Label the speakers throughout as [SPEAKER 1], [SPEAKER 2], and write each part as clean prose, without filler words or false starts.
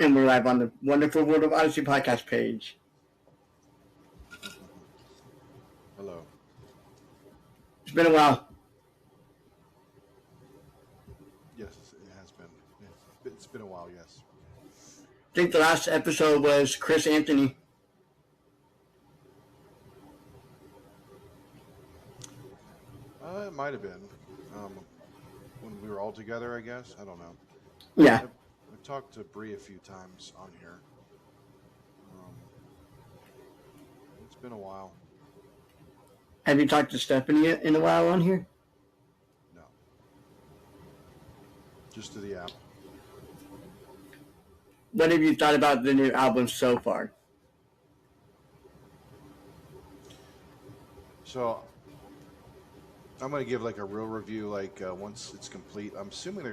[SPEAKER 1] And we're live on the Wonderful World of Odyssey podcast page.
[SPEAKER 2] Hello.
[SPEAKER 1] It's been a while.
[SPEAKER 2] Yes, it has been. It's been a while, yes.
[SPEAKER 1] I think the last episode was Chris Anthony.
[SPEAKER 2] It might have been. When we were all together, I guess. I don't know.
[SPEAKER 1] Yeah.
[SPEAKER 2] I've talked to Bree a few times on here. It's been a while.
[SPEAKER 1] Have you talked to Stephanie in a while on here?
[SPEAKER 2] No. Just to the app.
[SPEAKER 1] What have you thought about the new album so far?
[SPEAKER 2] So, I'm going to give like a real review once it's complete. I'm assuming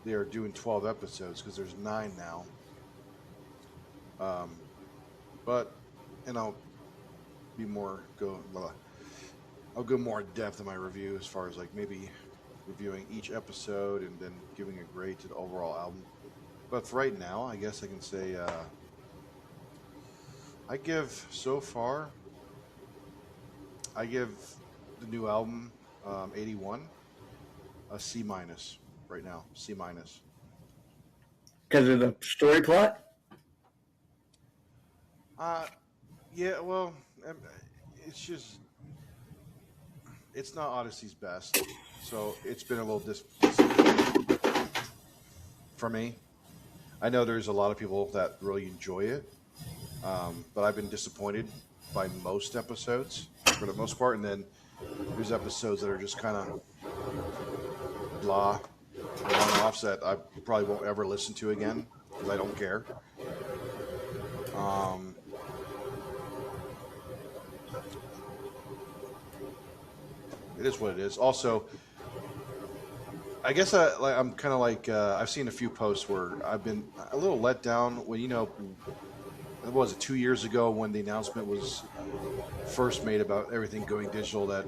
[SPEAKER 2] they are doing 12 episodes because there's 9 now. I'll be more I'll go more in depth in my review as far as like maybe reviewing each episode and then giving a grade to the overall album. But for right now, I guess I can say I give the new album 81 a C- right now. C-.
[SPEAKER 1] Because of the story plot?
[SPEAKER 2] Yeah, well, it's not Odyssey's best, so it's been a little disappointing for me. I know there's a lot of people that really enjoy it, but I've been disappointed by most episodes for the most part, and then there's episodes that are just kind of blah, one-offs that I probably won't ever listen to again because I don't care. It is what it is. Also, I guess I'm kind of like I've seen a few posts where I've been a little let down when what was it 2 years ago when the announcement was first made about everything going digital that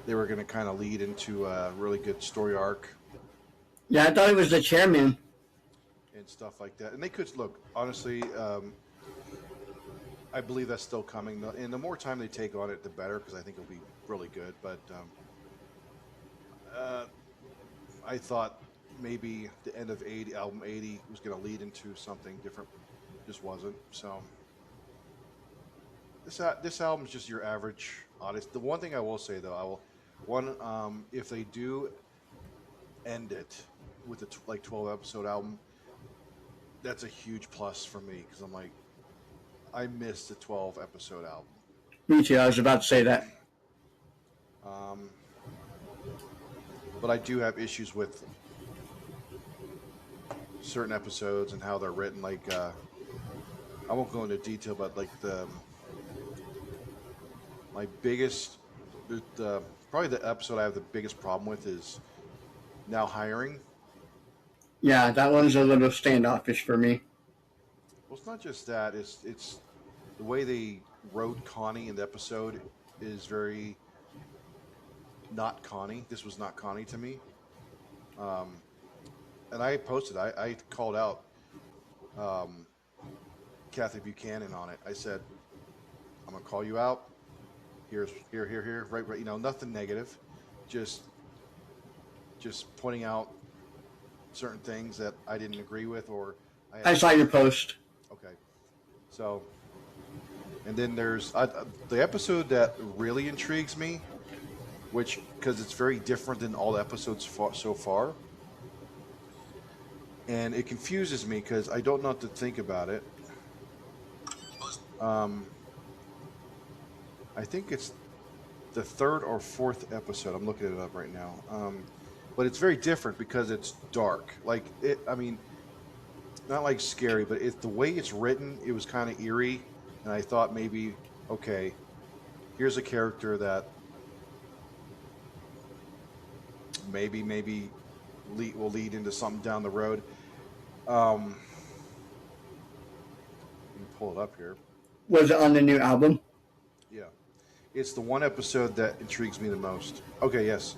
[SPEAKER 2] they were going to kind of lead into a really good story arc.
[SPEAKER 1] Yeah, I thought it was the chairman.
[SPEAKER 2] And stuff like that. And they could, look, honestly, I believe that's still coming. And the more time they take on it, the better, because I think it'll be really good. But I thought maybe the end of album 80 was going to lead into something different. Just wasn't. So this album is just your average Odyssey. The one thing I will say, though, if they do end it with a 12 episode album, that's a huge plus for me because I'm like, I missed the 12 episode album.
[SPEAKER 1] Me too. I was about to say that.
[SPEAKER 2] But I do have issues with certain episodes and how they're written. Like, I won't go into detail, but like my biggest, probably the episode I have the biggest problem with is Now Hiring.
[SPEAKER 1] Yeah, that one's a little standoffish for me.
[SPEAKER 2] Well, it's not just that. It's the way they wrote Connie in the episode is very not Connie. This was not Connie to me. And I posted. I called out Kathy Buchanan on it. I said, "I'm gonna call you out. Here. Right. Nothing negative. Just pointing out certain things that I didn't agree with, or
[SPEAKER 1] I saw your post.
[SPEAKER 2] Okay, so, and then there's the episode that really intrigues me, because it's very different than all the episodes so far, and it confuses me because I don't know what to think about it. I think it's the 3rd or 4th episode. I'm looking it up right now. But it's very different because it's dark. Like not like scary, but the way it's written, it was kind of eerie. And I thought maybe, okay, here's a character that maybe will lead into something down the road. Let me pull it up here.
[SPEAKER 1] Was it on the new album?
[SPEAKER 2] Yeah. It's the one episode that intrigues me the most. Okay, yes.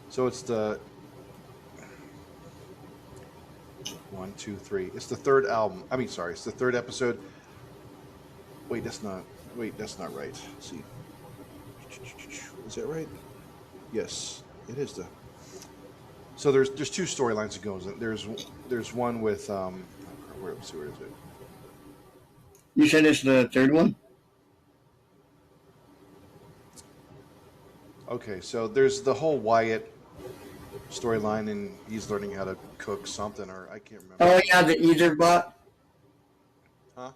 [SPEAKER 2] So it's the One, two, three. It's the third album. I mean, sorry, it's the third episode. Wait, that's not. Wait, that's not right. Let's see. Is that right? Yes, it is the. So there's two storylines that goes. There's one with where is it?
[SPEAKER 1] You said it's the third one?
[SPEAKER 2] Okay, so there's the whole Wyatt storyline, and he's learning how to cook something, or I can't remember.
[SPEAKER 1] Oh, yeah, the Ether bot.
[SPEAKER 2] Huh?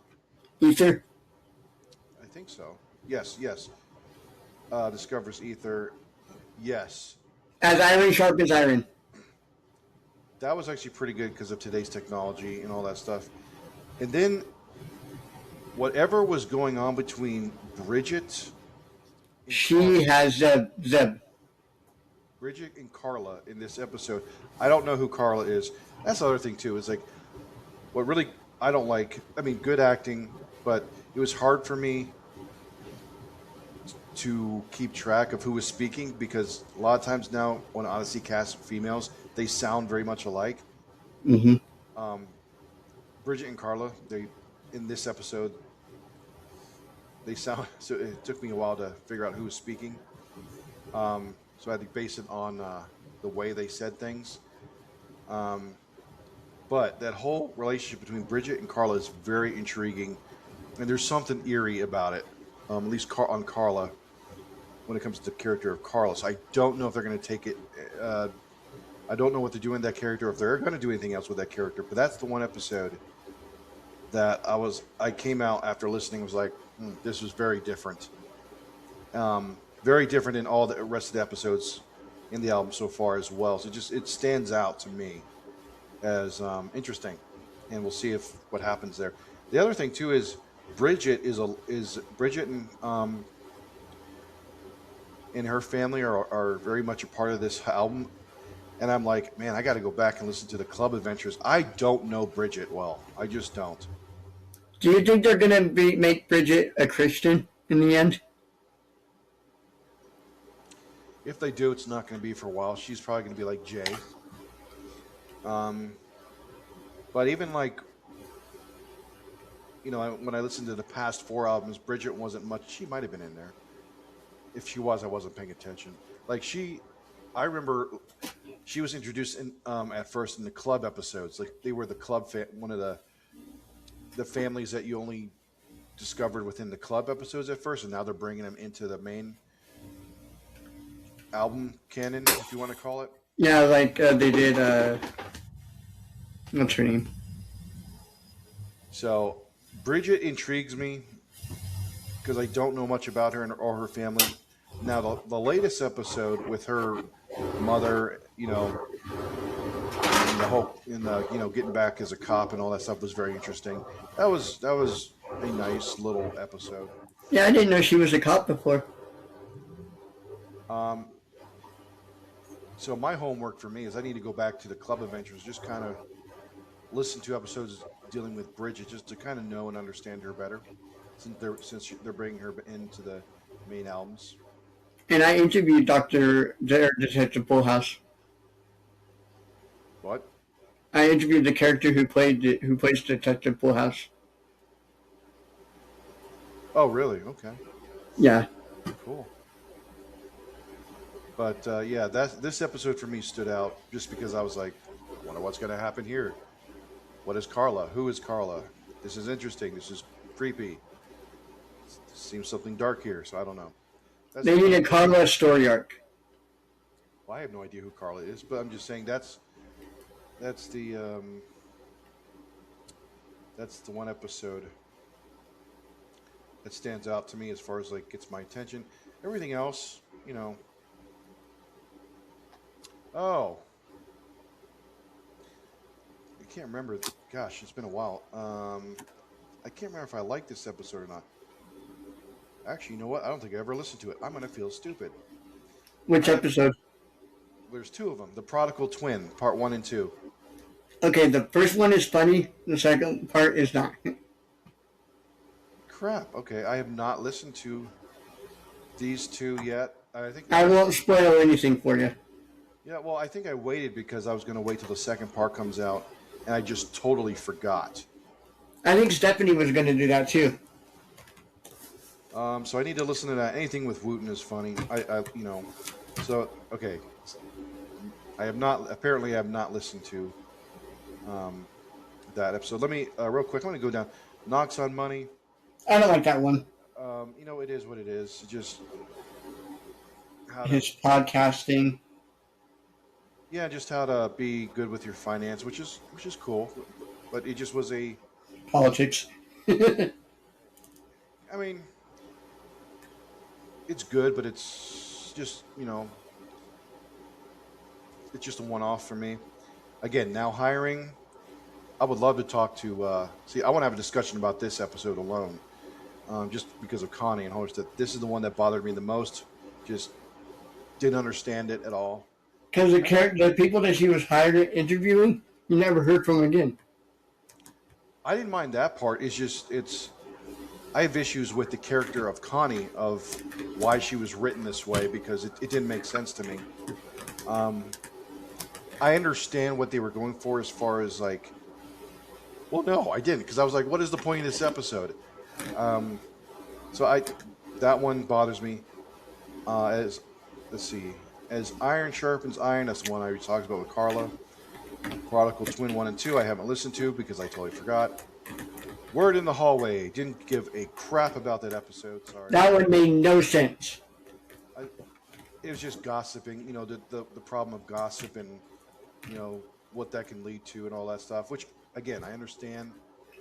[SPEAKER 1] Ether?
[SPEAKER 2] I think so. Yes, yes. Discovers ether. Yes.
[SPEAKER 1] As iron sharpens iron.
[SPEAKER 2] That was actually pretty good because of today's technology and all that stuff. And then whatever was going on between Bridget
[SPEAKER 1] She has Zeb.
[SPEAKER 2] Bridget and Carla in this episode. I don't know who Carla is. That's the other thing too. Is like what really I don't like. I mean, good acting, but it was hard for me to keep track of who was speaking because a lot of times now when Odyssey casts females, they sound very much alike.
[SPEAKER 1] Mm-hmm.
[SPEAKER 2] Bridget and Carla, they in this episode, they sound. So it took me a while to figure out who was speaking. So I had to base it on the way they said things. But that whole relationship between Bridget and Carla is very intriguing, and there's something eerie about it. At least on Carla, when it comes to the character of Carla. So I don't know if they're going to take it. I don't know what they're doing with that character, if they're going to do anything else with that character. But that's the one episode that I came out after listening. Was like, this was very different. Very different in all the rest of the episodes in the album so far as well. So it stands out to me as interesting, and we'll see if what happens there. The other thing too is Bridget is Bridget and her family are very much a part of this album, and I'm like, man, I got to go back and listen to the Club Adventures. I don't know Bridget well. I just don't.
[SPEAKER 1] Do you think they're gonna make Bridget a Christian in the end?
[SPEAKER 2] If they do, it's not going to be for a while. She's probably going to be like Jay. But even like, when I listened to the past 4 albums, Bridget wasn't much. She might have been in there. If she was, I wasn't paying attention. Like I remember she was introduced at first in the club episodes. Like they were the club one of the families that you only discovered within the club episodes at first, and now they're bringing them into the main album canon, if you want to call it.
[SPEAKER 1] Yeah, like they did. What's her name?
[SPEAKER 2] So Bridget intrigues me because I don't know much about her or her family. Now the latest episode with her mother, and the whole getting back as a cop and all that stuff was very interesting. That was a nice little episode.
[SPEAKER 1] Yeah, I didn't know she was a cop before.
[SPEAKER 2] So my homework for me is I need to go back to the Club Adventures, just kind of listen to episodes dealing with Bridget, just to kind of know and understand her better, since they're bringing her into the main albums.
[SPEAKER 1] And I interviewed Detective Bullhouse.
[SPEAKER 2] What?
[SPEAKER 1] I interviewed the character who plays Detective Bullhouse.
[SPEAKER 2] Oh, really? Okay.
[SPEAKER 1] Yeah.
[SPEAKER 2] Cool. But this episode for me stood out just because I was like, I wonder what's going to happen here. What is Carla? Who is Carla? This is interesting. This is creepy. Seems something dark here, so I don't know.
[SPEAKER 1] They need a Carla story arc.
[SPEAKER 2] Well, I have no idea who Carla is, but I'm just saying that's the one episode that stands out to me as far as like gets my attention. Everything else, Oh, I can't remember. Gosh, it's been a while. I can't remember if I liked this episode or not. Actually, you know what? I don't think I ever listened to it. I'm going to feel stupid.
[SPEAKER 1] Which episode?
[SPEAKER 2] There's 2 of them. The Prodigal Twin, part 1 and 2.
[SPEAKER 1] Okay, the first one is funny. The second part is not.
[SPEAKER 2] Crap. Okay, I have not listened to these 2 yet.
[SPEAKER 1] I won't spoil anything for you.
[SPEAKER 2] Yeah, well, I think I waited because I was going to wait till the second part comes out and I just totally forgot.
[SPEAKER 1] I think Stephanie was going to do that too.
[SPEAKER 2] So I need to listen to that. Anything with Wooten is funny. So okay, I have not apparently I have not listened to um, that episode. Let me real quick. Let me go down. Knocks on Money.
[SPEAKER 1] I don't like that one.
[SPEAKER 2] It is what it is. Just how to
[SPEAKER 1] His podcasting.
[SPEAKER 2] just how to be good with your finance, which is cool. But it just was a.
[SPEAKER 1] Politics.
[SPEAKER 2] I mean, it's good, but it's just it's just a one-off for me. Again, now hiring. I would love to talk to. See, I want to have a discussion about this episode alone, just because of Connie and Host. That this is the one that bothered me the most. Just didn't understand it at all.
[SPEAKER 1] Because the people that she was hired interviewing, you never heard from again.
[SPEAKER 2] I didn't mind that part. It's. I have issues with the character of Connie, of why she was written this way, because it didn't make sense to me. I understand what they were going for as far as like. Well, no, I didn't, because I was like, what is the point of this episode? So that one bothers me. Let's see, as iron sharpens iron. That's the one I talked about with Carla. Prodigal Twin 1 and 2 I haven't listened to because I totally forgot. Word in the Hallway. Didn't give a crap about that episode. Sorry.
[SPEAKER 1] That one made no sense.
[SPEAKER 2] It was just gossiping. The problem of gossip and what that can lead to and all that stuff. Which again, I understand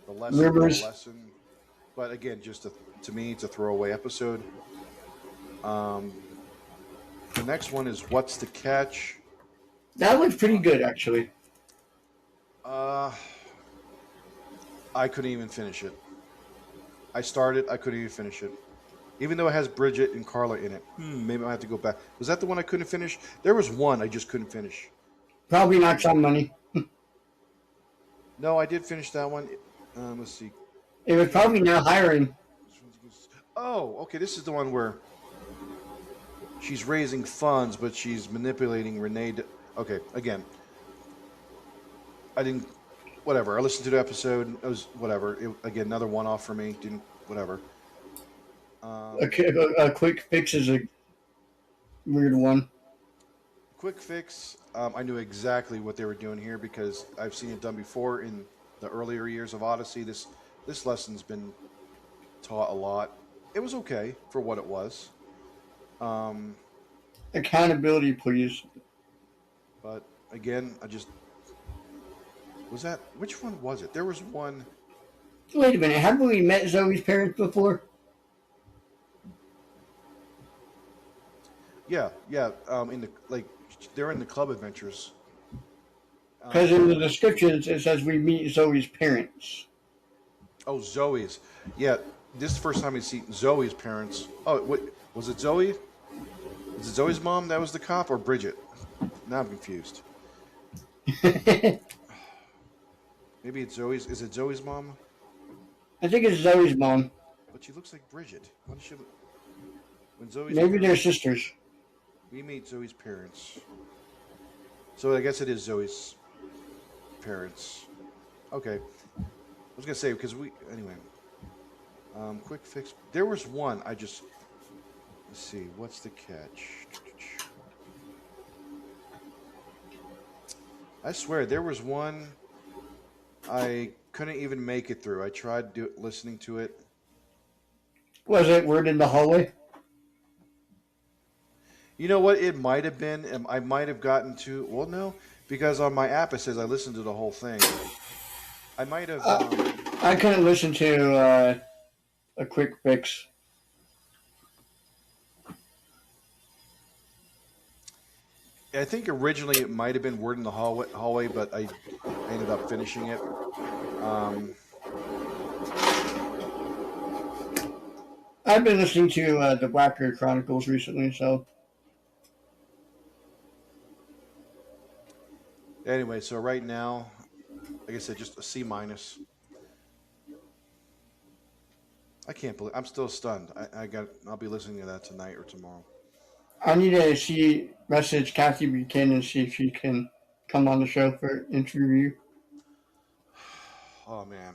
[SPEAKER 2] the lesson, but again, just to me, it's a throwaway episode. The next one is What's the Catch?
[SPEAKER 1] That one's pretty good, actually.
[SPEAKER 2] I couldn't even finish it. I started, I couldn't even finish it. Even though it has Bridget and Carla in it. Maybe I have to go back. Was that the one I couldn't finish? There was one I just couldn't finish.
[SPEAKER 1] Probably not some money.
[SPEAKER 2] No, I did finish that one. Let's see.
[SPEAKER 1] It was probably not hiring.
[SPEAKER 2] Oh, okay. This is the one where she's raising funds, but she's manipulating Renee. Okay, again. I didn't. Whatever. I listened to the episode. It was whatever. Again, another one-off for me. Didn't. Whatever.
[SPEAKER 1] A quick fix is a weird one.
[SPEAKER 2] Quick Fix. I knew exactly what they were doing here because I've seen it done before in the earlier years of Odyssey. This lesson's been taught a lot. It was okay for what it was.
[SPEAKER 1] Accountability, please.
[SPEAKER 2] But again, was that, which one was it? There was one.
[SPEAKER 1] Wait a minute. Haven't we met Zoe's parents before?
[SPEAKER 2] Yeah. They're in the club adventures.
[SPEAKER 1] Because in the descriptions it says we meet Zoe's parents.
[SPEAKER 2] Oh, Zoe's. Yeah, this is the first time we see Zoe's parents. Oh, what was it? Zoe? Was it Zoe's mom that was the cop, or Bridget? Now I'm confused. Maybe it's Zoe's. Is it Zoe's mom?
[SPEAKER 1] I think it's Zoe's mom.
[SPEAKER 2] But she looks like Bridget. Why does she? When Zoe's
[SPEAKER 1] Maybe they're sisters.
[SPEAKER 2] We meet Zoe's parents. So I guess it is Zoe's parents. Okay. I was gonna say because anyway. Quick Fix. There was one. Let's see. What's the catch? I swear there was one. I couldn't even make it through. I tried listening to it.
[SPEAKER 1] Was it Word in the Hallway?
[SPEAKER 2] You know what? It might have been. I might have gotten to. Well, no, because on my app it says I listened to the whole thing. I might have.
[SPEAKER 1] I couldn't listen to a Quick Fix.
[SPEAKER 2] I think originally it might have been Word in the Hallway, but I ended up finishing it.
[SPEAKER 1] I've been listening to the Blackbeard Chronicles recently, so.
[SPEAKER 2] Anyway, so right now, like I said, just a C-. I can't believe I'm still stunned. I'll be listening to that tonight or tomorrow.
[SPEAKER 1] I need to message Kathy Buchanan and see if she can come on the show for interview.
[SPEAKER 2] Oh man,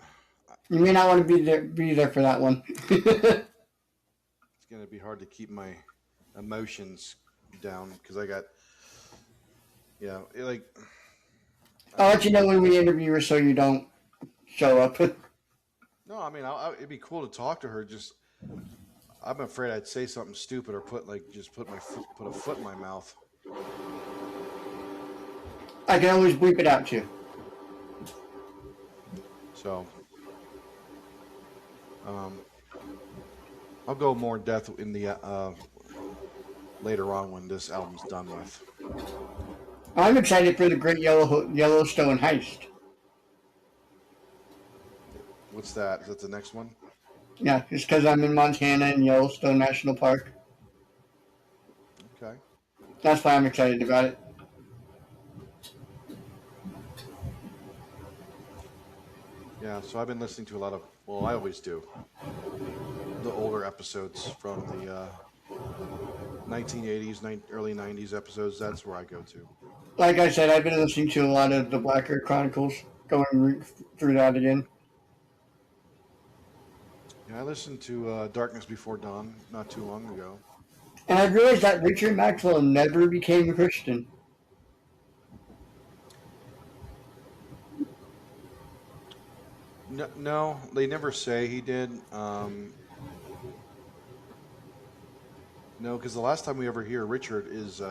[SPEAKER 1] You may not want to be there for that one.
[SPEAKER 2] it's gonna be hard to keep my emotions down because I got like I
[SPEAKER 1] I'll
[SPEAKER 2] don't
[SPEAKER 1] let you
[SPEAKER 2] know.
[SPEAKER 1] know when we interview her so you don't show up.
[SPEAKER 2] No, I mean it'd be cool to talk to her. Just I'm afraid I'd say something stupid or put a foot in my mouth.
[SPEAKER 1] I can always bleep it out too.
[SPEAKER 2] So um, I'll go more in depth in the later on when this album's done with.
[SPEAKER 1] I'm excited for the Great Yellowstone Heist.
[SPEAKER 2] What's that? Is that the next one?
[SPEAKER 1] Yeah, it's because I'm in Montana and Yellowstone National Park.
[SPEAKER 2] Okay.
[SPEAKER 1] That's why I'm excited about it.
[SPEAKER 2] Yeah. So I've been listening to a lot of. Well, I always do the older episodes from the 1980s, early 90s episodes. That's where I go to.
[SPEAKER 1] Like I said, I've been listening to a lot of the Black Earth Chronicles, going through that again.
[SPEAKER 2] Yeah, I listened to Darkness Before Dawn not too long ago.
[SPEAKER 1] And I realized that Richard Maxwell never became a Christian.
[SPEAKER 2] No, no, they never say he did. No, because the last time we ever hear Richard is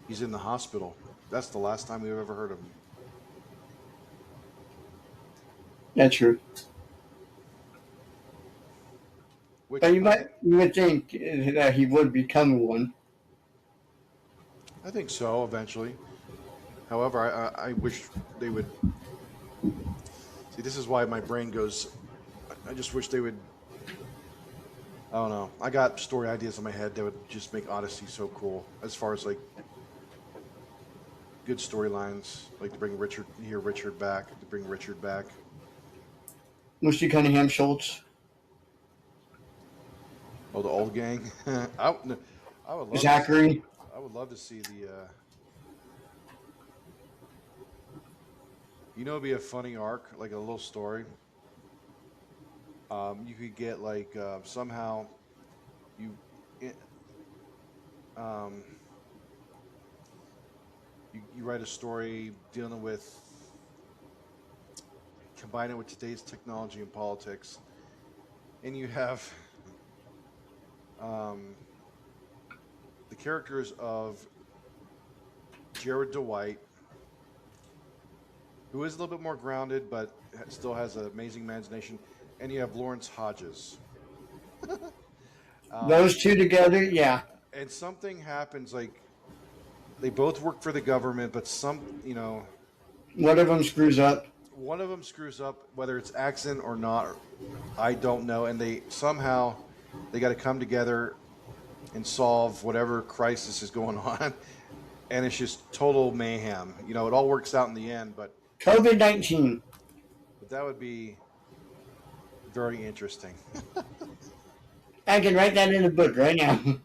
[SPEAKER 2] he's in the hospital. That's the last time we've ever heard of him.
[SPEAKER 1] That's true.
[SPEAKER 2] Which
[SPEAKER 1] But you would think that he would become one.
[SPEAKER 2] I think so eventually. However, I wish they would see. This is why my brain goes. I just wish they would. I don't know. I got story ideas in my head that would just make Odyssey so cool. As far as like good storylines, like to bring Richard back, to bring Richard back.
[SPEAKER 1] Lucy Cunningham Schultz,
[SPEAKER 2] Oh, the old gang. I would love to see.
[SPEAKER 1] Zachary.
[SPEAKER 2] I would love to see the. It'd be a funny arc, like a little story. You could get like somehow you, it, um, you write a story dealing with combine it with today's technology and politics, and you have um, the characters of Jared DeWhite, who is a little bit more grounded, but still has an amazing imagination, and you have Lawrence Hodges.
[SPEAKER 1] Those two together, yeah.
[SPEAKER 2] And something happens, like they both work for the government, but
[SPEAKER 1] One of them screws up.
[SPEAKER 2] one of them screws up, whether it's accident or not, I don't know. And they got to come together and solve whatever crisis is going on, and it's just total mayhem. It all works out in the end, but
[SPEAKER 1] COVID-19.
[SPEAKER 2] that would be very interesting.
[SPEAKER 1] I can write that in a book right now.
[SPEAKER 2] I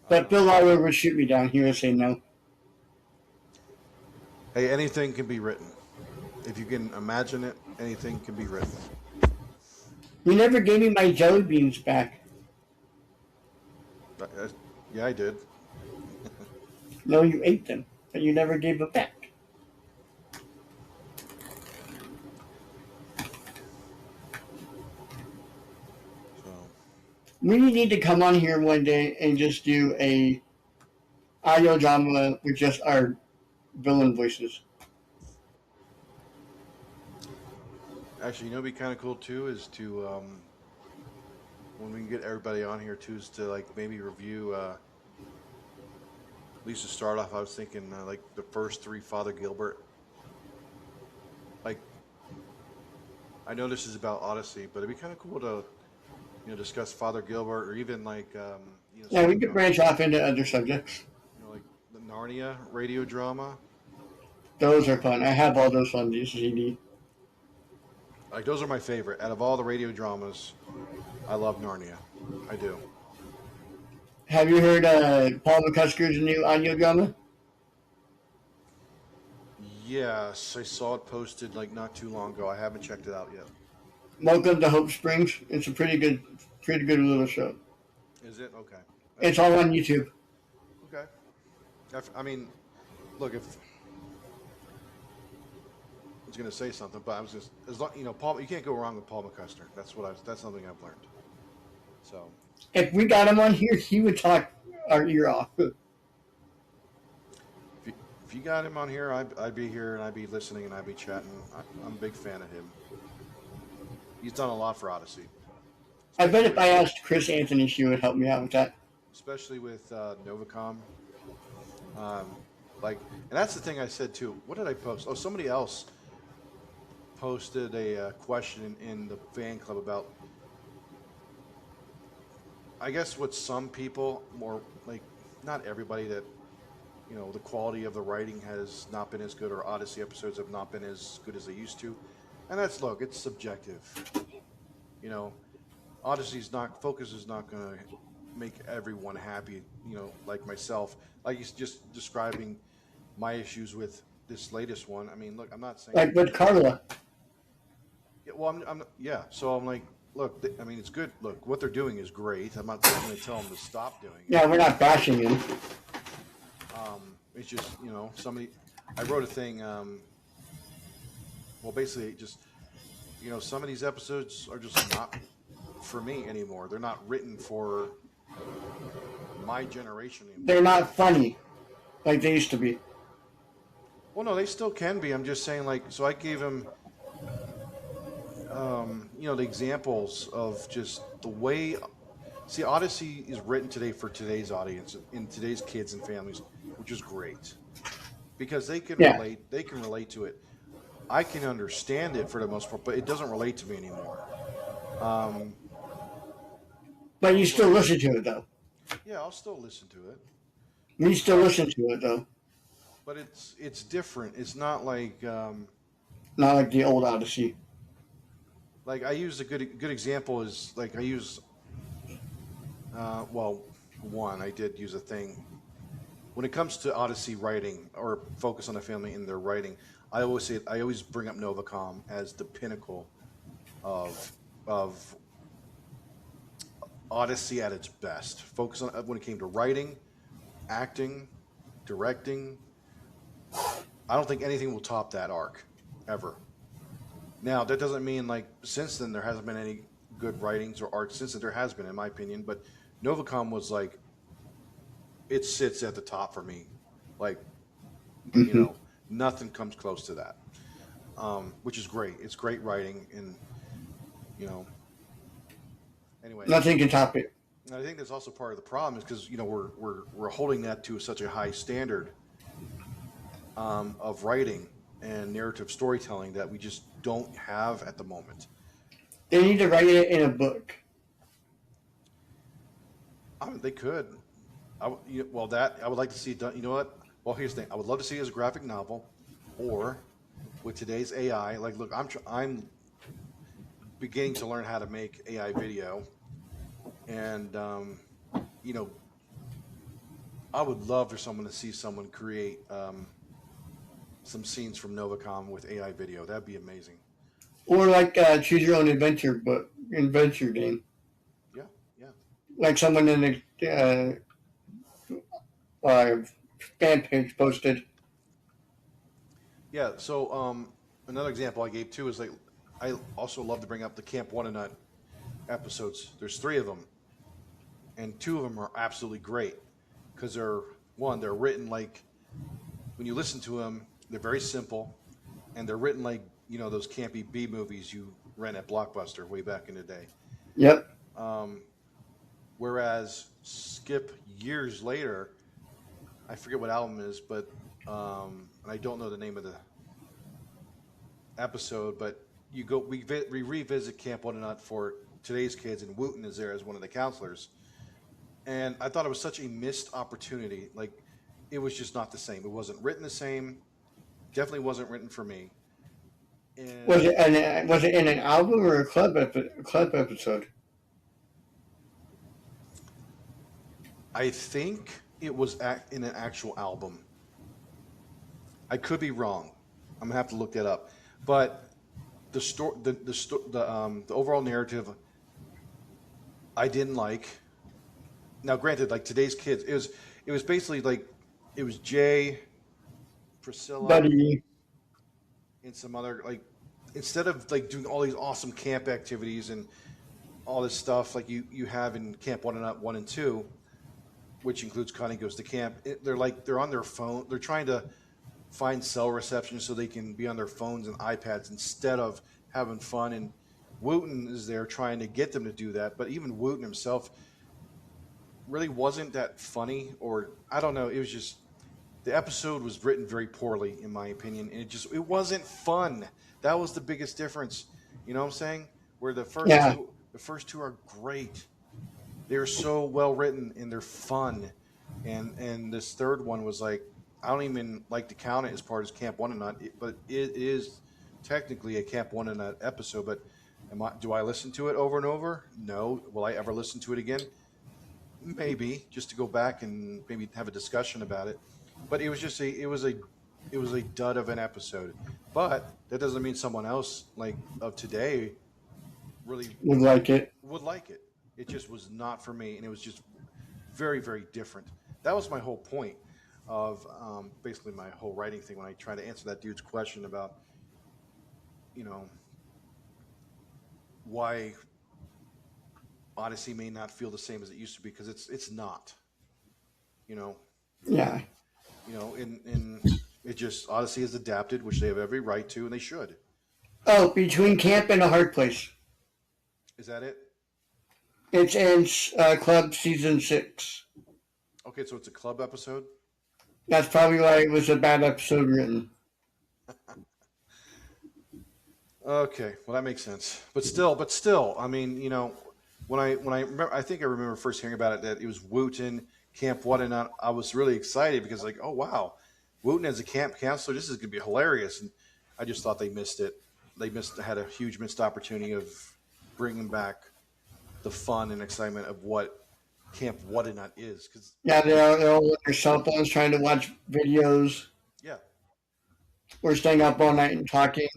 [SPEAKER 1] But
[SPEAKER 2] don't
[SPEAKER 1] Bill
[SPEAKER 2] know.
[SPEAKER 1] Lawler would shoot me down. He would say no.
[SPEAKER 2] Hey, anything can be written. If you can imagine it, anything can be written.
[SPEAKER 1] You never gave me my jelly beans back.
[SPEAKER 2] Yeah, I did.
[SPEAKER 1] No, you ate them, but you never gave them back.
[SPEAKER 2] So
[SPEAKER 1] We need to come on here one day and just do a audio drama with just our villain voices.
[SPEAKER 2] actually, what'd be kind of cool too is to when we can get everybody on here too, is to like maybe review. At least to start off, I was thinking like the first three Father Gilbert. Like, I know this is about Odyssey, but it'd be kind of cool to discuss Father Gilbert or even like
[SPEAKER 1] Yeah, we
[SPEAKER 2] something
[SPEAKER 1] could branch off into other subjects.
[SPEAKER 2] like the Narnia radio drama.
[SPEAKER 1] Those are fun. I have all those on the CD.
[SPEAKER 2] Like those are my favorite out of all the radio dramas. I love Narnia. I do.
[SPEAKER 1] Have you heard Paul McCusker's new audio drama?
[SPEAKER 2] Yes, I saw it posted like not too long ago. I haven't checked it out yet.
[SPEAKER 1] Welcome to Hope Springs. It's a pretty good little show.
[SPEAKER 2] Is it? Okay. That's
[SPEAKER 1] It's
[SPEAKER 2] cool.
[SPEAKER 1] all on YouTube.
[SPEAKER 2] Okay. I mean, look, if I was going to say something, but I was just as long, Paul. You can't go wrong with Paul McCuster. That's something I've learned. So
[SPEAKER 1] If we got him on here, he would talk our ear off.
[SPEAKER 2] if you got him on here, I'd be here and I'd be listening and I'd be chatting. I'm a big fan of him. He's done a lot for Odyssey,
[SPEAKER 1] I bet
[SPEAKER 2] especially
[SPEAKER 1] if
[SPEAKER 2] with
[SPEAKER 1] I asked Chris Anthony, she would help me out with that.
[SPEAKER 2] Novacom. Um, like, and that's the thing I said too. What did I post? Oh, somebody else posted a question in the fan club about, I guess, what some people more like, not everybody, that the quality of the writing has not been as good, or Odyssey episodes have not been as good as they used to, and look, it's subjective. You know, Odyssey's not focus is not going to make everyone happy. Like myself, like he's just describing my issues with this latest one. I mean, look, I'm not saying
[SPEAKER 1] Like with Carla.
[SPEAKER 2] yeah, well, yeah. So I'm like, look, I mean, it's good. Look, what they're doing is great. I'm not going to tell them to stop doing it.
[SPEAKER 1] Yeah, we're not bashing him.
[SPEAKER 2] It's just somebody. I wrote a thing. Well, basically, just some of these episodes are just not for me anymore. They're not written for my generation anymore.
[SPEAKER 1] They're not funny like they used to be.
[SPEAKER 2] Well, no, they still can be. I'm just saying, like, so I gave him, the examples of just the way. See, Odyssey is written today for today's audience and today's kids and families, which is great because they can
[SPEAKER 1] Yeah.
[SPEAKER 2] relate. They can relate to it. I can understand it for the most part, but it doesn't relate to me anymore. Um,
[SPEAKER 1] But you still listen to it though.
[SPEAKER 2] yeah, I'll still listen to it,
[SPEAKER 1] We still listen to it though.
[SPEAKER 2] but it's different. It's not
[SPEAKER 1] Not like the old Odyssey.
[SPEAKER 2] like I use a good example is like I use well, one, I did use a thing when it comes to Odyssey writing or focus on the family in their writing. I always bring up Novacom as the pinnacle of Odyssey at its best. Focus on when it came to writing, acting, directing. I don't think anything will top that arc ever. Now that doesn't mean like since then there hasn't been any good writings or art since then. There has been, in my opinion, but Novacom was like it sits at the top for me. Like nothing comes close to that, which is great. It's great writing, and you know, anyway.
[SPEAKER 1] Nothing can top it.
[SPEAKER 2] And I think that's also part of the problem is because we're holding that to such a high standard of writing and narrative storytelling that we just don't have at the moment.
[SPEAKER 1] They need to write it in a book.
[SPEAKER 2] I mean, they could. I would like to see it done. You know what? Well, here's the thing. I would love to see it as a graphic novel, or with today's AI. Like, look, I'm beginning to learn how to make AI video, and I would love for someone to see someone create some scenes from Novacom with AI video. That'd be amazing.
[SPEAKER 1] Or like choose your own adventure game.
[SPEAKER 2] Yeah, yeah.
[SPEAKER 1] Like someone in the fan page posted.
[SPEAKER 2] Yeah. So another example I gave too is like I also love to bring up the Camp One and Nut episodes. There's 3 of them, and 2 of them are absolutely great because they're written like when you listen to them, they're very simple, and they're written like those campy B movies you rent at Blockbuster way back in the day.
[SPEAKER 1] Yep.
[SPEAKER 2] Whereas skip years later, I forget what album it is, but and I don't know the name of the episode, but we revisit Camp One and Nut for today's kids, and Wooten is there as one of the counselors. And I thought it was such a missed opportunity. Like, it was just not the same. It wasn't written the same. Definitely wasn't written for me. And
[SPEAKER 1] Was it in an album or a club episode?
[SPEAKER 2] I think it was in an actual album. I could be wrong. I'm gonna have to look that up. But the story, the overall narrative, I didn't like. Now, granted, like today's kids, it was basically like it was Jay, Priscilla,
[SPEAKER 1] Buddy.
[SPEAKER 2] and some other like instead of like doing all these awesome camp activities and all this stuff like you have in Camp One and Two, which includes Connie Goes to Camp. They're on their phone. They're trying to find cell reception so they can be on their phones and iPads instead of having fun. And Wooten is there trying to get them to do that. But even Wooten himself really wasn't that funny, or I don't know. It was just the episode was written very poorly, in my opinion, and it wasn't fun. That was the biggest difference. You know what I'm saying? Where
[SPEAKER 1] Yeah.
[SPEAKER 2] the first two are great. They're so well written and they're fun. And this third one was like I don't even like to count it as part of Camp One and Not, but it is technically a Camp One and Not episode. But do I listen to it over and over? No. Will I ever listen to it again? Maybe, just to go back and maybe have a discussion about it. But it was just it was a dud of an episode. But that doesn't mean someone else like of today really
[SPEAKER 1] Would like it.
[SPEAKER 2] would like it. It just was not for me, and it was just very, very different. That was my whole point of basically my whole writing thing when I tried to answer that dude's question about, you know, why Odyssey may not feel the same as it used to be because it's not, you know,
[SPEAKER 1] Yeah.
[SPEAKER 2] and it just Odyssey is adapted, which they have every right to, and they should.
[SPEAKER 1] Oh, Between Camp and a Hard Place.
[SPEAKER 2] Is that it?
[SPEAKER 1] It's in Club Season 6.
[SPEAKER 2] Okay, so it's a club episode.
[SPEAKER 1] That's probably why it was a bad episode written.
[SPEAKER 2] Okay, well that makes sense. But still, I mean, when I remember, I think I remember first hearing about it that it was Wooten Camp One, and I was really excited because like, oh wow, Wooten as a camp counselor, this is going to be hilarious. And I just thought they missed it. Had a huge missed opportunity of bringing back the fun and excitement of what Camp What and Not is. Because
[SPEAKER 1] Yeah, they're all on their cell phones trying to watch videos
[SPEAKER 2] yeah,
[SPEAKER 1] or staying up all night and talking.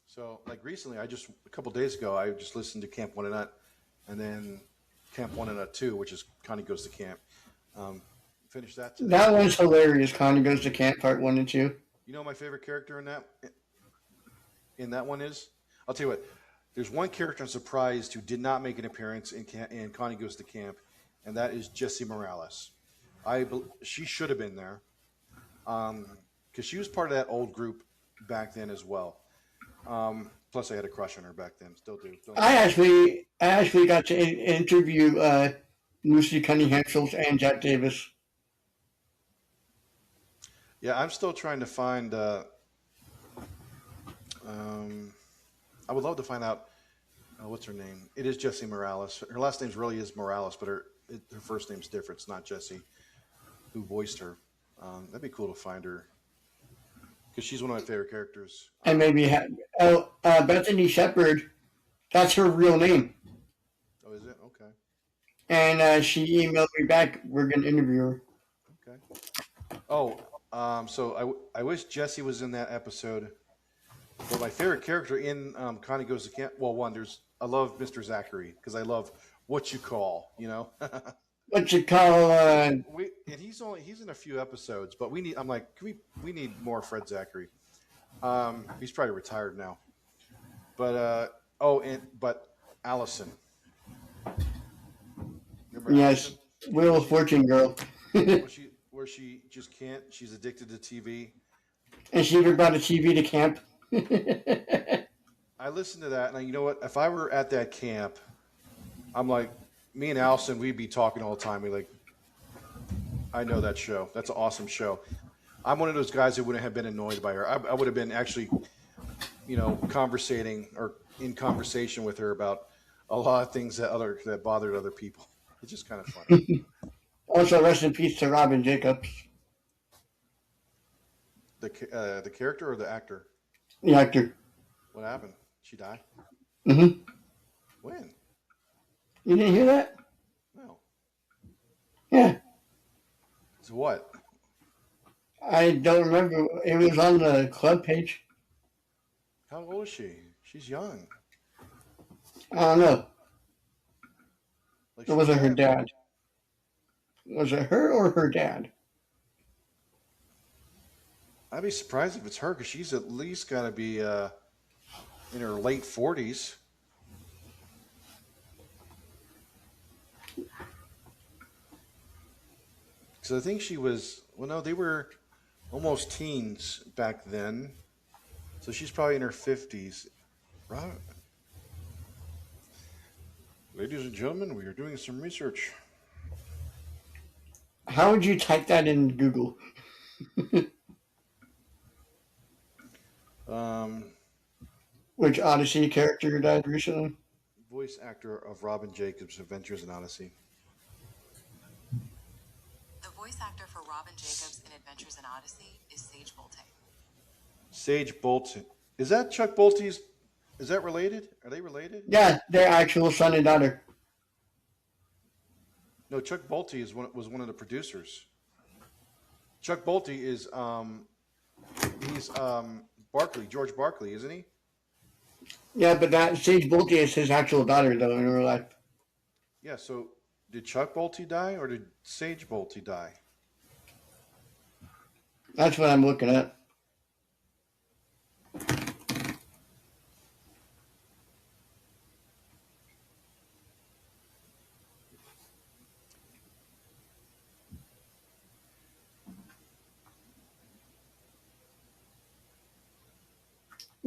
[SPEAKER 2] so like recently, a couple days ago, I just listened to Camp One and Not, and then Camp One and Not Two, which is Connie Goes to Camp. Um, finished that today.
[SPEAKER 1] That one's hilarious. Connie Goes to Camp, Part 1 and 2.
[SPEAKER 2] You know my favorite character in that one is? I'll tell you what. There's one character I'm surprised who did not make an appearance in Connie Goes to Camp, and that is Jesse Morales. She should have been there because she was part of that old group back then as well. Plus, I had a crush on her back then. Still do.
[SPEAKER 1] I actually got to interview Lucy Cunningham Schultz and Jack Davis.
[SPEAKER 2] Yeah, I'm still trying to find. I would love to find out what's her name. It is Jesse Morales. Her last name really is Morales, but her first name's different. It's not Jesse who voiced her. That'd be cool to find her because she's one of my favorite characters.
[SPEAKER 1] And maybe Bethany Shepard. That's her real name.
[SPEAKER 2] Oh, is it? Okay.
[SPEAKER 1] And she emailed me back. We're going to interview her.
[SPEAKER 2] Okay. Oh, so I wish Jesse was in that episode. But my favorite character in Connie Goes to Camp. Well, I love Mr. Zachary because I love what you call.
[SPEAKER 1] What you call?
[SPEAKER 2] And he's in a few episodes, but we need. I'm like, we need more Fred Zachary. He's probably retired now. But but Allison. Remember
[SPEAKER 1] Yes,
[SPEAKER 2] Allison?
[SPEAKER 1] Wheel of Fortune girl.
[SPEAKER 2] Where she just can't. She's addicted to TV.
[SPEAKER 1] And she even brought a TV to camp.
[SPEAKER 2] I listened to that, and you know what? If I were at that camp, I'm like, me and Allison, we'd be talking all the time. We're like, I know that show. That's an awesome show. I'm one of those guys who wouldn't have been annoyed by her. I would have been actually, conversating or in conversation with her about a lot of things that bothered other people. It's just kind of funny.
[SPEAKER 1] Also, rest in peace to Robin Jacobs,
[SPEAKER 2] The character or the actor?
[SPEAKER 1] the actor.
[SPEAKER 2] What happened? She died?
[SPEAKER 1] Mm-hmm.
[SPEAKER 2] When?
[SPEAKER 1] You didn't hear that?
[SPEAKER 2] No.
[SPEAKER 1] Yeah.
[SPEAKER 2] So what?
[SPEAKER 1] I don't remember. It was on the club page.
[SPEAKER 2] How old is she? She's young.
[SPEAKER 1] I don't know.
[SPEAKER 2] Like
[SPEAKER 1] Or
[SPEAKER 2] she's
[SPEAKER 1] was it her
[SPEAKER 2] got.
[SPEAKER 1] dad? Was it her or her dad?
[SPEAKER 2] I'd be surprised if it's her because she's at least got to be in her late 40s. So I think she was. Well, no, they were almost teens back then. So she's probably in her 50s. Right. Ladies and gentlemen, we are doing some research.
[SPEAKER 1] How would you type that in Google?
[SPEAKER 2] Um,
[SPEAKER 1] Which Odyssey character died recently?
[SPEAKER 2] Voice actor of Robin Jacobs' Adventures in Odyssey.
[SPEAKER 3] The voice actor for Robin Jacobs in Adventures in Odyssey is Sage Bolte.
[SPEAKER 2] Sage Bolton. Is that Chuck Bolte's? Is that related? Are they related?
[SPEAKER 1] Yeah, their actual son and daughter.
[SPEAKER 2] No, Chuck Bolte was one of the producers. Chuck Bolte is he's Barkley, George Barkley, isn't he?
[SPEAKER 1] Yeah, but that Sage Bolte is his actual daughter, though, in real life.
[SPEAKER 2] Yeah. So did Chuck Bolte die or did Sage Bolte die?
[SPEAKER 1] That's what I'm looking at.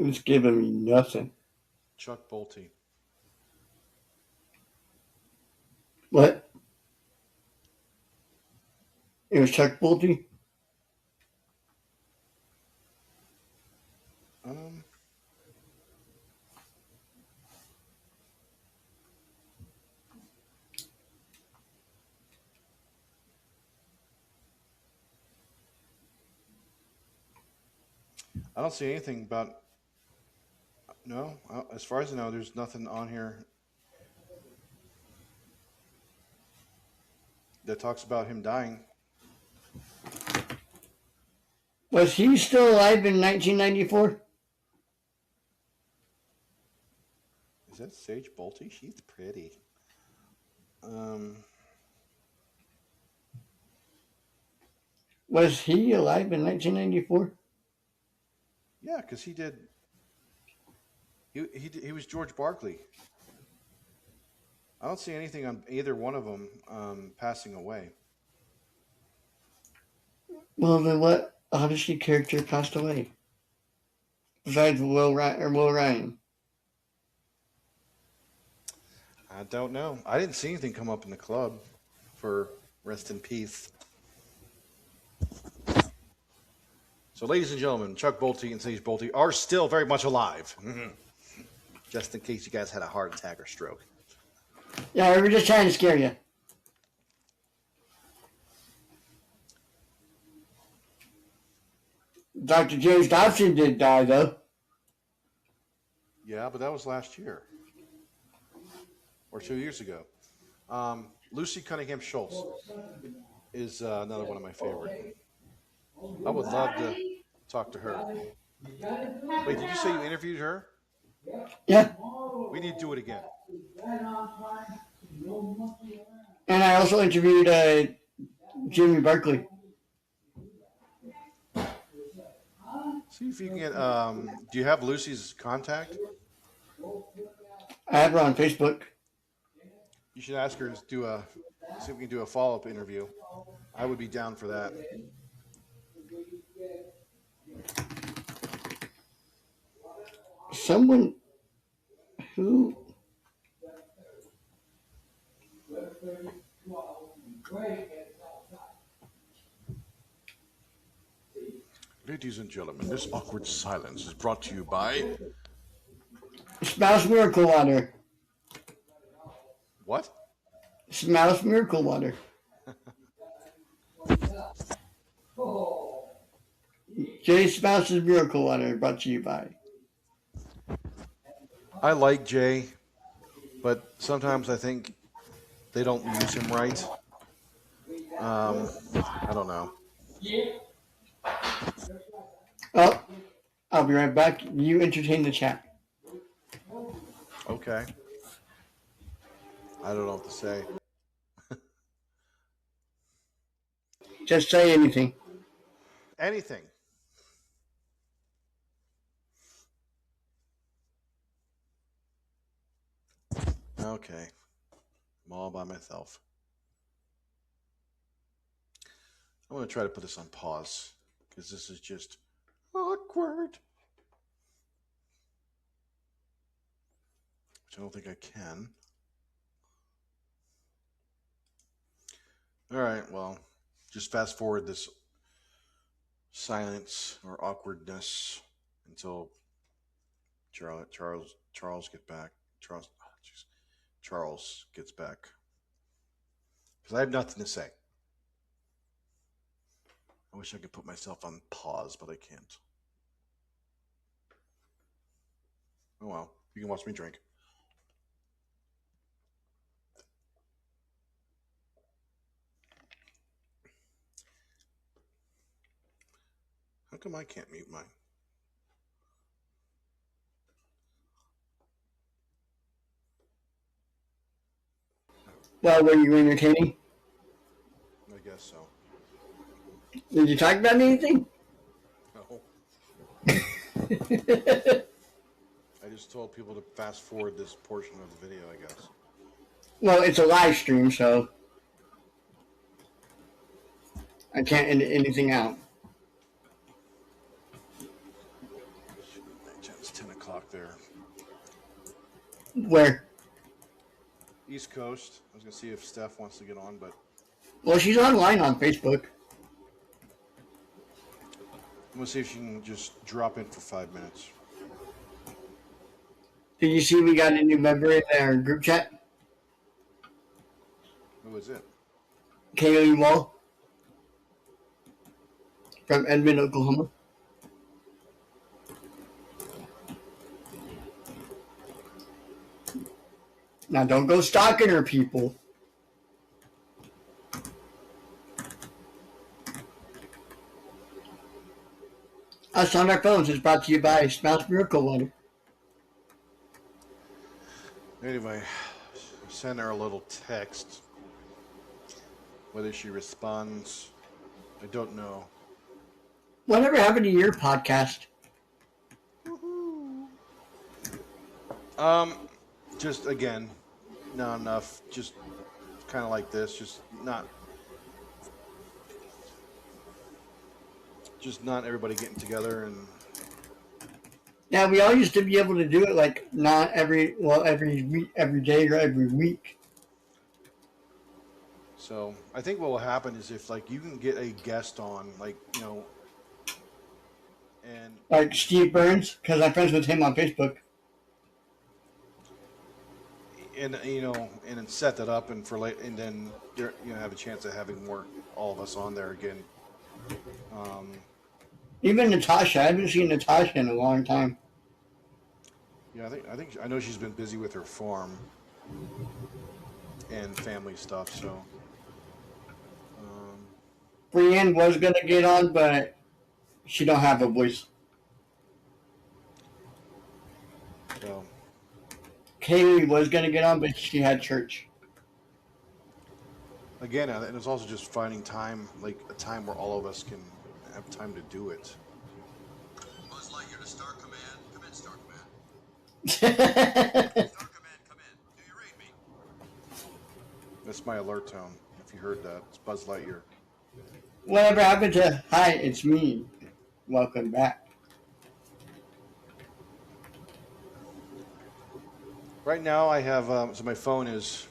[SPEAKER 1] It's giving me nothing.
[SPEAKER 2] Chuck Bolte.
[SPEAKER 1] What? It was Chuck Bolte?
[SPEAKER 2] Um, I don't see anything about. No, as far as I know, there's nothing on here that talks about him dying.
[SPEAKER 1] Was he still alive in 1994?
[SPEAKER 2] Is that Sage Bolte? She's pretty. Um,
[SPEAKER 1] Was he alive in 1994?
[SPEAKER 2] yeah, because he did. He was George Barkley. I don't see anything on either one of them passing away.
[SPEAKER 1] Well, then what Odyssey character passed away? Besides Will Ryan.
[SPEAKER 2] I don't know. I didn't see anything come up in the club for rest in peace. So, ladies and gentlemen, Chuck Bolte and Sage Bolte are still very much alive. Just in case you guys had a heart attack or stroke.
[SPEAKER 1] Yeah, we were just trying to scare you. Dr. James Dobson did die, though.
[SPEAKER 2] Yeah, but that was last year. Or 2 years ago. Lucy Cunningham Schultz is another one of my favorite. I would love to talk to her. Wait, did you say you interviewed her?
[SPEAKER 1] Yeah.
[SPEAKER 2] We need to do it again.
[SPEAKER 1] And I also interviewed Jimmy Barkley.
[SPEAKER 2] See if you can get. Do you have Lucy's contact?
[SPEAKER 1] I have her on Facebook.
[SPEAKER 2] You should ask her to see if we can do a follow-up interview. I would be down for that.
[SPEAKER 1] Someone who...
[SPEAKER 2] Ladies and gentlemen, this awkward silence is brought to you by...
[SPEAKER 1] Spouse Miracle Water.
[SPEAKER 2] What?
[SPEAKER 1] Spouse Miracle Water. Jay's Spouse's Miracle Water brought to you by...
[SPEAKER 2] I like Jay, but sometimes I think they don't use him right. I don't know.
[SPEAKER 1] Oh, I'll be be right back. You entertain the chat.
[SPEAKER 2] Okay. I don't know what to say.
[SPEAKER 1] Just say anything.
[SPEAKER 2] Anything. Okay. I'm all by myself. I'm going to try to put this on pause because this is just awkward. Which I don't think I can. All right, well, just fast forward this silence or awkwardness until Charles get back. Charles gets back. Because I have nothing to say. I wish I could put myself on pause, but I can't. Oh well, you can watch me drink. How come I can't mute mine?
[SPEAKER 1] Well, were you entertaining?
[SPEAKER 2] I guess so.
[SPEAKER 1] Did you talk about anything?
[SPEAKER 2] No. I just told people to fast forward this portion of the video, I guess.
[SPEAKER 1] Well, it's a live stream, so I can't edit anything out.
[SPEAKER 2] It's 10 o'clock there.
[SPEAKER 1] Where?
[SPEAKER 2] East Coast. I was going to see if Steph wants to get on, but...
[SPEAKER 1] Well, she's online on Facebook.
[SPEAKER 2] I'm going to see if she can just drop in for 5 minutes.
[SPEAKER 1] Did you see we got a new member in our group chat?
[SPEAKER 2] Who is it?
[SPEAKER 1] Kaylee Wall from Edmond, Oklahoma. Now, don't go stalking her, people. Us on our phones is brought to you by Smells Miracle Water.
[SPEAKER 2] Anyway, send her a little text. Whether she responds, I don't know.
[SPEAKER 1] Whatever happened to your podcast?
[SPEAKER 2] Just again, not enough. Just kind of like this. Just not everybody getting together and.
[SPEAKER 1] Yeah, we all used to be able to do it like not every week, every day or every week.
[SPEAKER 2] So I think what will happen is if like you can get a guest on, like and
[SPEAKER 1] Like Steve Burns, because I'm friends with him on Facebook.
[SPEAKER 2] And and set that up and for late, and then have a chance of having all of us on there again.
[SPEAKER 1] Even Natasha, I haven't seen Natasha in a long time.
[SPEAKER 2] Yeah, I know she's been busy with her farm and family stuff. So
[SPEAKER 1] Brienne was gonna get on, but she don't have a voice.
[SPEAKER 2] So
[SPEAKER 1] Kaylee was gonna get on, but she had church.
[SPEAKER 2] again, and it's also just finding time, like a time where all of us can have time to do it.
[SPEAKER 4] Buzz Lightyear to Star Command. Come in, Star Command.
[SPEAKER 1] What
[SPEAKER 4] Star Command, come in. Do you read me?
[SPEAKER 2] That's my alert tone. If you heard that, it's Buzz Lightyear.
[SPEAKER 1] Whatever happened to hi, it's me. Welcome back.
[SPEAKER 2] Right now, I have so my phone is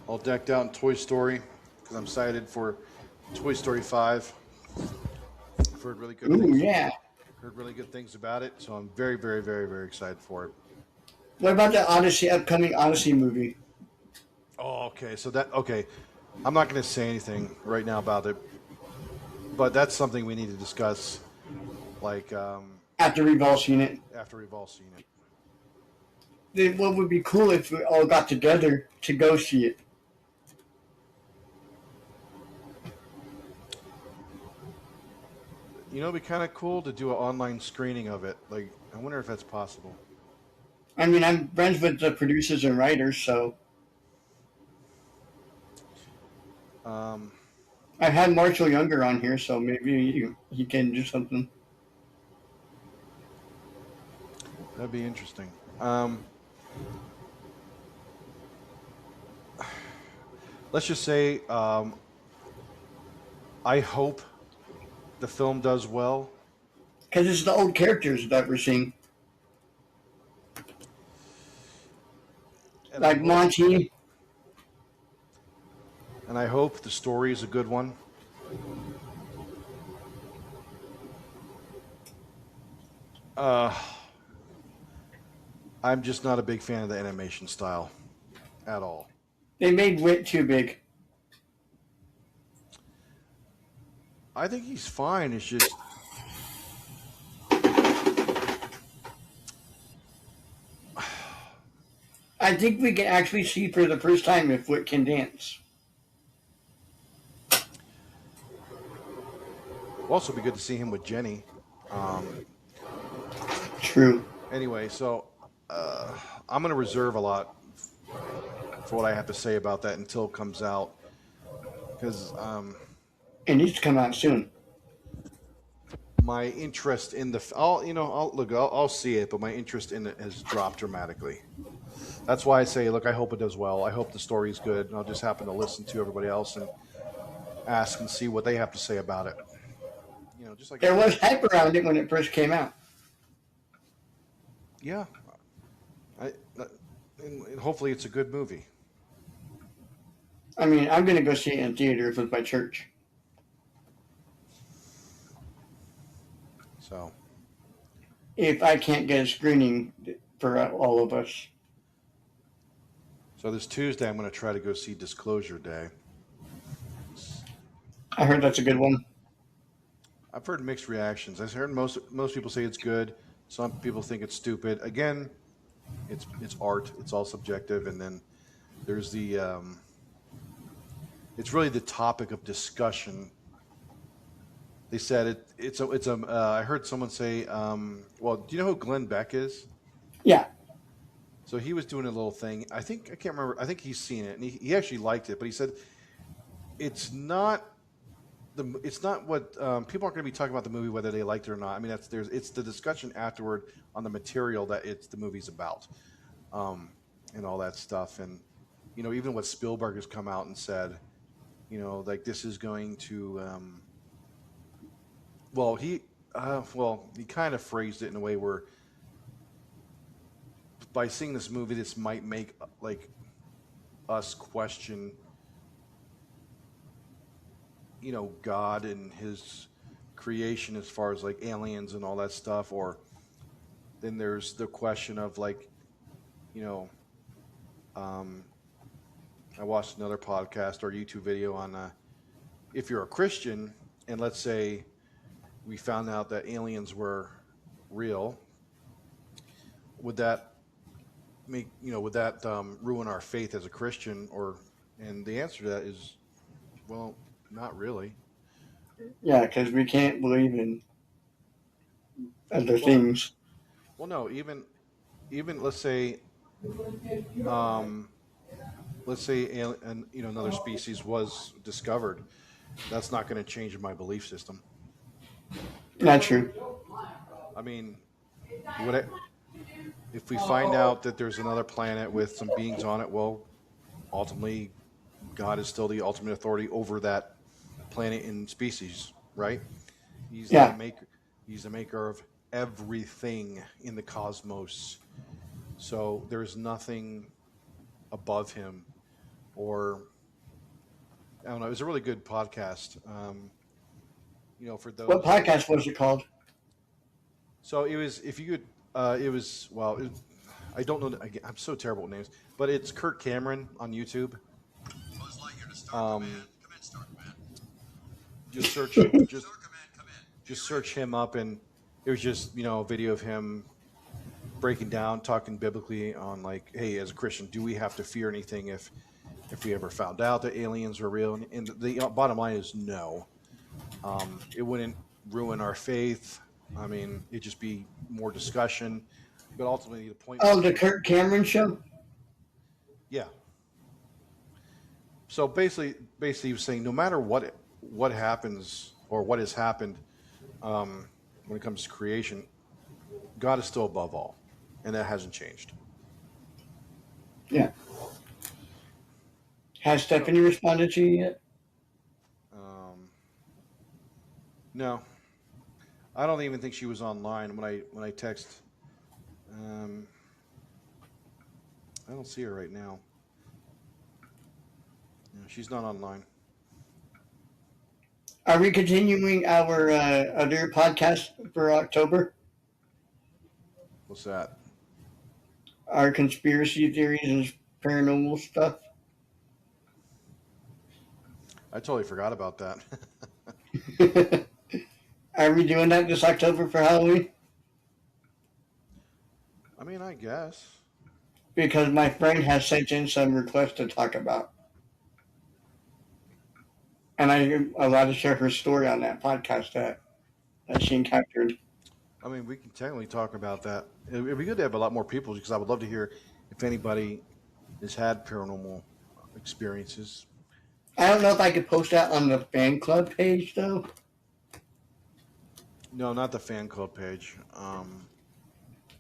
[SPEAKER 2] all decked out in Toy Story because I'm excited for Toy Story 5. I've heard really good
[SPEAKER 1] Ooh,
[SPEAKER 2] things.
[SPEAKER 1] yeah.
[SPEAKER 2] Heard really good things about it, so I'm very, very, very, very excited for it.
[SPEAKER 1] What about the upcoming Odyssey movie?
[SPEAKER 2] Oh, okay. So I'm not going to say anything right now about it, but that's something we need to discuss, like
[SPEAKER 1] After we've all seen it.
[SPEAKER 2] after we've all seen it.
[SPEAKER 1] What would be cool if we all got together to go see it?
[SPEAKER 2] You know, it'd be kind of cool to do an online screening of it. Like, I wonder if that's possible.
[SPEAKER 1] I mean, I'm friends with the producers and writers, so
[SPEAKER 2] Um,
[SPEAKER 1] I've had Marshall Younger on here, so maybe he can do something.
[SPEAKER 2] that'd be interesting. Let's just say, I hope the film does well.
[SPEAKER 1] Because it's the old characters that we're seeing.
[SPEAKER 2] And
[SPEAKER 1] Like Monty.
[SPEAKER 2] I hope the story is a good one. Uh, I'm just not a big fan of the animation style at all.
[SPEAKER 1] They made Wit too big.
[SPEAKER 2] I think he's fine. It's just
[SPEAKER 1] I think we can actually see for the first time if Wit can dance.
[SPEAKER 2] will also be good to see him with Jenny.
[SPEAKER 1] True.
[SPEAKER 2] Anyway, so I'm going to reserve a lot for what I have to say about that until it comes out, because
[SPEAKER 1] It needs to come out soon.
[SPEAKER 2] my interest in the I'll see it, but my interest in it has dropped dramatically. That's why I say, look, I hope it does well. I hope the story's good, and I'll just happen to listen to everybody else and ask and see what they have to say about it. You know, just like
[SPEAKER 1] There was hype around it when it first came out.
[SPEAKER 2] yeah, and hopefully it's a good movie.
[SPEAKER 1] I mean, I'm going to go see it in theaters with my church.
[SPEAKER 2] So
[SPEAKER 1] If I can't get a screening for all of us.
[SPEAKER 2] this Tuesday, I'm going to try to go see Disclosure Day.
[SPEAKER 1] I heard that's a good one.
[SPEAKER 2] I've heard mixed reactions. I've heard most people say it's good. Some people think it's stupid. Again, it's art. It's all subjective. And then there's the it's really the topic of discussion. They said it's a. I heard someone say, well, do you know who Glenn Beck is?
[SPEAKER 1] Yeah.
[SPEAKER 2] So he was doing a little thing. I can't remember. I think he's seen it, and he actually liked it. But he said it's not what people aren't going to be talking about the movie whether they liked it or not. I mean, it's the discussion afterward on the material that the movie's about, and all that stuff. And you know, even what Spielberg has come out and said, you know, like this is going to. He kind of phrased it in a way where by seeing this movie, this might make like us question, you know, God and his creation as far as like aliens and all that stuff. Or then there's the question of like, you know, I watched another podcast or YouTube video on if you're a Christian and let's say we found out that aliens were real, would that ruin our faith as a Christian? And the answer to that is, well, not really.
[SPEAKER 1] Yeah, because we can't believe in other things.
[SPEAKER 2] Well, no, even let's say another species was discovered. That's not going to change my belief system.
[SPEAKER 1] Not true.
[SPEAKER 2] I mean, if we find out that there's another planet with some beings on it, well, ultimately, God is still the ultimate authority over that planet and species, right? He's the maker of everything in the cosmos. So there's nothing above him, or I don't know. It was a really good podcast. You know, for those.
[SPEAKER 1] What podcast was it called?
[SPEAKER 2] So it was, if you could, I don't know. I'm so terrible with names, but it's Kurt Cameron on YouTube.
[SPEAKER 4] Buzz Lightyear to Star Command. Come in, Star Command.
[SPEAKER 2] Just search,
[SPEAKER 4] Star Command, come in.
[SPEAKER 2] just search him up, and it was just, you know, a video of him breaking down, talking biblically on like, hey, as a Christian, do we have to fear anything if we ever found out that aliens were real? And the bottom line is no. It wouldn't ruin our faith. I mean, it'd just be more discussion. But ultimately, the point
[SPEAKER 1] Oh,
[SPEAKER 2] was,
[SPEAKER 1] the Kirk Cameron show?
[SPEAKER 2] yeah. So basically, he was saying no matter what happens or what has happened when it comes to creation, God is still above all, and that hasn't changed.
[SPEAKER 1] Yeah. Has
[SPEAKER 2] So,
[SPEAKER 1] Stephanie responded to you yet?
[SPEAKER 2] um, no, I don't even think she was online when I text. Um, I don't see her right now. No, she's not online.
[SPEAKER 1] Are we continuing our other podcast for October?
[SPEAKER 2] What's that?
[SPEAKER 1] Our conspiracy theories and paranormal stuff?
[SPEAKER 2] I totally forgot about that.
[SPEAKER 1] Are we doing that this October for Halloween?
[SPEAKER 2] I mean, I guess.
[SPEAKER 1] Because my friend has sent in some requests to talk about. And I'm allowed to share her story on that podcast that she encountered.
[SPEAKER 2] I mean, we can technically talk about that. It'd be good to have a lot more people because I would love to hear if anybody has had paranormal experiences.
[SPEAKER 1] I don't know if I could post that on the fan club page though.
[SPEAKER 2] No, not the fan club page.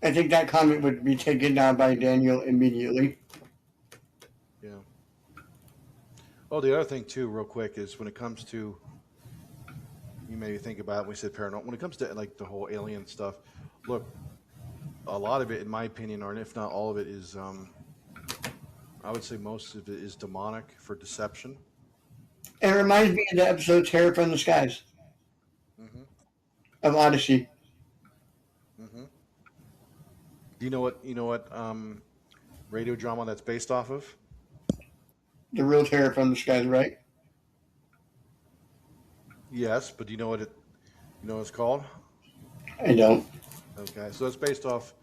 [SPEAKER 1] I think that comment would be taken down by Daniel immediately.
[SPEAKER 2] Yeah. Oh, the other thing too, real quick, is when it comes to you maybe think about it, we said paranormal. When it comes to like the whole alien stuff, look, a lot of it, in my opinion, or if not all of it, is I would say most of it is demonic for deception.
[SPEAKER 1] It reminds me of the episode Terror from the Skies
[SPEAKER 2] Mm-hmm.
[SPEAKER 1] of Odyssey.
[SPEAKER 2] Mm-hmm. Do you know what radio drama that's based off of?
[SPEAKER 1] The real Terror from the Skies, right?
[SPEAKER 2] Yes, but do you know what it's called?
[SPEAKER 1] I don't.
[SPEAKER 2] Okay, so it's based off.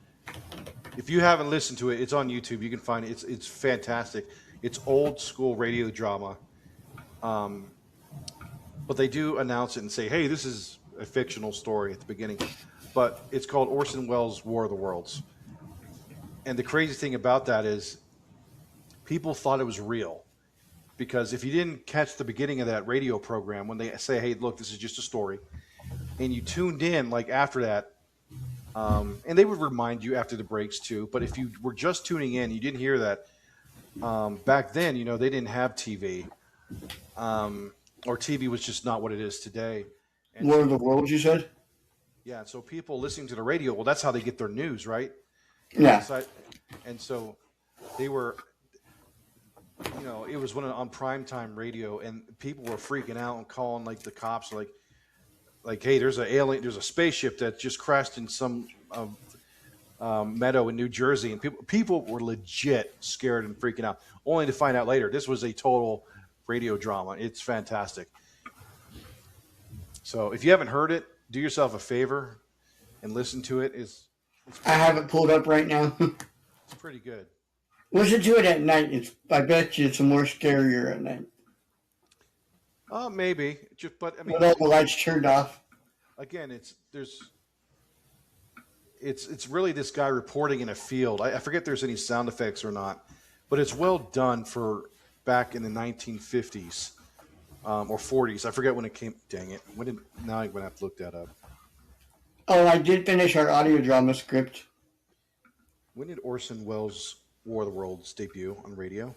[SPEAKER 2] If you haven't listened to it, it's on YouTube. You can find it. It's fantastic. It's old school radio drama, um, but they do announce it and say, "Hey, this is a fictional story" at the beginning. But it's called Orson Welles' War of the Worlds. And the crazy thing about that is, people thought it was real because if you didn't catch the beginning of that radio program when they say, "Hey, look, this is just a story," and you tuned in like after that. And they would remind you after the breaks too. But if you were just tuning in, you didn't hear that. Back then, they didn't have TV, or TV was just not what it is today. And
[SPEAKER 1] War of
[SPEAKER 2] so,
[SPEAKER 1] the Worlds, you said?
[SPEAKER 2] yeah, so people listening to the radio, well, that's how they get their news, right? And
[SPEAKER 1] Yeah.
[SPEAKER 2] so they were, it was on primetime radio, and people were freaking out and calling like the cops, like, hey, there's a spaceship that just crashed in some meadow in New Jersey, and people were legit scared and freaking out. Only to find out later this was a total radio drama. It's fantastic. So if you haven't heard it, do yourself a favor and listen to it.
[SPEAKER 1] I have it pulled up right now.
[SPEAKER 2] It's pretty good.
[SPEAKER 1] Listen to it at night. I bet you it's more scarier at night.
[SPEAKER 2] Maybe, but I mean,
[SPEAKER 1] With all the lights turned off.
[SPEAKER 2] again, it's really this guy reporting in a field. I forget if there's any sound effects or not, but it's well done for back in the 1950s or 40s. I forget when it came. Dang it! Now I'm gonna have to look that up.
[SPEAKER 1] Oh, I did finish our audio drama script.
[SPEAKER 2] When did Orson Welles' War of the Worlds debut on radio?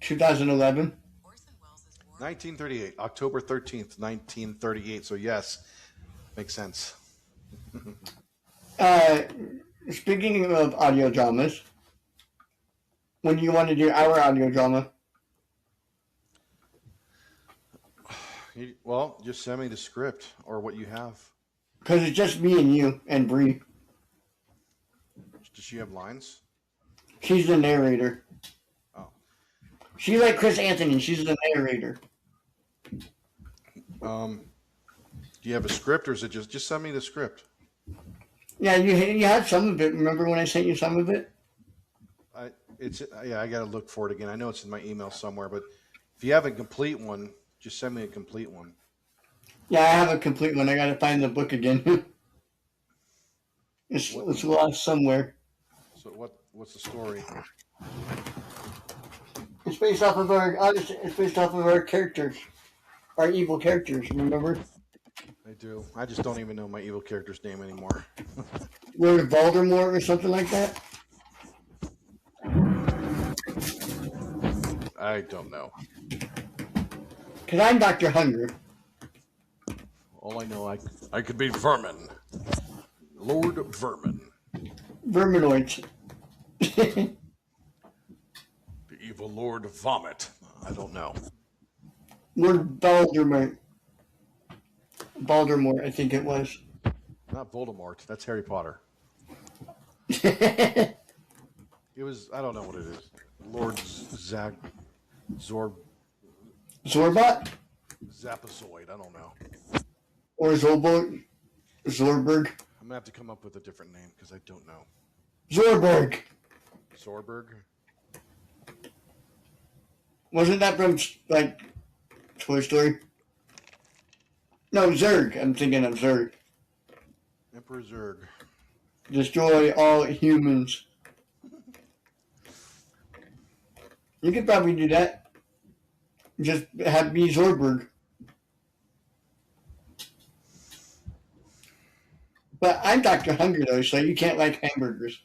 [SPEAKER 1] 2011.
[SPEAKER 2] 1938, October 13th, 1938. So yes, makes sense.
[SPEAKER 1] Speaking of audio dramas, when do you want to do our audio drama?
[SPEAKER 2] Well, just send me the script or what you have.
[SPEAKER 1] Because it's just me and you and Bree.
[SPEAKER 2] Does she have lines?
[SPEAKER 1] She's the narrator.
[SPEAKER 2] Oh.
[SPEAKER 1] She's like Chris Anthony. She's the narrator.
[SPEAKER 2] Do you have a script, or is it just send me the script?
[SPEAKER 1] Yeah, you had some of it. Remember when I sent you some of it?
[SPEAKER 2] I got to look for it again. I know it's in my email somewhere, but if you have a complete one, just send me a complete one.
[SPEAKER 1] Yeah, I have a complete one. I gotta find the book again. It's lost somewhere.
[SPEAKER 2] So what's the story?
[SPEAKER 1] It's based off of our Odyssey. It's based off of our characters, our evil characters. Remember,
[SPEAKER 2] I do. I just don't even know my evil character's name anymore.
[SPEAKER 1] Lord Voldemort or something like that.
[SPEAKER 2] I don't know.
[SPEAKER 1] Cause I'm Doctor Hunger.
[SPEAKER 2] All I know, I could be Vermin. Lord Vermin.
[SPEAKER 1] Verminoids.
[SPEAKER 2] The evil Lord Vomit. I don't know.
[SPEAKER 1] Lord Voldemort. Voldemort, I think it was.
[SPEAKER 2] Not Voldemort. That's Harry Potter.
[SPEAKER 1] Zorbat?
[SPEAKER 2] It was, I don't know what it is. Lord Zag... Zapazoid. I don't know.
[SPEAKER 1] Or Zolborg? Zorberg?
[SPEAKER 2] I'm going to have to come up with a different name because I don't know.
[SPEAKER 1] Zorborg.
[SPEAKER 2] Zorberg?
[SPEAKER 1] Wasn't that from, like, Toy Story? No, Zurg. I'm thinking of Zurg.
[SPEAKER 2] Emperor Zurg.
[SPEAKER 1] Destroy all humans. You could probably do that. Just have me Zorberg. But I'm Dr. Hunger, though, so you can't like hamburgers.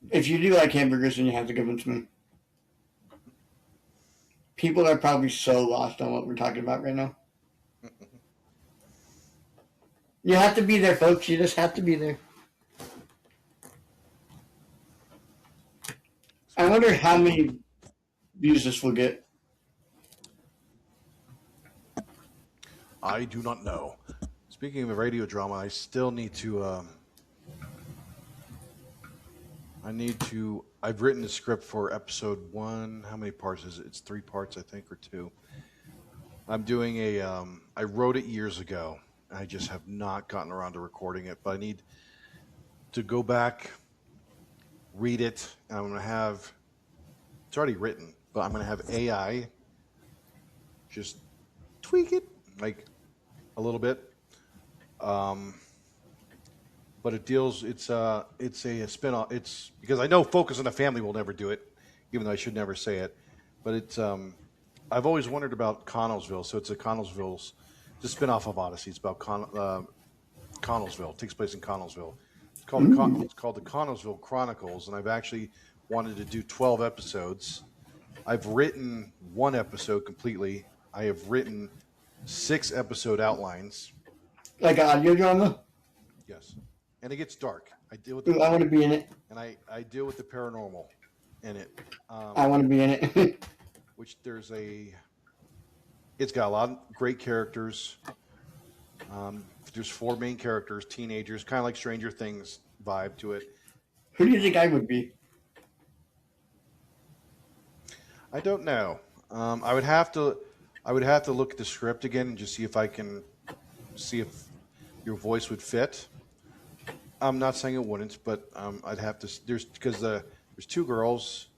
[SPEAKER 1] If you do like hamburgers, then you have to give them to me. People are probably so lost on what we're talking about right now. You have to be there, folks. You just have to be there. I wonder how many views this will get.
[SPEAKER 2] I do not know. Speaking of radio drama, I still need to... I've written the script for episode 1. How many parts is it? It's 3 parts, I think, or 2. I'm doing I wrote it years ago. I just have not gotten around to recording it, but I need to go back, read it, and I'm going to have, it's already written, but I'm going to have AI just tweak it, like, a little bit. But it deals, it's a spin-off. It's, because I know Focus on the Family will never do it, even though I should never say it. But it's, I've always wondered about Connellsville, so it's a Connellsville's, it's a spin-off of Odyssey. It's about Connellsville. It takes place in Connellsville. It's called the Connellsville Chronicles, and I've actually wanted to do 12 episodes. I've written 1 episode completely. I have written 6 episode outlines.
[SPEAKER 1] Like an audio drama?
[SPEAKER 2] Yes. And it gets dark. I deal with
[SPEAKER 1] Ooh, I want to be in it.
[SPEAKER 2] and I deal with the paranormal in it.
[SPEAKER 1] I want to be in it.
[SPEAKER 2] Which it's got a lot of great characters. There's 4 main characters, teenagers, kind of like Stranger Things vibe to it.
[SPEAKER 1] Who do you think I would be?
[SPEAKER 2] I don't know. I would have to look at the script again and just see if I can see if your voice would fit. I'm not saying it wouldn't, but I'd have to. There's 2 girls,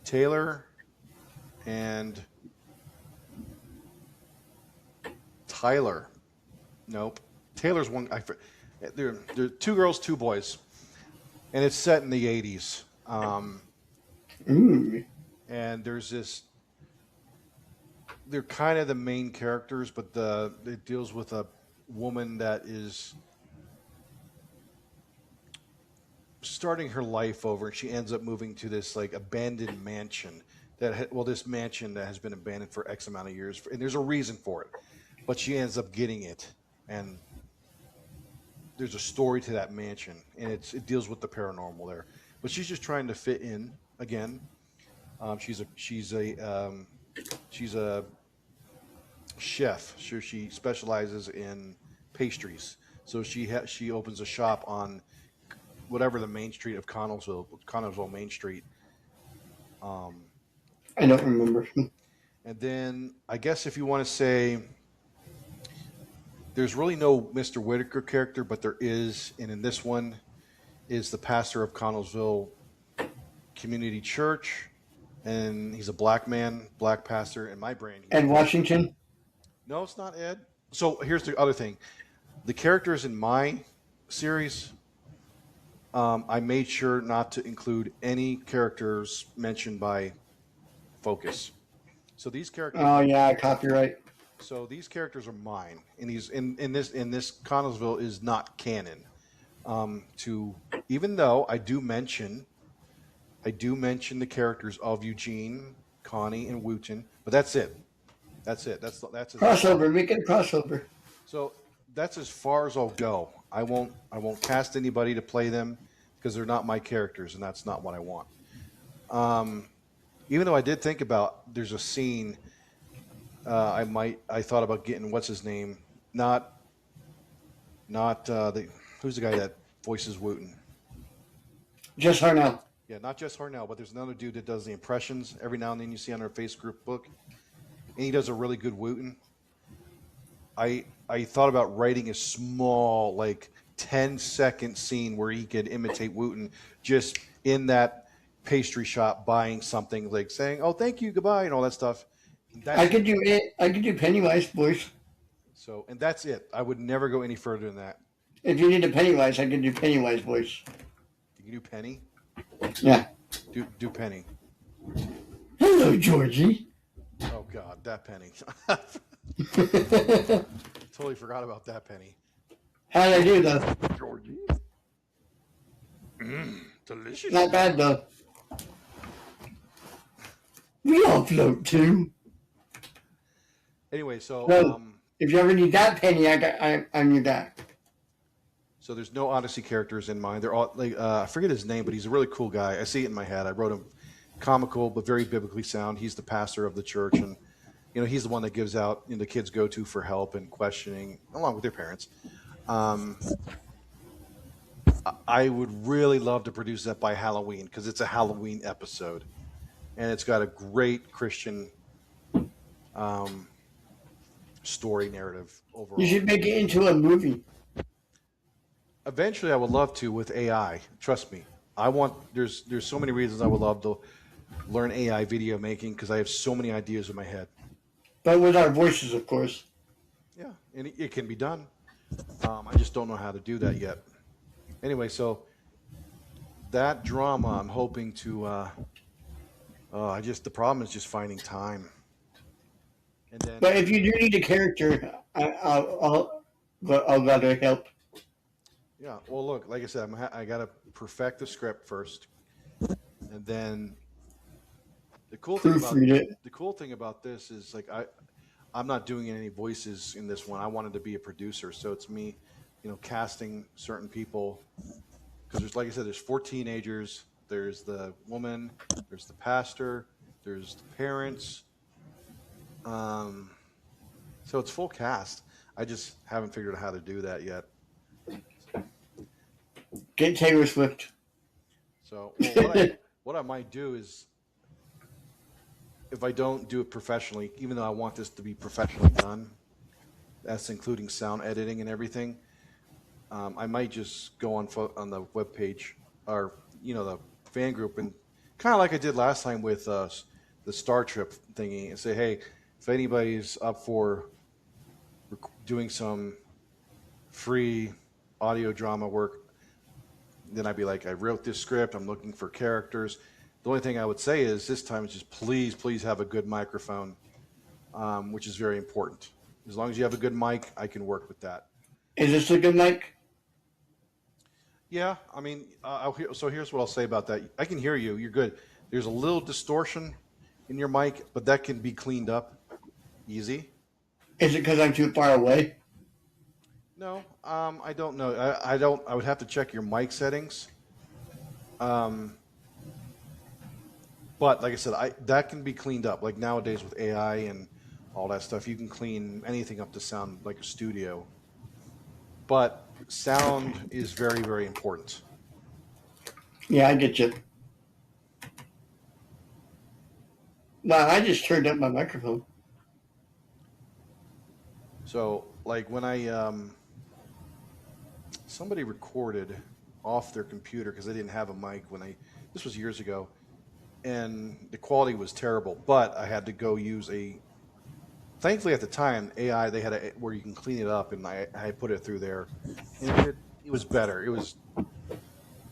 [SPEAKER 2] Taylor and Tyler. Nope, Taylor's one. There are 2 girls, 2 boys, and it's set in the 80s.
[SPEAKER 1] Ooh.
[SPEAKER 2] And there's this. They're kind of the main characters, but it deals with a woman that is starting her life over, and she ends up moving to this like abandoned mansion this mansion that has been abandoned for X amount of years, and there's a reason for it, but she ends up getting it, and there's a story to that mansion, and it deals with the paranormal there, but she's just trying to fit in again. She's a chef. She specializes in pastries. So she opens a shop on whatever the main street of Connellsville Main Street.
[SPEAKER 1] I don't remember.
[SPEAKER 2] And then I guess if you want to say, there's really no Mr. Whitaker character, but there is, and in this one is the pastor of Connellsville Community Church. and he's a black man, black pastor. In my brain,
[SPEAKER 1] Ed Washington.
[SPEAKER 2] no, it's not Ed. So here's the other thing: the characters in my series, I made sure not to include any characters mentioned by Focus. So these characters,
[SPEAKER 1] Oh yeah, copyright.
[SPEAKER 2] these characters are mine, and these in this Connellsville is not canon. To even though I do mention the characters of Eugene, Connie, and Wooten, but that's it. That's as far.
[SPEAKER 1] Crossover. Make it a crossover.
[SPEAKER 2] So that's as far as I'll go. I won't cast anybody to play them because they're not my characters, and that's not what I want. Even though I did think about there's a scene I thought about getting what's his name, not the who's the guy that voices Wooten.
[SPEAKER 1] Just Harnell.
[SPEAKER 2] Yeah, not just Harnell, but there's another dude that does the impressions every now and then you see on our face group book, and he does a really good Wooten. I thought about writing a small, like 10-second scene where he could imitate Wooten just in that pastry shop buying something, like saying, "Oh, thank you, goodbye," and all that stuff.
[SPEAKER 1] I could do it. I could do Pennywise voice.
[SPEAKER 2] So, and that's it. I would never go any further than that.
[SPEAKER 1] If you need a Pennywise, I could do Pennywise voice.
[SPEAKER 2] You can do Penny.
[SPEAKER 1] Yeah.
[SPEAKER 2] Do Penny.
[SPEAKER 1] Hello, Georgie.
[SPEAKER 2] Oh God, that Penny. Totally forgot about that Penny.
[SPEAKER 1] How did I do though?
[SPEAKER 2] Georgie. Delicious.
[SPEAKER 1] Not bad though. We all float too.
[SPEAKER 2] Anyway, so
[SPEAKER 1] No, if you ever need that penny, I'm your guy.
[SPEAKER 2] so there's no Odyssey characters in mind. They're all like I forget his name, but he's a really cool guy. I see it in my head. I wrote him comical but very biblically sound. He's the pastor of the church, and he's the one that gives out the kids go to for help and questioning along with their parents. I would really love to produce that by Halloween because it's a Halloween episode, and it's got a great Christian story narrative overall.
[SPEAKER 1] You should make it into a movie.
[SPEAKER 2] Eventually, I would love to with AI. Trust me, I want. There's so many reasons I would love to learn AI video making because I have so many ideas in my head.
[SPEAKER 1] But with our voices, of course.
[SPEAKER 2] Yeah, and it can be done. I just don't know how to do that yet. Anyway, so that drama, I'm hoping to. The problem is just finding time. And then,
[SPEAKER 1] But if you do need a character, I'll rather help.
[SPEAKER 2] yeah. Well, look, like I said, I got to perfect the script first, and then the cool thing about this is like I'm not doing any voices in this one. I wanted to be a producer, so it's me, casting certain people because there's, like I said, there's 4 teenagers. There's the woman. There's the pastor. There's the parents. So it's full cast. I just haven't figured out how to do that yet.
[SPEAKER 1] Get Taylor Swift.
[SPEAKER 2] So what I might do is, if I don't do it professionally, even though I want this to be professionally done, that's including sound editing and everything, I might just go on the webpage or the fan group and kind of like I did last time with the Star Trip thingy and say, hey, if anybody's up for doing some free audio drama work, then I'd be like, I wrote this script. I'm looking for characters. The only thing I would say is this time is just please have a good microphone, which is very important. As long as you have a good mic, I can work with that.
[SPEAKER 1] Is this a good mic?
[SPEAKER 2] Yeah, I mean, so here's what I'll say about that. I can hear you. You're good. There's a little distortion in your mic, but that can be cleaned up easy.
[SPEAKER 1] Is it because I'm too far away?
[SPEAKER 2] No, I don't know. I don't. I would have to check your mic settings. But like I said, that can be cleaned up. Like nowadays with AI and all that stuff, you can clean anything up to sound like a studio. But sound is very, very important.
[SPEAKER 1] Yeah, I get you. Wow, I just turned up my microphone.
[SPEAKER 2] So, like when somebody recorded off their computer because they didn't have a mic this was years ago, and the quality was terrible. But I had to go use a. Thankfully, at the time, AI they had where you can clean it up, and I put it through there, and it was better. It was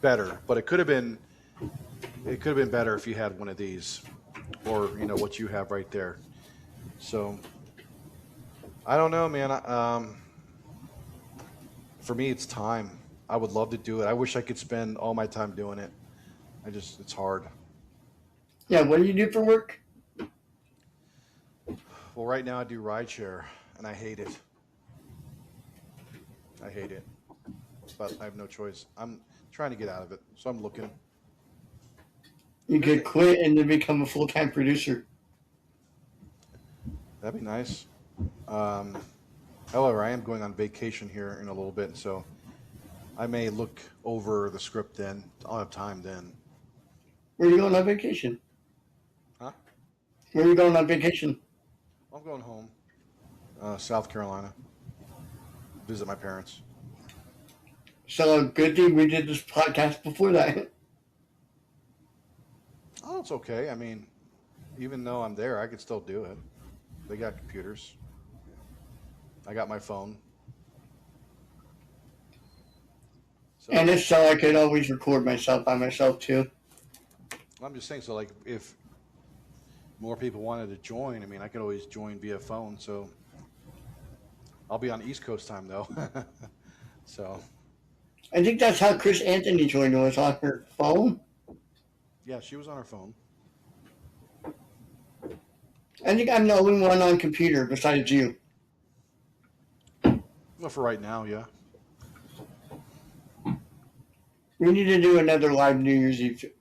[SPEAKER 2] better, but it could have been better if you had one of these, or what you have right there. So I don't know, man. For me, it's time. I would love to do it. I wish I could spend all my time doing it. It's hard.
[SPEAKER 1] Yeah, what do you do for work?
[SPEAKER 2] Well, right now I do rideshare, and I hate it. I hate it, but I have no choice. I'm trying to get out of it, so I'm looking.
[SPEAKER 1] You could quit and then become a full-time producer.
[SPEAKER 2] That'd be nice. Um, However, I am going on vacation here in a little bit, so I may look over the script then. I'll have time then.
[SPEAKER 1] Where are you going on vacation?
[SPEAKER 2] Huh?
[SPEAKER 1] Where are you going on vacation?
[SPEAKER 2] I'm going home, South Carolina, visit my parents.
[SPEAKER 1] So good thing we did this podcast before that.
[SPEAKER 2] Oh, it's okay. I mean, even though I'm there, I could still do it. They got computers. I got my phone. So
[SPEAKER 1] And if so, I could always record myself by myself too.
[SPEAKER 2] I'm just saying, so like if more people wanted to join, I mean, I could always join via phone. So I'll be on East Coast time though. So
[SPEAKER 1] I think that's how Chris Anthony joined us, on her phone.
[SPEAKER 2] yeah, she was on her phone.
[SPEAKER 1] I think I'm the only one on computer besides you.
[SPEAKER 2] Well, for right now, yeah.
[SPEAKER 1] We need to do another live New Year's Eve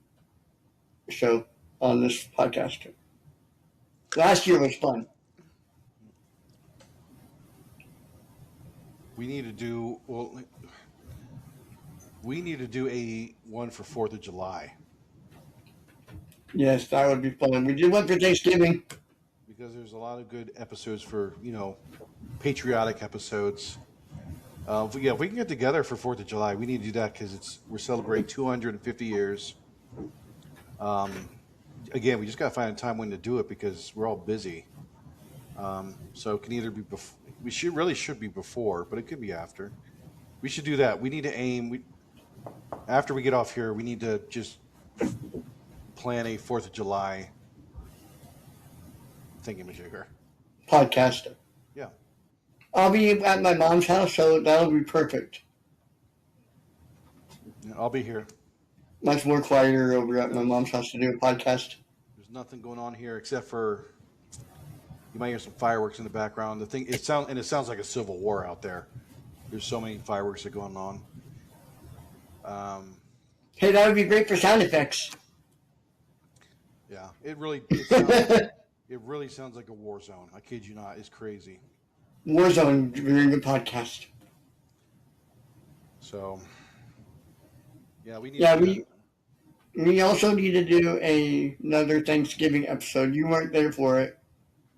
[SPEAKER 1] show on this podcast. Last year was fun.
[SPEAKER 2] We need to do a one for 4th of July
[SPEAKER 1] Yes, that would be fun. We did one for Thanksgiving.
[SPEAKER 2] because there's a lot of good episodes for patriotic episodes. If we can get together for 4th of July, we need to do that because we're celebrating 250 years. Again, we just got to find a time when to do it because we're all busy. So it can either be before. We should be before, but it could be after. We should do that. We need to aim. After we get off here, we need to just plan a 4th of July thingamajigger.
[SPEAKER 1] Podcast.
[SPEAKER 2] Yeah.
[SPEAKER 1] I'll be at my mom's house, so that'll be perfect.
[SPEAKER 2] Yeah, I'll be here.
[SPEAKER 1] Much more quieter over at my mom's house to do a podcast.
[SPEAKER 2] There's nothing going on here except for you might hear some fireworks in the background. It sounds like a civil war out there. There's so many fireworks that are going on.
[SPEAKER 1] Hey, that would be great for sound effects.
[SPEAKER 2] Yeah, it really sounds like a war zone. I kid you not. It's crazy.
[SPEAKER 1] Warzone during the podcast.
[SPEAKER 2] So, yeah, we need.
[SPEAKER 1] Yeah,
[SPEAKER 2] to
[SPEAKER 1] we also need to do another Thanksgiving episode. You weren't there for it,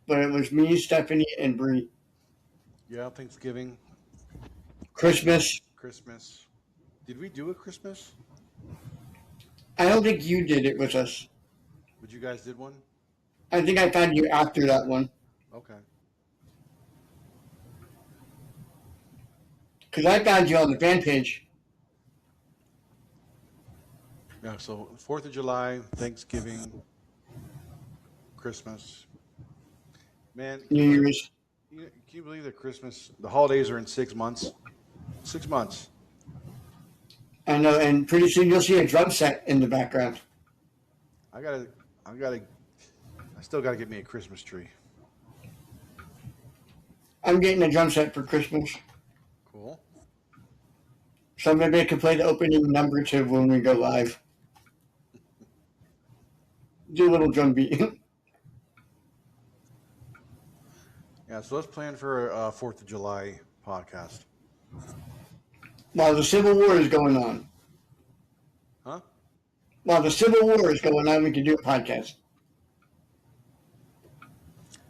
[SPEAKER 1] but it was me, Stephanie, and Bree.
[SPEAKER 2] Yeah, Thanksgiving,
[SPEAKER 1] Christmas.
[SPEAKER 2] Christmas. Did we do a Christmas?
[SPEAKER 1] I don't think you did it with us.
[SPEAKER 2] But you guys did one?
[SPEAKER 1] I think I found you after that one.
[SPEAKER 2] Okay.
[SPEAKER 1] Because I found you on the fan page.
[SPEAKER 2] Yeah, so 4th of July, Thanksgiving, Christmas. Man,
[SPEAKER 1] New Year's.
[SPEAKER 2] can you believe that the holidays are in 6 months? 6 months.
[SPEAKER 1] I know, and pretty soon you'll see a drum set in the background.
[SPEAKER 2] I still gotta get me a Christmas tree.
[SPEAKER 1] I'm getting a drum set for Christmas.
[SPEAKER 2] Cool.
[SPEAKER 1] So maybe I can play the opening number 2 when we go live. Do a little drum beat.
[SPEAKER 2] Yeah, so let's plan for a 4th of July podcast.
[SPEAKER 1] While the Civil War is going on.
[SPEAKER 2] Huh?
[SPEAKER 1] While the Civil War is going on, we can do a podcast.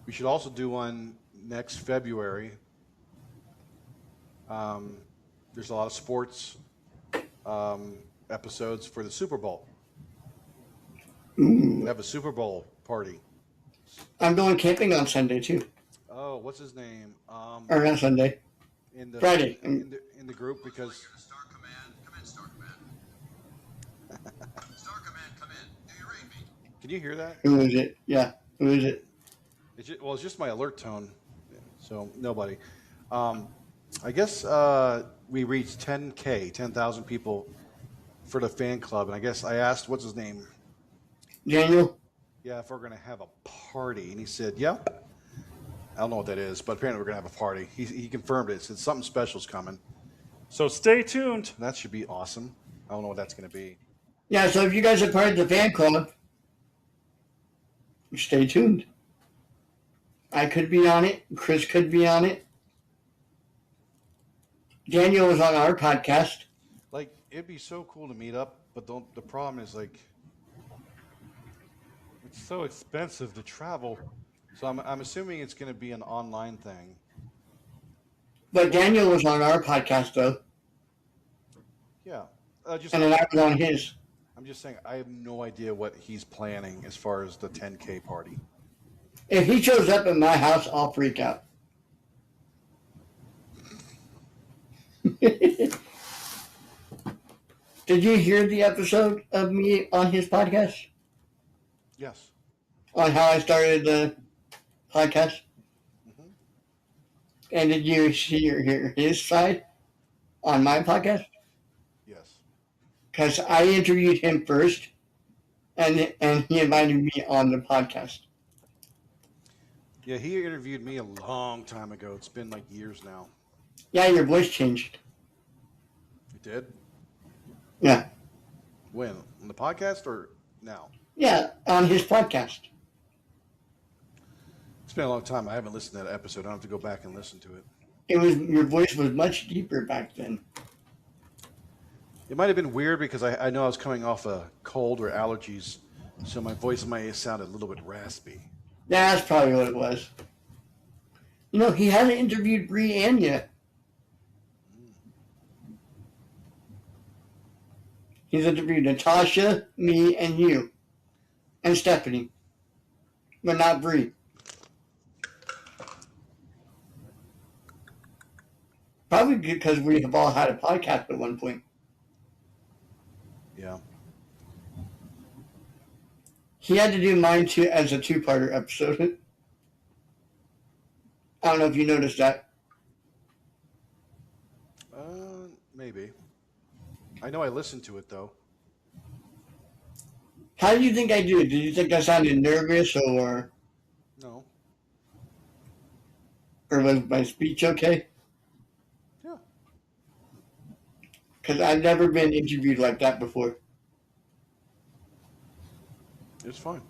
[SPEAKER 2] We should also do one next February. There's a lot of sports episodes for the Super Bowl.
[SPEAKER 1] Ooh.
[SPEAKER 2] Have a Super Bowl party.
[SPEAKER 1] I'm going camping on Sunday too.
[SPEAKER 2] Oh, what's his name?
[SPEAKER 1] Or not Sunday.
[SPEAKER 2] In the
[SPEAKER 1] Friday.
[SPEAKER 2] in the group
[SPEAKER 4] Looks like
[SPEAKER 2] because
[SPEAKER 4] you're the Star Command. Come in, Star Command. Star Command, come in. Do you read me?
[SPEAKER 2] can you hear that?
[SPEAKER 1] Who is it? Yeah. Who is it?
[SPEAKER 2] It's just my alert tone, so nobody. Um, I guess we reached 10K, 10,000 people for the fan club, and I guess I asked what's his name.
[SPEAKER 1] Daniel?
[SPEAKER 2] Yeah, if we're gonna have a party, and he said, "Yeah." I don't know what that is, but apparently we're gonna have a party. He confirmed it. Said something special's coming. So stay tuned. That should be awesome. I don't know what that's gonna be.
[SPEAKER 1] Yeah, so if you guys are part of the fan club, stay tuned. I could be on it. Chris could be on it. Daniel was on our podcast.
[SPEAKER 2] Like it'd be so cool to meet up, but the problem is like it's so expensive to travel. So I'm assuming it's gonna be an online thing.
[SPEAKER 1] But Daniel was on our podcast, though.
[SPEAKER 2] Yeah.
[SPEAKER 1] And then I was on his.
[SPEAKER 2] I'm just saying I have no idea what he's planning as far as the 10K party.
[SPEAKER 1] If he shows up at my house, I'll freak out. Did you hear the episode of me on his podcast?
[SPEAKER 2] Yes.
[SPEAKER 1] On how I started the podcast?
[SPEAKER 2] Mm-hmm.
[SPEAKER 1] And did you hear his side on my podcast?
[SPEAKER 2] Yes.
[SPEAKER 1] Because I interviewed him first, and he invited me on the podcast.
[SPEAKER 2] Yeah, he interviewed me a long time ago. It's been like years now.
[SPEAKER 1] Yeah, your voice changed.
[SPEAKER 2] It did?
[SPEAKER 1] Yeah.
[SPEAKER 2] When? On the podcast or now?
[SPEAKER 1] Yeah, on his podcast.
[SPEAKER 2] It's been a long time. I haven't listened to that episode. I have to go back and listen to it.
[SPEAKER 1] Your voice was much deeper back then.
[SPEAKER 2] It might have been weird because I know I was coming off a cold or allergies, so my voice might have sounded a little bit raspy.
[SPEAKER 1] Yeah, that's probably what it was. You know, he hasn't interviewed Brianne yet. He's interviewed Natasha, me, and you. And Stephanie. But not Brie. Probably because we have all had a podcast at one point.
[SPEAKER 2] Yeah.
[SPEAKER 1] He had to do mine too as a two-parter episode. I don't know if you noticed that.
[SPEAKER 2] Maybe. I know I listened to it though.
[SPEAKER 1] How do you think I do? Did you think I sounded nervous or
[SPEAKER 2] No.
[SPEAKER 1] was my speech okay?
[SPEAKER 2] Yeah.
[SPEAKER 1] Because I've never been interviewed like that before.
[SPEAKER 2] It's fine.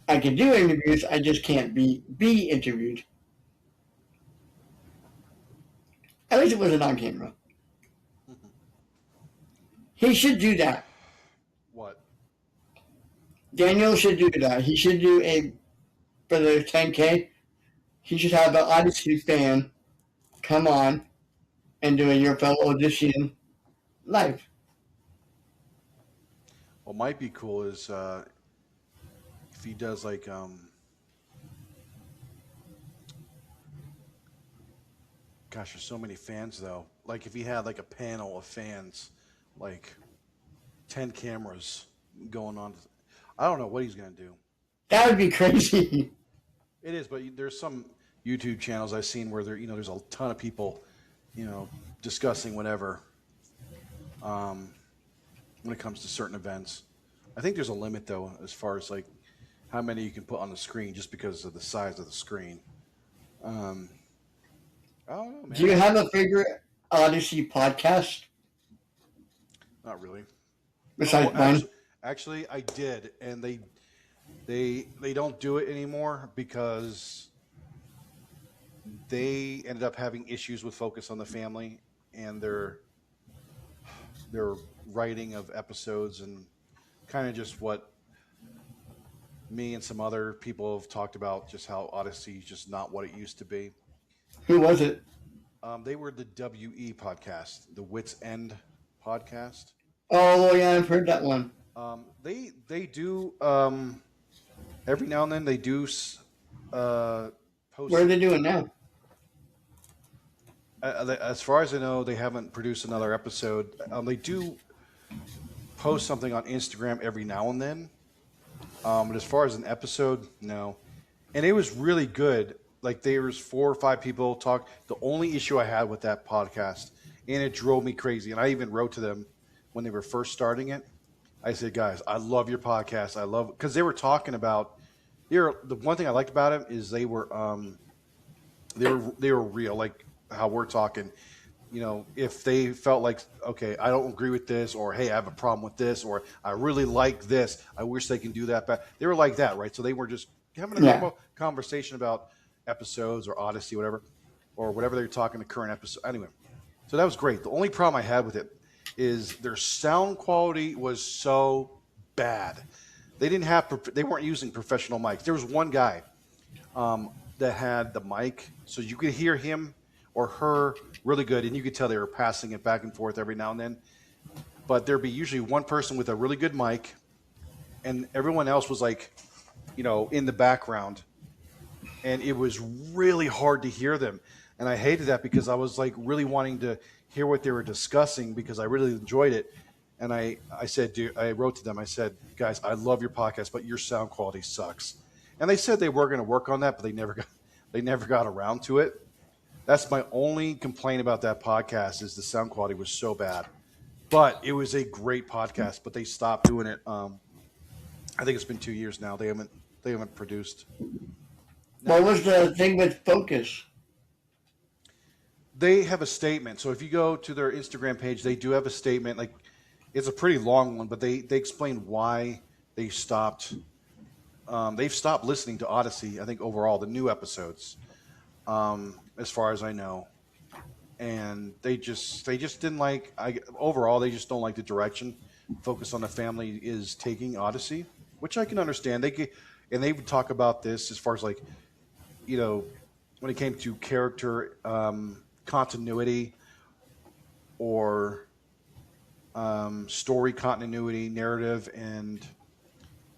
[SPEAKER 1] I can do interviews, I just can't be interviewed. At least it wasn't on camera. He should do that.
[SPEAKER 2] What?
[SPEAKER 1] Daniel should do that. He should do for the 10K, he should have an Odyssey fan come on and do a Your Fellow Audition live.
[SPEAKER 2] What might be cool is if he does like gosh, there's so many fans though. Like if he had like a panel of fans, like 10 cameras going on. I don't know what he's gonna do.
[SPEAKER 1] That would be crazy.
[SPEAKER 2] It is, but there's some YouTube channels I've seen where there's a ton of people, discussing whatever. When it comes to certain events, I think there's a limit though, as far as like how many you can put on the screen, just because of the size of the screen. I don't know, man.
[SPEAKER 1] Do you have a favorite Odyssey podcast
[SPEAKER 2] Not really.
[SPEAKER 1] besides mine?
[SPEAKER 2] Actually, I did, and they don't do it anymore because they ended up having issues with Focus on the Family and their writing of episodes, and kind of just what me and some other people have talked about, just how Odyssey is just not what it used to be.
[SPEAKER 1] Who was it?
[SPEAKER 2] They were the WE podcast, the Wits End podcast.
[SPEAKER 1] Oh, yeah, I've heard that one.
[SPEAKER 2] They do every now and then they do
[SPEAKER 1] What are
[SPEAKER 2] post.
[SPEAKER 1] they doing now?
[SPEAKER 2] As far as I know, they haven't produced another episode. They do post something on Instagram every now and then. But as far as an episode, no. And it was really good. Like there was 4 or 5 people talk. The only issue I had with that podcast, and it drove me crazy. And I even wrote to them when they were first starting it. I said, guys, I love your podcast. I love because they were talking about. The one thing I liked about it is they were real, like how we're talking. If they felt like, okay, I don't agree with this, or hey, I have a problem with this, or I really like this, I wish they can do that better. They were like that, right? So they were just having a
[SPEAKER 1] Yeah.
[SPEAKER 2] normal conversation about episodes or Odyssey, whatever, or whatever they were talking the current episode. Anyway, so that was great. The only problem I had with it is their sound quality was so bad. They weren't using professional mics. There was one guy that had the mic, so you could hear him or her really good, and you could tell they were passing it back and forth every now and then. But there'd be usually one person with a really good mic, and everyone else was like, in the background, and it was really hard to hear them. And I hated that because I was like really wanting to hear what they were discussing because I really enjoyed it. And I said, dude, I wrote to them. I said, guys, I love your podcast, but your sound quality sucks. And they said they were going to work on that, but they never got around to it. That's my only complaint about that podcast is the sound quality was so bad. But it was a great podcast, but they stopped doing it. I think it's been 2 years now. They haven't produced. Now
[SPEAKER 1] What was the thing with Focus?
[SPEAKER 2] they have a statement. So if you go to their Instagram page, they do have a statement. Like it's a pretty long one, but they explain why they stopped. They've stopped listening to Odyssey. I think overall the new episodes, as far as I know, and they just didn't like. Overall they just don't like the direction Focus on the Family is taking Odyssey, which I can understand. And they would talk about this as far as like you know when it came to character continuity or story continuity, narrative, and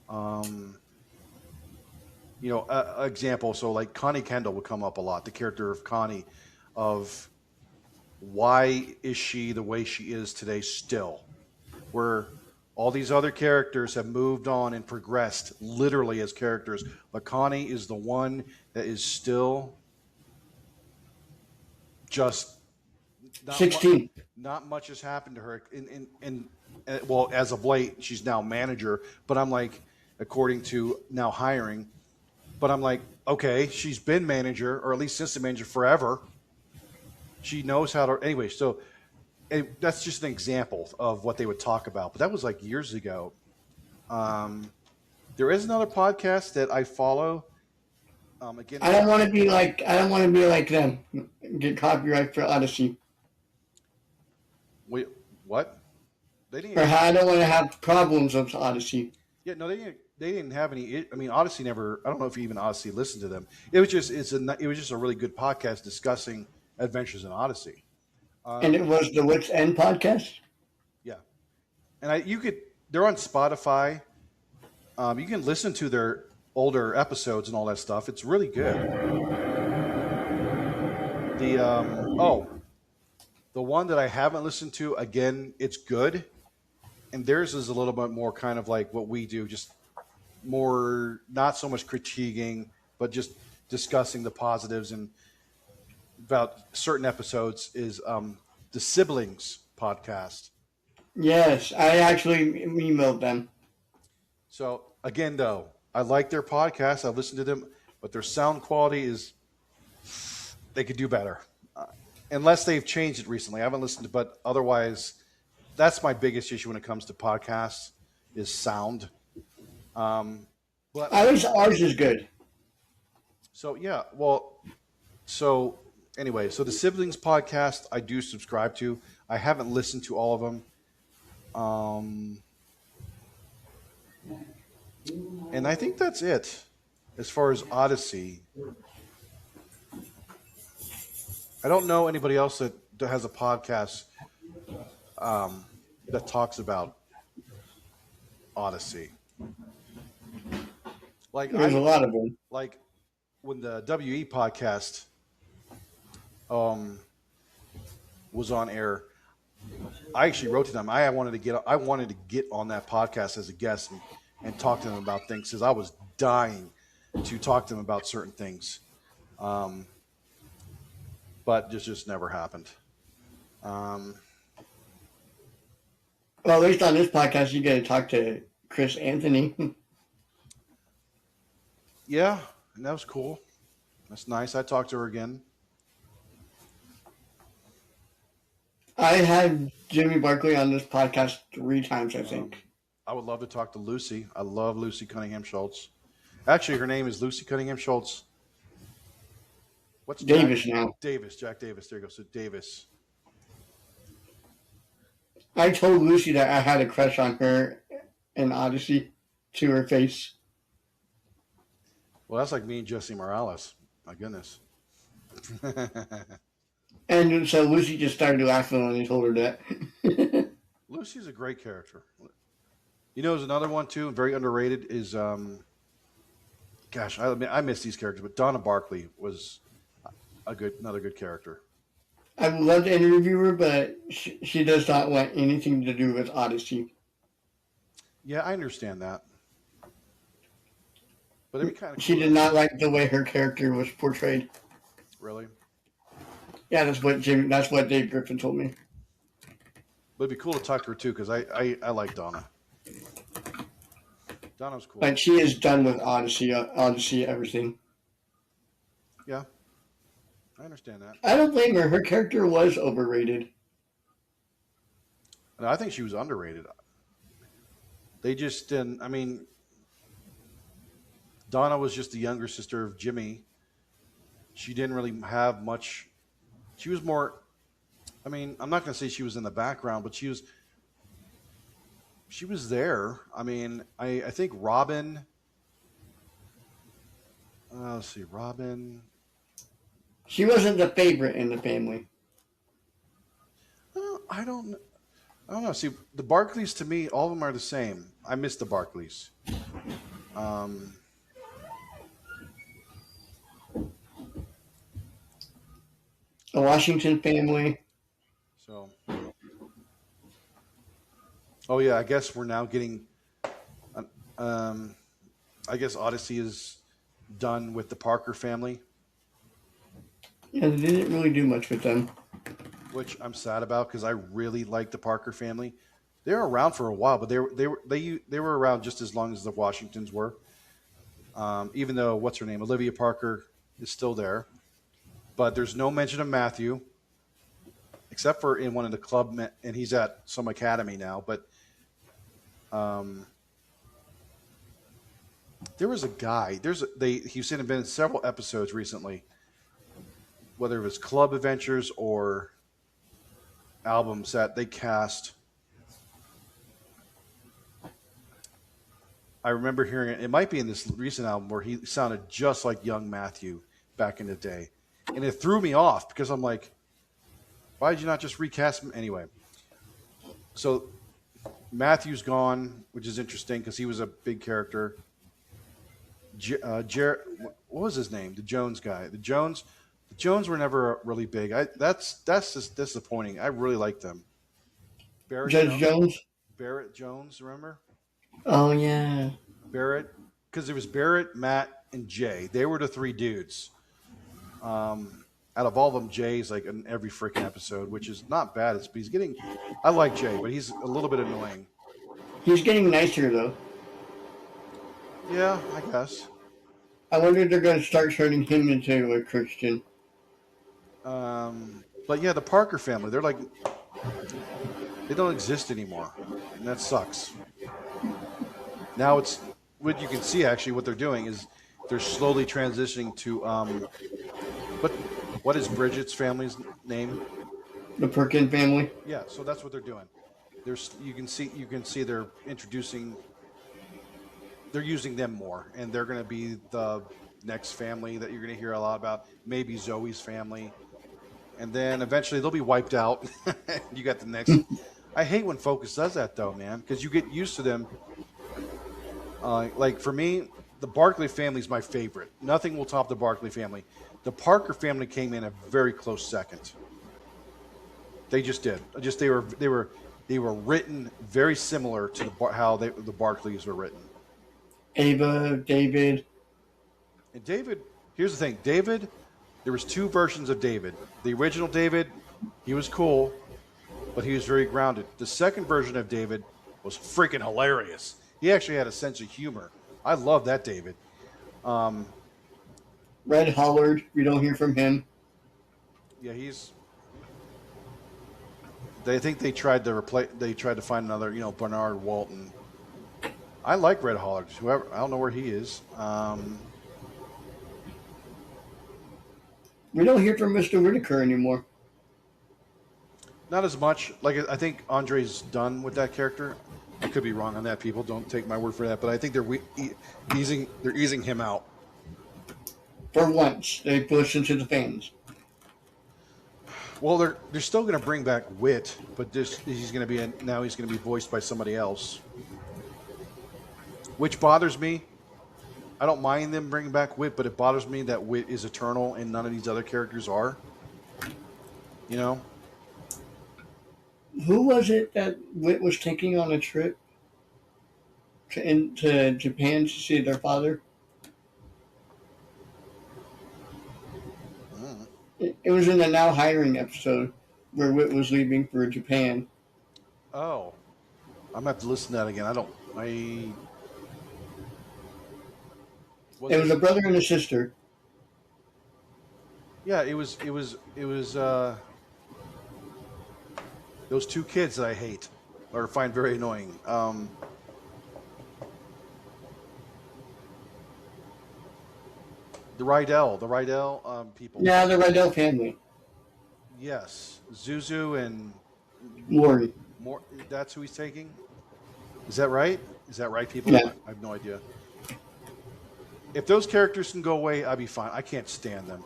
[SPEAKER 2] um, example. So like Connie Kendall would come up a lot. The character of Connie, of why is she the way she is today still, where all these other characters have moved on and progressed literally as characters, but Connie is the one that is still just not much.
[SPEAKER 1] 16.
[SPEAKER 2] Not much has happened to her. Well, as of late, she's now manager. But I'm like, according to now hiring. But I'm like, okay, she's been manager, or at least assistant manager forever. She knows how to. Anyway, so that's just an example of what they would talk about. But that was like years ago. Um, there is another podcast that I follow. Again,
[SPEAKER 1] I don't want to be like them. Get copyright for Odyssey.
[SPEAKER 2] wait, what? They
[SPEAKER 1] Or
[SPEAKER 2] didn't.
[SPEAKER 1] I don't want to have problems with Odyssey.
[SPEAKER 2] Yeah, no, they didn't. They didn't have any. I mean, Odyssey never. I don't know if even Odyssey listened to them. It was just a really good podcast discussing adventures in Odyssey.
[SPEAKER 1] And it
[SPEAKER 2] Um,
[SPEAKER 1] was the Wits End podcast.
[SPEAKER 2] yeah, and they're on Spotify. You can listen to their older episodes and all that stuff. It's really good. The one that I haven't listened to again, it's good, and theirs is a little bit more kind of like what we do, just more not so much critiquing, but just discussing the positives and about certain episodes is the Siblings podcast.
[SPEAKER 1] Yes, I actually emailed them.
[SPEAKER 2] So again, though, I like their podcast. I've listened to them, but their sound quality is they could do better, unless they've changed it recently. I haven't listened to, but otherwise, that's my biggest issue when it comes to podcasts is sound. Um, but
[SPEAKER 1] At least ours is good.
[SPEAKER 2] so yeah, well, so anyway, so the Siblings podcast I do subscribe to. I haven't listened to all of them. Um, and I think that's it as far as Odyssey. I don't know anybody else that has a podcast that talks about Odyssey. Like
[SPEAKER 1] There's a lot of them.
[SPEAKER 2] like when the WE podcast um, was on air, I actually wrote to them. I wanted to get on that podcast as a guest and talk to them about things because I was dying to talk to them about certain things, um, but just never happened. Um,
[SPEAKER 1] Well, at least on this podcast, you get to talk to Chris Anthony.
[SPEAKER 2] yeah, and that was cool. That's nice. I talked to her again.
[SPEAKER 1] I had Jimmy Barkley on this podcast 3 times, I think.
[SPEAKER 2] I would love to talk to Lucy. I love Lucy Cunningham Schultz. Actually, her name is Lucy Cunningham Schultz. What's
[SPEAKER 1] Davis
[SPEAKER 2] Jack?
[SPEAKER 1] now.
[SPEAKER 2] Davis, Jack Davis. There you go. So Davis.
[SPEAKER 1] I told Lucy that I had a crush on her in Odyssey to her face.
[SPEAKER 2] Well, that's like me and Jesse Morales. My goodness.
[SPEAKER 1] And so Lucy just started laughing when I told her that.
[SPEAKER 2] Lucy's a great character. You know, there's another one too, very underrated. Is gosh, I miss these characters, but Donna Barkley was another good character.
[SPEAKER 1] I would love to interview her, but she does not want anything to do with Odyssey.
[SPEAKER 2] Yeah, I understand that. But it'd be kind of
[SPEAKER 1] She
[SPEAKER 2] cool.
[SPEAKER 1] did not like the way her character was portrayed.
[SPEAKER 2] Really?
[SPEAKER 1] Yeah, that's what Dave Griffin told me.
[SPEAKER 2] But it'd be cool to talk to her too, because I like Donna. Donna's cool.
[SPEAKER 1] Like, she is done with Odyssey everything.
[SPEAKER 2] Yeah, I understand that.
[SPEAKER 1] I don't blame her. Her character was overrated.
[SPEAKER 2] No, I think she was underrated. They just didn't. I mean, Donna was just the younger sister of Jimmy. She didn't really have much. She was more. I mean, I'm not going to say she was in the background, but she was there. I mean, I think Robin. Let's see, Robin.
[SPEAKER 1] She wasn't the favorite in the family.
[SPEAKER 2] I don't know. See, the Barkleys to me, all of them are the same. I miss the Barkleys.
[SPEAKER 1] The Washington family.
[SPEAKER 2] So, oh yeah, I guess we're now getting. I guess Odyssey is done with the Parker family,
[SPEAKER 1] Yeah, they didn't really do much with them.
[SPEAKER 2] which I'm sad about because I really like the Parker family. They were around for a while, but they were around just as long as the Washingtons were. Even though what's her name, Olivia Parker, is still there, but there's no mention of Matthew, except for in one of the club, and he's at some academy now. But there was a guy. He's been in several episodes recently, whether it was club adventures or albums that they cast. I remember hearing it. It might be in this recent album where he sounded just like young Matthew back in the day, and it threw me off because I'm like, why did you not just recast him anyway? So Matthew's gone, which is interesting because he was a big character. What was his name? The Jones guy. The Jones were never really big. That's just disappointing. I really liked them.
[SPEAKER 1] Judge Jones?
[SPEAKER 2] Barrett Jones, remember?
[SPEAKER 1] Oh, yeah.
[SPEAKER 2] Barrett, because it was Barrett, Matt, and Jay. They were the 3 dudes. Out of all of them, Jay's like in every freaking episode, which is not bad. I like Jay, but he's a little bit annoying.
[SPEAKER 1] He's getting nicer, though.
[SPEAKER 2] Yeah, I guess.
[SPEAKER 1] I wonder if they're going to start turning him into a Christian.
[SPEAKER 2] But yeah, the Parker family, they don't exist anymore, and that sucks. Now it's what you can see. Actually, what they're doing is they're slowly transitioning to what is Bridget's family's name?
[SPEAKER 1] The Perkin family?
[SPEAKER 2] Yeah, so that's what they're doing. You can see they're using them more, and they're going to be the next family that you're going to hear a lot about. Maybe Zoe's family, and then eventually they'll be wiped out. You got the next. I hate when Focus does that though, man, because you get used to them Like for me, the Barkley family is my favorite. Nothing will top the Barkley family. The Parker family came in a very close second. They just did. Just they were written very similar to the Barkleys were written.
[SPEAKER 1] Ava, David.
[SPEAKER 2] And David, here's the thing, David, there was two versions of David. The original David, he was cool, but he was very grounded. The second version of David was freaking hilarious. He actually had a sense of humor. I love that David.
[SPEAKER 1] Red Hollard. We don't hear from him.
[SPEAKER 2] Yeah, I think they tried to replace. They tried to find another, Bernard Walton. I like Red Hollard. Whoever, I don't know where he is.
[SPEAKER 1] We don't hear from Mr. Whitaker anymore.
[SPEAKER 2] Not as much. Like I think Andre's done with that character. I could be wrong on that. People don't take my word for that, but I think they're easing him out.
[SPEAKER 1] For once, they listened to the fans.
[SPEAKER 2] Well, they're still going to bring back Wit, but he's going to be voiced by somebody else, which bothers me. I don't mind them bringing back Wit, but it bothers me that Wit is eternal and none of these other characters are. You know?
[SPEAKER 1] Who was it that Whit was taking on a trip into Japan to see their father? It was in the Now Hiring episode where Whit was leaving for Japan.
[SPEAKER 2] Oh. I'm going to have to listen to that again.
[SPEAKER 1] It was a brother and a sister.
[SPEAKER 2] Yeah, it was those two kids that I hate or find very annoying. The Rydell people.
[SPEAKER 1] Yeah, the Rydell family.
[SPEAKER 2] Yes, Zuzu and
[SPEAKER 1] Maury.
[SPEAKER 2] That's who he's taking. Is that right? Is that right, people?
[SPEAKER 1] Yeah.
[SPEAKER 2] I have no idea. If those characters can go away, I'd be fine. I can't stand them.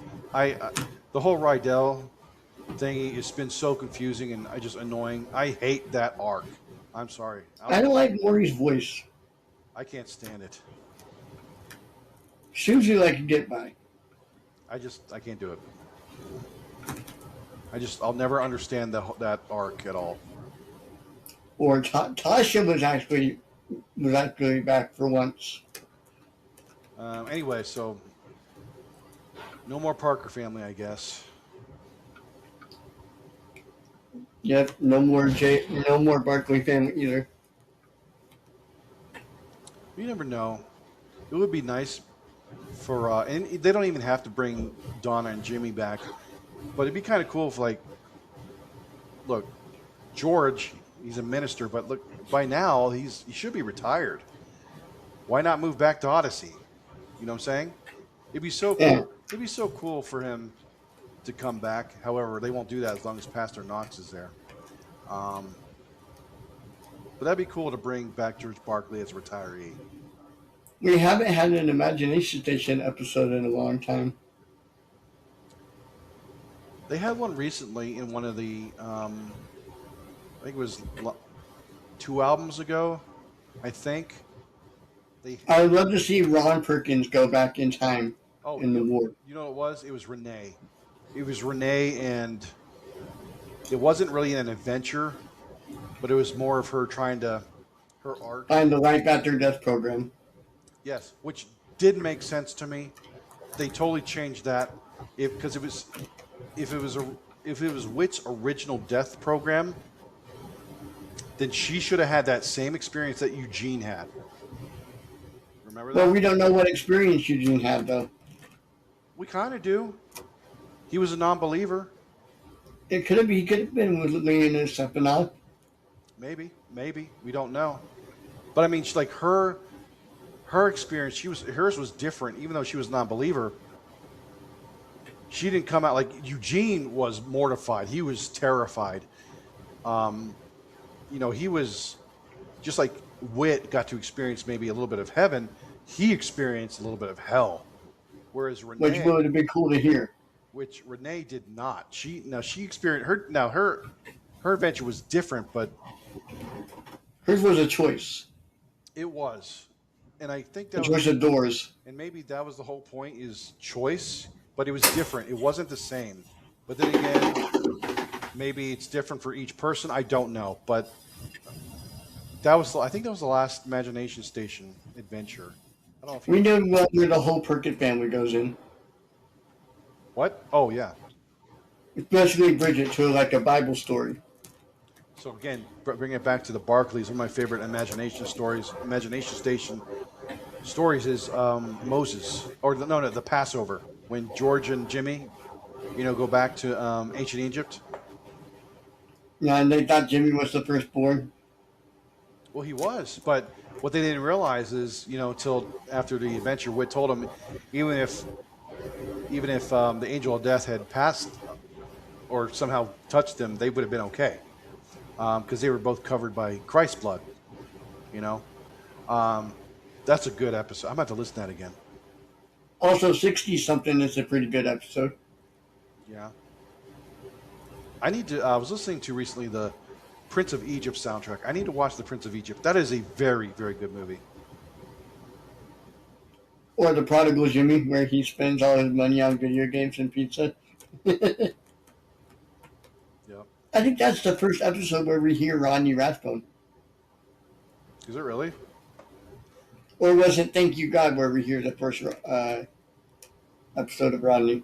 [SPEAKER 2] The whole Rydell thing has been so confusing and just annoying. I hate that arc. I'm sorry.
[SPEAKER 1] I don't like Maury's voice.
[SPEAKER 2] I can't stand it.
[SPEAKER 1] Susie I can get by.
[SPEAKER 2] I can't do it. I'll never understand that arc at all.
[SPEAKER 1] Or Tasha was actually back for once.
[SPEAKER 2] Anyway, so no more Parker family, I guess.
[SPEAKER 1] Yep, no more Barkley family either.
[SPEAKER 2] You never know. It would be nice for, and they don't even have to bring Donna and Jimmy back, but it'd be kind of cool if, look, George, he's a minister, but look, by now he should be retired. Why not move back to Odyssey? You know what I'm saying? It'd be so cool.
[SPEAKER 1] Yeah.
[SPEAKER 2] It'd be so cool for him to come back. However, they won't do that as long as Pastor Knox is there. But that'd be cool to bring back George Barkley as a retiree.
[SPEAKER 1] We haven't had an Imagination Station episode in a long time.
[SPEAKER 2] They had one recently in one of the, I think it was 2 albums ago, I think.
[SPEAKER 1] I would love to see Ron Perkins go back in time in the war.
[SPEAKER 2] You know what it was? It was Renee. It was Renee, and it wasn't really an adventure, but it was more of her her arc.
[SPEAKER 1] Find the life after death program.
[SPEAKER 2] Yes, which did make sense to me. They totally changed that because if it was Wit's original death program, then she should have had that same experience that Eugene had. Remember that?
[SPEAKER 1] Well, we don't know what experience Eugene had, though.
[SPEAKER 2] We kind of do. He was a non-believer.
[SPEAKER 1] He could have been with Leon and Stephanov.
[SPEAKER 2] Maybe. We don't know. But I mean, her experience, hers was different. Even though she was a non-believer, she didn't come out like Eugene was mortified. He was terrified. He was just like Whit got to experience maybe a little bit of heaven. He experienced a little bit of hell, whereas Renee,
[SPEAKER 1] Which would have been cool to hear.
[SPEAKER 2] Which Renee did not. She experienced her. Her adventure was different, but
[SPEAKER 1] hers was a choice.
[SPEAKER 2] it was. and I think
[SPEAKER 1] The
[SPEAKER 2] that
[SPEAKER 1] choice
[SPEAKER 2] was,
[SPEAKER 1] of doors.
[SPEAKER 2] and maybe that was the whole point is choice, but it was different. It wasn't the same. But then again, maybe it's different for each person. I don't know, but I think that was the last Imagination Station adventure. I don't know if
[SPEAKER 1] We
[SPEAKER 2] you
[SPEAKER 1] know where the whole Perkins family goes in.
[SPEAKER 2] what? Oh yeah.
[SPEAKER 1] It's basically Bridget to like a Bible story.
[SPEAKER 2] So again, bring it back to the Barclays. One of my favorite Imagination Station stories is Moses, or no, the Passover when George and Jimmy, go back to ancient Egypt.
[SPEAKER 1] Yeah, and they thought Jimmy was the firstborn.
[SPEAKER 2] Well, he was, but what they didn't realize is, till after the adventure, Whit told him, even if the angel of death had passed or somehow touched them, they would have been okay because they were both covered by Christ's blood. You know, um, that's a good episode. I'm about to listen to that again.
[SPEAKER 1] Also, 60 something is a pretty good episode.
[SPEAKER 2] Yeah, I need to. I was listening to recently the Prince of Egypt soundtrack. I need to watch the Prince of Egypt. That is a very, very good movie.
[SPEAKER 1] Or the prodigal Jimmy, where he spends all his money on video games and pizza. I
[SPEAKER 2] Yeah,
[SPEAKER 1] think that's the first episode where we hear Rodney Rathbone.
[SPEAKER 2] is it really?
[SPEAKER 1] Or was it Thank You God where we hear the first episode of Rodney?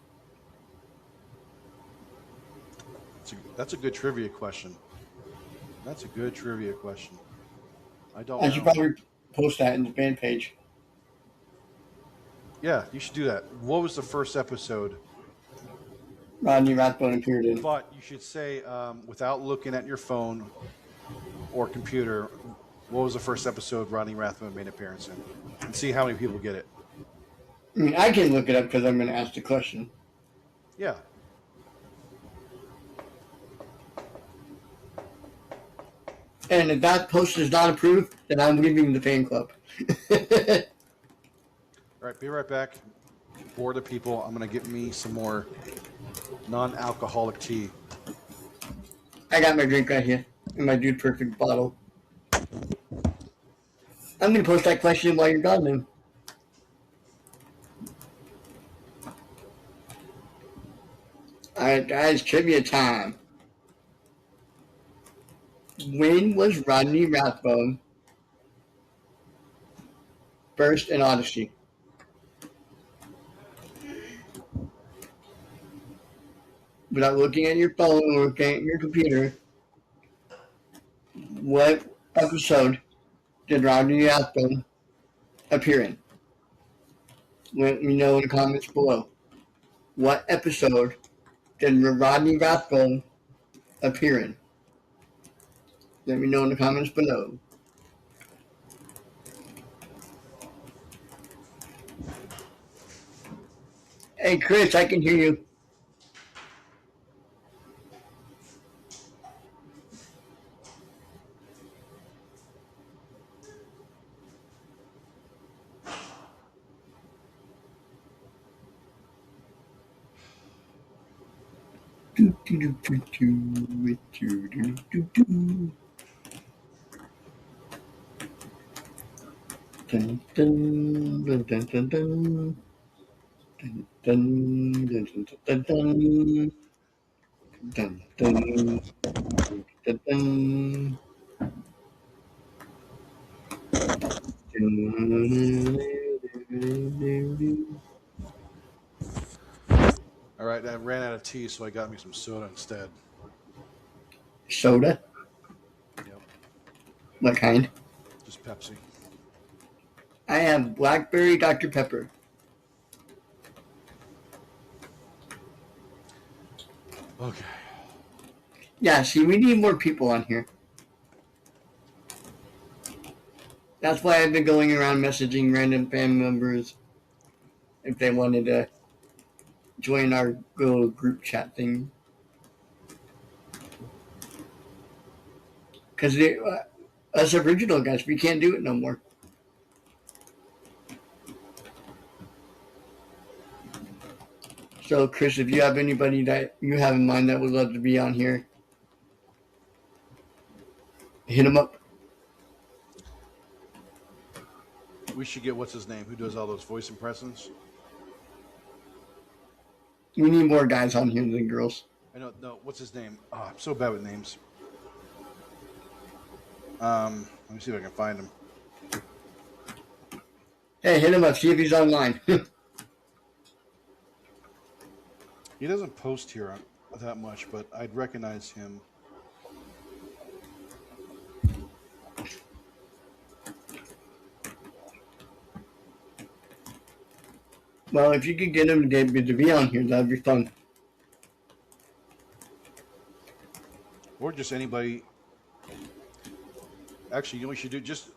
[SPEAKER 2] That's a good trivia question. That's a good trivia question. I don't
[SPEAKER 1] I should
[SPEAKER 2] know.
[SPEAKER 1] probably post that in the fan page.
[SPEAKER 2] Yeah, you should do that. What was the first episode?
[SPEAKER 1] Rodney Rathbone appeared in.
[SPEAKER 2] But you should say, without looking at your phone or computer, what was the first episode Rodney Rathbone made an appearance in? And see how many people get it.
[SPEAKER 1] I mean, I can look it up because I'm going to ask the question.
[SPEAKER 2] Yeah.
[SPEAKER 1] And if that post is not approved, then I'm leaving the fan club.
[SPEAKER 2] All right, be right back. Bored of people. I'm going to get me some more non-alcoholic tea.
[SPEAKER 1] I got my drink right here in my Dude Perfect bottle. I'm going to post that question while you're gone then. Alright, guys, trivia time. When was Rodney Rathbone first in Odyssey? Without looking at your phone or looking at your computer, what episode did Rodney Rathbone appear in? Let me know in the comments below. What episode did Rodney Rathbone appear in? Let me know in the comments below. Hey Chris, I can hear you. Dun, dun, dun, dun, dun, dun. Dun, dun, dun, dun, dun, dun, dun, dun, dun, dun.
[SPEAKER 2] All right, I ran out of tea, so I got me some soda instead.
[SPEAKER 1] Soda?
[SPEAKER 2] Yep,
[SPEAKER 1] What kind?
[SPEAKER 2] just Pepsi.
[SPEAKER 1] I have blackberry Dr. Pepper.
[SPEAKER 2] Okay.
[SPEAKER 1] Yeah, see, we need more people on here. That's why I've been going around messaging random family members if they wanted to join our little group chat thing. Because us original guys, we can't do it no more. So, Chris, if you have anybody that you have in mind that would love to be on here, hit them up.
[SPEAKER 2] We should get what's his name? Who does all those voice impressions?
[SPEAKER 1] We need more guys on here than girls.
[SPEAKER 2] I know. No, what's his name? Oh, I'm so bad with names. Let me see if I can find him.
[SPEAKER 1] Hey, hit him up. See if he's online.
[SPEAKER 2] He doesn't post here that much, but I'd recognize him.
[SPEAKER 1] Well, if you could get him to be on here, that'd be fun.
[SPEAKER 2] Or just anybody. Actually, you know what we should do? Just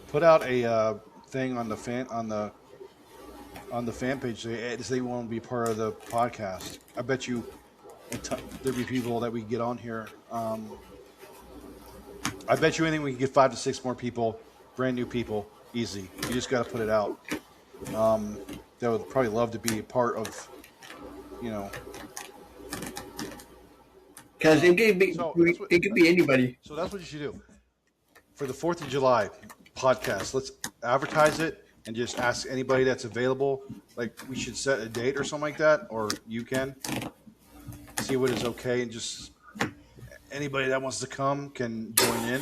[SPEAKER 2] put out a thing on the fan page. Say they want to be part of the podcast. I bet you there'd be people that we can get on here. I bet you anything we can get 5 to 6 more people, brand new people, easy. You just got to put it out. That would probably love to be a part of,
[SPEAKER 1] Because it could be anybody.
[SPEAKER 2] So that's what you should do for the 4th of July podcast. Let's advertise it and just ask anybody that's available. Like we should set a date or something like that, or you can see what is okay, and just anybody that wants to come can join in.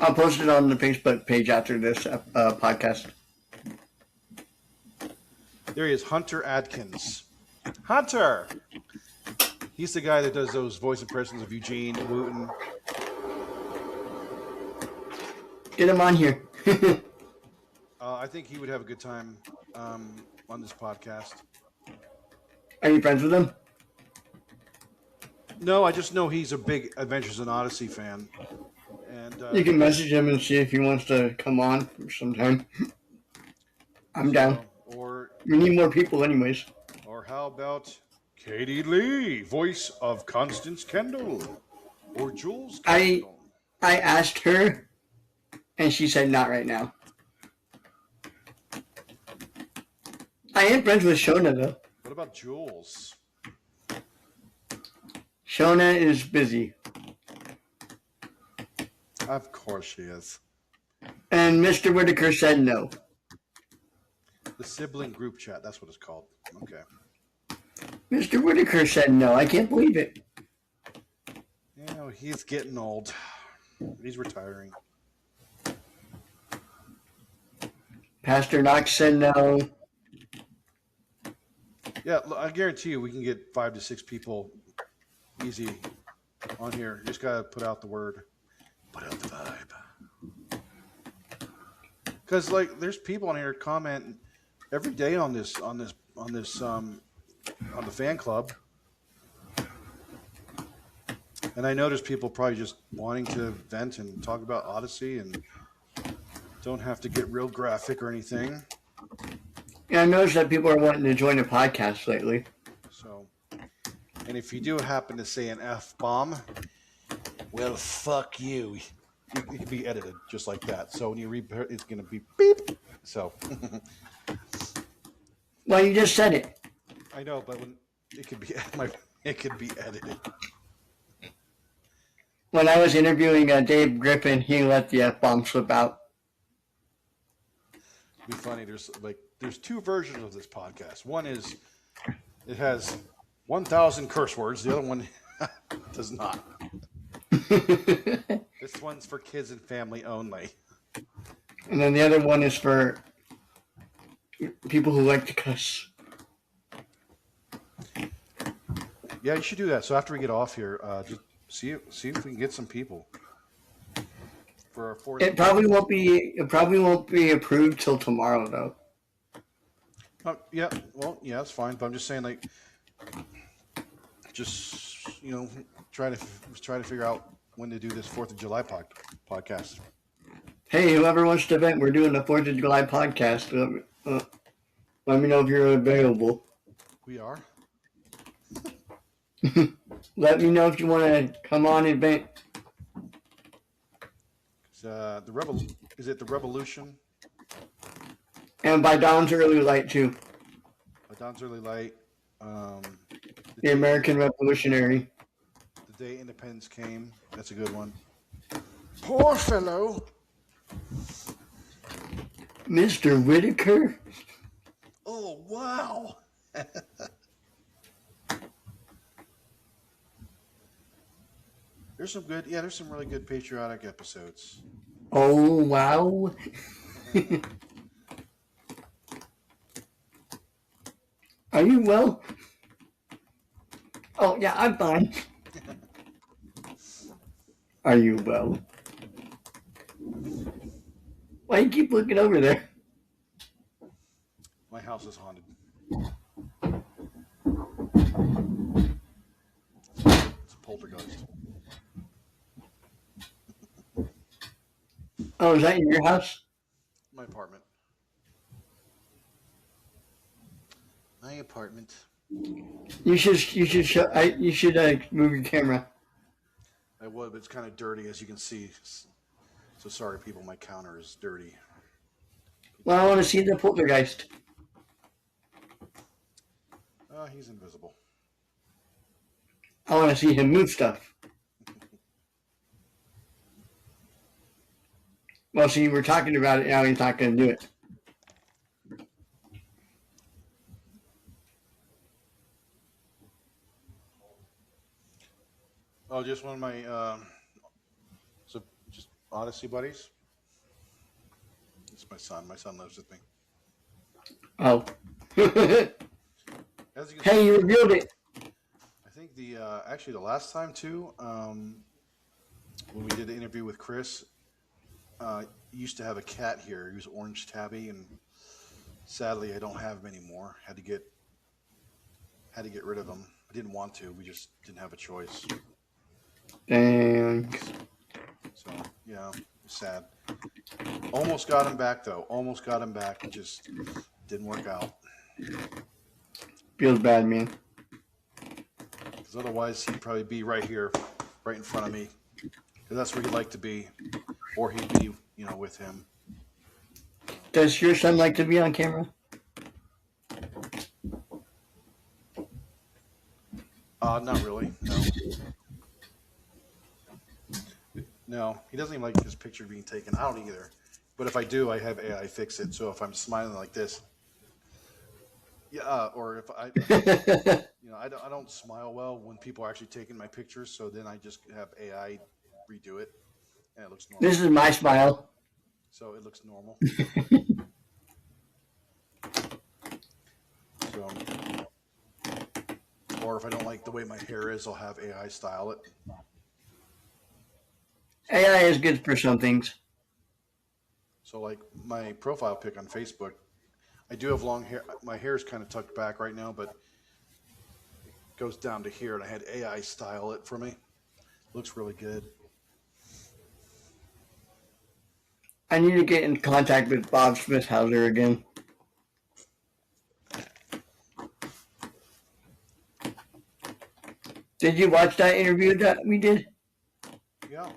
[SPEAKER 1] I'll post it on the Facebook page after this podcast.
[SPEAKER 2] There he is, Hunter Adkins. Hunter! He's the guy that does those voice impressions of Eugene Wooten.
[SPEAKER 1] Get him on here.
[SPEAKER 2] I think he would have a good time on this podcast.
[SPEAKER 1] Are you friends with him?
[SPEAKER 2] No, I just know he's a big Adventures in Odyssey fan. And
[SPEAKER 1] You can message him and see if he wants to come on sometime. I'm down.
[SPEAKER 2] Or
[SPEAKER 1] We need more people anyways.
[SPEAKER 2] Or how about Katie Lee, voice of Constance Kendall, or Jules Kendall?
[SPEAKER 1] I asked her, and she said not right now. I am friends with Shona, though.
[SPEAKER 2] What about Jules?
[SPEAKER 1] Shona is busy.
[SPEAKER 2] Of course she is.
[SPEAKER 1] And Mr. Whitaker said no.
[SPEAKER 2] The sibling group chat, that's what it's called. Okay.
[SPEAKER 1] Mr. Whitaker said no. I can't believe it.
[SPEAKER 2] He's getting old. He's retiring.
[SPEAKER 1] Pastor Knox said no.
[SPEAKER 2] Yeah, I guarantee you we can get 5 to 6 people easy on here. You just got to put out the word. Put out the vibe. Because, there's people on here commenting every day on the fan club. And I know there's people probably just wanting to vent and talk about Odyssey and don't have to get real graphic or anything.
[SPEAKER 1] Yeah, I noticed that people are wanting to join the podcast lately.
[SPEAKER 2] So, and if you do happen to say an F-bomb, well, fuck you. It can be edited just like that. So when you read, it's going to be beep. So.
[SPEAKER 1] Well, you just said it.
[SPEAKER 2] I know, but it could be edited.
[SPEAKER 1] When I was interviewing Dave Griffin, he let the F-bomb slip out.
[SPEAKER 2] It'd be funny. There's 2 versions of this podcast. One is it has 1,000 curse words. The other one does not. This one's for kids and family only.
[SPEAKER 1] And then the other one is for people who like to cuss.
[SPEAKER 2] Yeah, you should do that. So after we get off here, just see if we can get some people for our 4th.
[SPEAKER 1] It probably won't be approved till tomorrow, though.
[SPEAKER 2] Yeah, well, yeah, that's fine. But I'm just saying, just try to figure out when to do this 4th of July podcast.
[SPEAKER 1] Hey, whoever wants to vent, we're doing the 4th of July podcast. Let me know if you're available.
[SPEAKER 2] We are.
[SPEAKER 1] Let me know if you want to come on and vent.
[SPEAKER 2] Is it the Revolution?
[SPEAKER 1] And by Dawn's Early Light, too.
[SPEAKER 2] By Dawn's Early Light.
[SPEAKER 1] The American Revolutionary.
[SPEAKER 2] The Day Independence Came. That's a good one. Poor fellow.
[SPEAKER 1] Mr. Whitaker?
[SPEAKER 2] Oh, wow. There's some good, yeah, there's some really good patriotic episodes.
[SPEAKER 1] Oh, wow. Are you well? Oh, yeah, I'm fine. Are you well? Why do you keep looking over there?
[SPEAKER 2] My house is haunted. It's a poltergeist.
[SPEAKER 1] Oh, is that in your house?
[SPEAKER 2] My apartment. My apartment.
[SPEAKER 1] You should move your camera.
[SPEAKER 2] I would, but it's kind of dirty, as you can see. So sorry, people. My counter is dirty.
[SPEAKER 1] Well, I want to see the poltergeist.
[SPEAKER 2] He's invisible.
[SPEAKER 1] I want to see him move stuff. Well, see, we're talking about it now. He's not going to do it.
[SPEAKER 2] Oh, just one of my so just Odyssey buddies. It's my son. My son lives with me.
[SPEAKER 1] Oh.
[SPEAKER 2] As you can
[SPEAKER 1] Hey,
[SPEAKER 2] see,
[SPEAKER 1] you revealed it.
[SPEAKER 2] I think the actually the last time too, when we did the interview with Chris, he used to have a cat here. He was orange tabby, and sadly, I don't have him anymore. Had to get rid of him. I didn't want to. We just didn't have a choice.
[SPEAKER 1] Dang.
[SPEAKER 2] So yeah, sad. Almost got him back though. Almost got him back. It just didn't work out.
[SPEAKER 1] Feels bad, man.
[SPEAKER 2] Because otherwise, he'd probably be right here, right in front of me. Because that's where he'd like to be, or he'd be, with him.
[SPEAKER 1] Does your son like to be on camera?
[SPEAKER 2] Not really. No. No, he doesn't even like his picture being taken. I don't either. But if I do, I have AI fix it. So if I'm smiling like this, yeah, or if I don't smile well when people are actually taking my pictures. So then I just have AI redo it, and it looks normal.
[SPEAKER 1] This is my smile.
[SPEAKER 2] So it looks normal. So, or if I don't like the way my hair is, I'll have AI style it.
[SPEAKER 1] AI is good for some things.
[SPEAKER 2] So like my profile pic on Facebook, I do have long hair. My hair is kind of tucked back right now, but it goes down to here, and I had AI style it for me. Looks really good.
[SPEAKER 1] I need to get in contact with Bob Smithhauser again. Did you watch that interview that we did?
[SPEAKER 2] Yeah.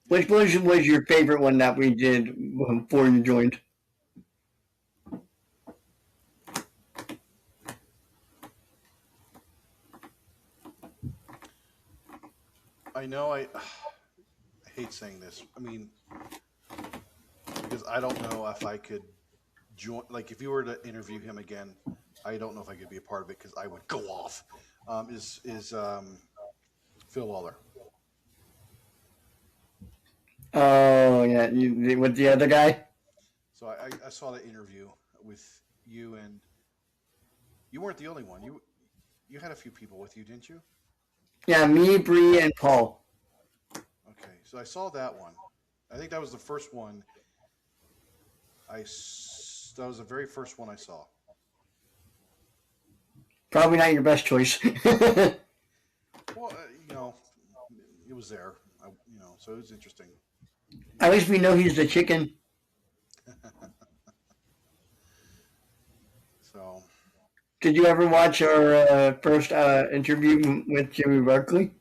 [SPEAKER 1] Which was your favorite one that we did before you joined?
[SPEAKER 2] I know I hate saying this. I mean, because I don't know if I could join. Like, if you were to interview him again, I don't know if I could be a part of it because I would go off. Is Phil Waller?
[SPEAKER 1] Oh yeah, with the other guy.
[SPEAKER 2] So I saw the interview with you, and you weren't the only one. You had a few people with you, didn't you?
[SPEAKER 1] Yeah, me, Bree, and Paul.
[SPEAKER 2] Okay, so I saw that one. I think that was the first one. That was the very first one I saw.
[SPEAKER 1] Probably not your best choice.
[SPEAKER 2] Well, it was there. So it was interesting.
[SPEAKER 1] At least we know he's the chicken.
[SPEAKER 2] So.
[SPEAKER 1] Did you ever watch our first interview with Jimmy Barkley?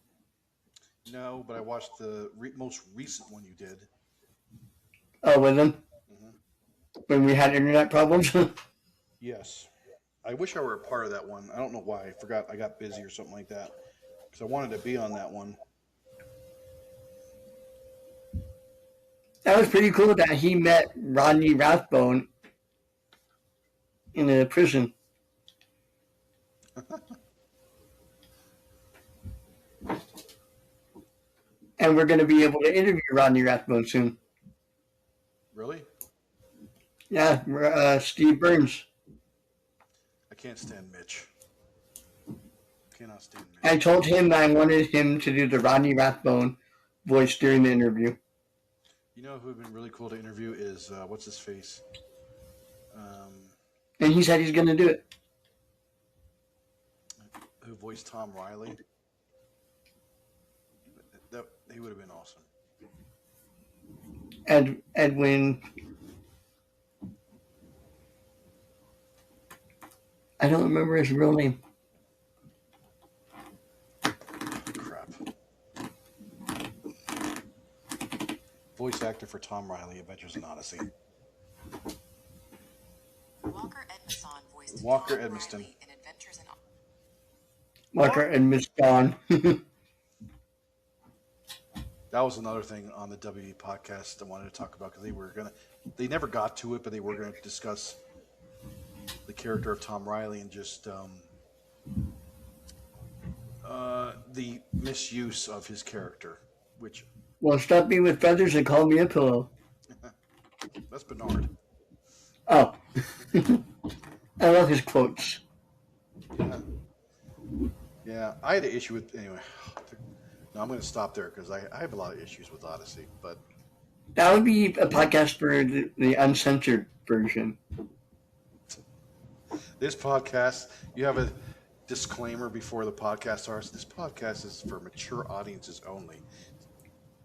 [SPEAKER 2] No, but I watched the most recent one you did.
[SPEAKER 1] Oh, with him?
[SPEAKER 2] Mm-hmm.
[SPEAKER 1] When we had internet problems?
[SPEAKER 2] Yes. I wish I were a part of that one. I don't know why. I forgot. I got busy or something like that. Because I wanted to be on that one.
[SPEAKER 1] That was pretty cool that he met Rodney Rathbone in a prison. And we're going to be able to interview Rodney Rathbone soon.
[SPEAKER 2] Really?
[SPEAKER 1] Yeah, Steve Burns.
[SPEAKER 2] I can't stand Mitch. Cannot stand Mitch.
[SPEAKER 1] I told him I wanted him to do the Rodney Rathbone voice during the interview.
[SPEAKER 2] You know who would have been really cool to interview is what's his face?
[SPEAKER 1] And he said he's going to do it.
[SPEAKER 2] Who voiced Tom Riley? He would have been awesome.
[SPEAKER 1] Edwin. I don't remember his real name.
[SPEAKER 2] Crap. Voice actor for Tom Riley, Adventures in Odyssey.
[SPEAKER 3] Walker Edmiston voiced
[SPEAKER 2] Walker
[SPEAKER 3] Tom
[SPEAKER 2] Edmiston.
[SPEAKER 3] Riley in Adventures in Odyssey.
[SPEAKER 1] Walker Edmiston.
[SPEAKER 2] That was another thing on the WB podcast I wanted to talk about because they never got to it, but they were gonna discuss the character of Tom Riley and just the misuse of his character, which
[SPEAKER 1] Well, stop me with feathers and call me a pillow.
[SPEAKER 2] that's Bernard.
[SPEAKER 1] Oh. I love his quotes.
[SPEAKER 2] Yeah, I had an issue with anyway. No, I'm going to stop there because I have a lot of issues with Odyssey, but
[SPEAKER 1] That would be a podcast for the uncensored version.
[SPEAKER 2] this podcast, you have a disclaimer before the podcast starts. This podcast is for mature audiences only.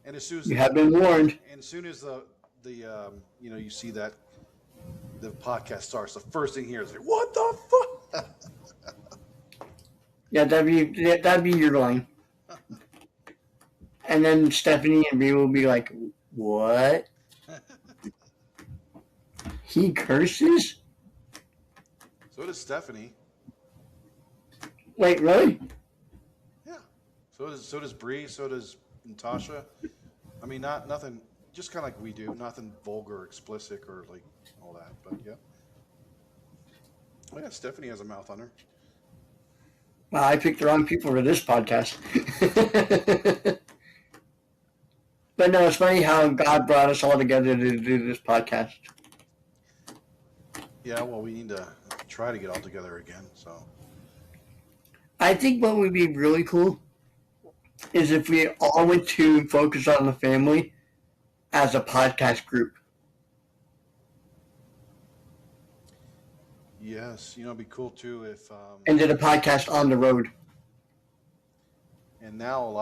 [SPEAKER 2] And as soon as
[SPEAKER 1] You have been warned.
[SPEAKER 2] and as soon as the you see that the podcast starts, the first thing here is like, what the fuck?
[SPEAKER 1] Yeah, that'd be your line. And then Stephanie and Brie will be like, "What? He curses?
[SPEAKER 2] So does Stephanie.
[SPEAKER 1] Wait, really?
[SPEAKER 2] Yeah. So does Bree. So does Natasha. I mean, nothing. Just kind of like we do. Nothing vulgar, or explicit, or like all that. But yeah. Oh yeah, Stephanie has a mouth on her.
[SPEAKER 1] Wow, I picked the wrong people for this podcast." But no, it's funny how God brought us all together to do this podcast.
[SPEAKER 2] Yeah. Well, we need to try to get all together again. So.
[SPEAKER 1] I think what would be really cool is if we all went to Focus on the Family as a podcast group.
[SPEAKER 2] Yes, it'd be cool too if.
[SPEAKER 1] And did a podcast on the road.
[SPEAKER 2] And now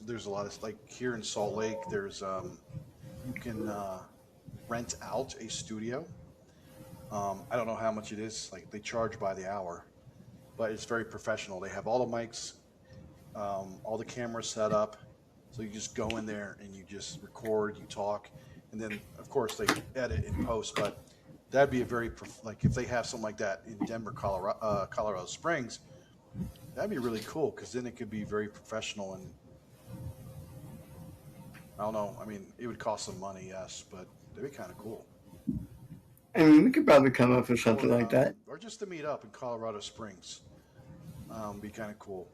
[SPEAKER 2] there's a lot of like here in Salt Lake. There's you can rent out a studio. I don't know how much it is. Like they charge by the hour, but it's very professional. They have all the mics, all the cameras set up, so you just go in there and you just record, you talk, and then of course they edit and post. But that'd be a very like if they have something like that in Denver, Colorado Springs. That'd be really cool because then it could be very professional and I don't know. I mean, it would cost some money, yes, but that'd be kind of cool.
[SPEAKER 1] I mean, we could probably come up with something like that.
[SPEAKER 2] Or just to meet up in Colorado Springs. Be kind of cool.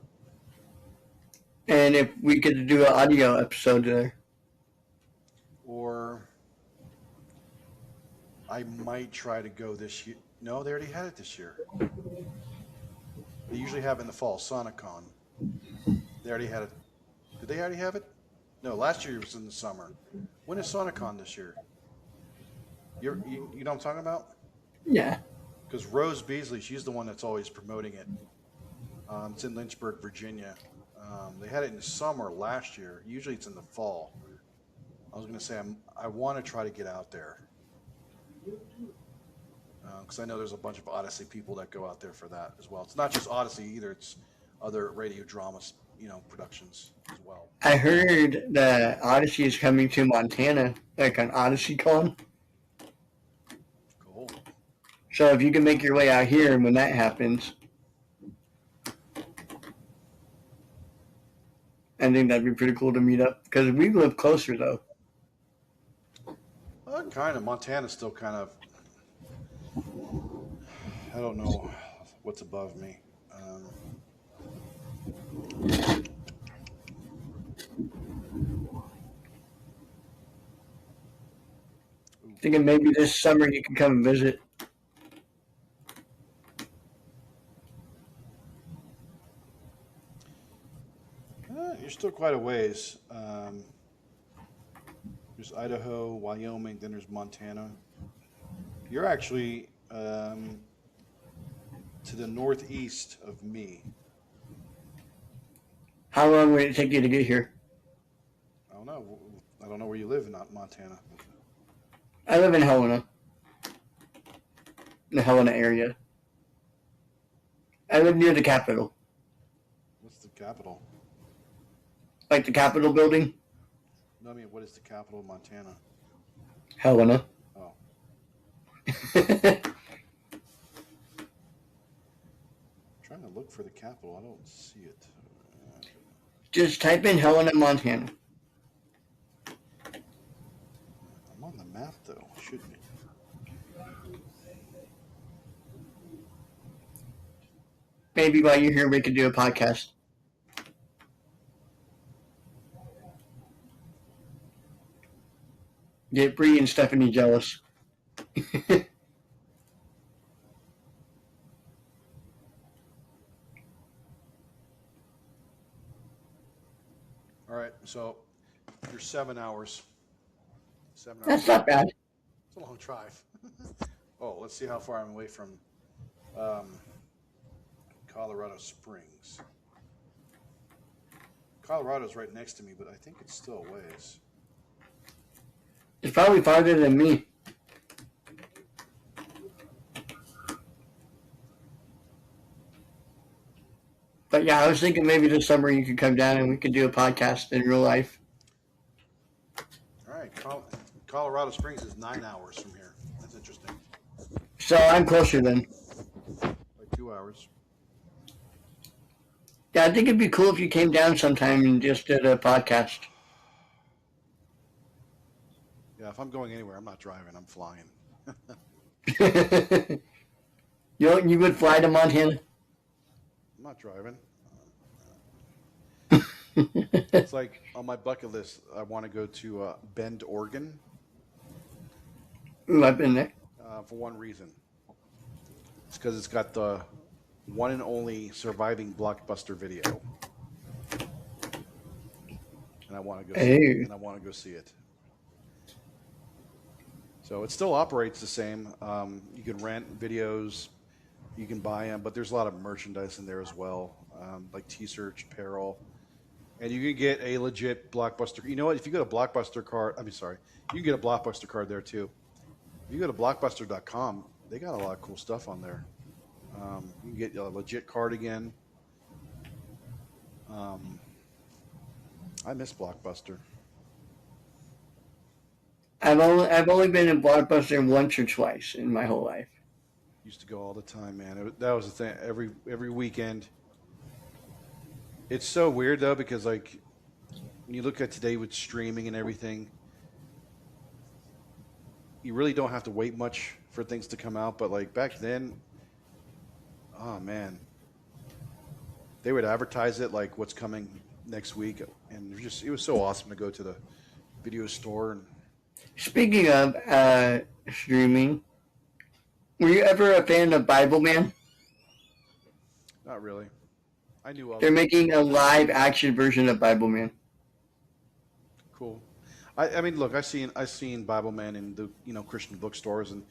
[SPEAKER 1] And if we could do an audio episode there.
[SPEAKER 2] Or I might try to go this year. No, they already had it this year. They usually have it in the fall, SonicCon. They already had it. Did they already have it? No, last year it was in the summer. When is SonicCon this year? You know what I'm talking about?
[SPEAKER 1] Yeah.
[SPEAKER 2] Because Rose Beasley, she's the one that's always promoting it. It's in Lynchburg, Virginia. They had it in the summer last year. Usually it's in the fall. I was going to say I want to try to get out there. Because I know there's a bunch of Odyssey people that go out there for that as well. It's not just Odyssey either. It's other radio dramas, productions as well.
[SPEAKER 1] I heard that Odyssey is coming to Montana, like on OdysseyCon.
[SPEAKER 2] Cool.
[SPEAKER 1] So if you can make your way out here when that happens, I think that'd be pretty cool to meet up. Because we live closer, though.
[SPEAKER 2] kind of. Montana's still kind of. I don't know what's above me.
[SPEAKER 1] Thinking maybe this summer you can come and visit.
[SPEAKER 2] You're still quite a ways. There's Idaho, Wyoming, then there's Montana. You're actually to the northeast of me.
[SPEAKER 1] How long would it take you to get here?
[SPEAKER 2] I don't know. I don't know where you live in Montana.
[SPEAKER 1] I live in Helena. In the Helena area. I live near the Capitol.
[SPEAKER 2] What's the capital?
[SPEAKER 1] Like the Capitol building?
[SPEAKER 2] No, I mean, what is the capital of Montana?
[SPEAKER 1] Helena.
[SPEAKER 2] Oh. Trying to look for the capital. I don't see it.
[SPEAKER 1] Just type in Helena, Montana.
[SPEAKER 2] I'm on the map, though. Should be.
[SPEAKER 1] Maybe while you're here, we could do a podcast. Get Bree and Stephanie jealous.
[SPEAKER 2] All right, so you're 7 hours. 7 hours.
[SPEAKER 1] That's not bad.
[SPEAKER 2] It's a long drive. Oh, let's see how far I'm away from Colorado Springs. Colorado's right next to me, but I think it's still a ways.
[SPEAKER 1] It's probably farther than me. But yeah, I was thinking maybe this summer you could come down and we could do a podcast in real life.
[SPEAKER 2] All right, Colorado Springs is 9 hours from here. That's interesting.
[SPEAKER 1] So I'm closer then.
[SPEAKER 2] Like 2 hours.
[SPEAKER 1] Yeah, I think it'd be cool if you came down sometime and just did a podcast.
[SPEAKER 2] Yeah, if I'm going anywhere, I'm not driving. I'm flying.
[SPEAKER 1] You would fly to Montana?
[SPEAKER 2] I'm not driving. It's like on my bucket list, I want to go to Bend, Oregon.
[SPEAKER 1] Ooh, I've been there.
[SPEAKER 2] For one reason. It's because it's got the one and only surviving Blockbuster video. And I want to go see it. And I want to go see it. So it still operates the same. You can rent videos, you can buy them, but there's a lot of merchandise in there as well, like T-shirts, apparel, and you can get a legit Blockbuster. You know what? If you go to Blockbuster card, you can get a Blockbuster card there too. If you go to Blockbuster.com, they got a lot of cool stuff on there. You can get a legit cardigan. I miss Blockbuster.
[SPEAKER 1] I've only been in Blockbuster once or twice in my whole life.
[SPEAKER 2] Used to go all the time, man. That was the thing. Every weekend. It's so weird though, because like when you look at today with streaming and everything, you really don't have to wait much for things to come out. But like back then, oh man, they would advertise it like what's coming next week, and it was so awesome to go to the video store. And
[SPEAKER 1] Speaking of streaming, were you ever a fan of Bible Man?
[SPEAKER 2] not really. I knew of
[SPEAKER 1] They're
[SPEAKER 2] it.
[SPEAKER 1] making a live action version of Bible Man.
[SPEAKER 2] Cool. I mean, look, I've seen Bible Man in the Christian bookstores, and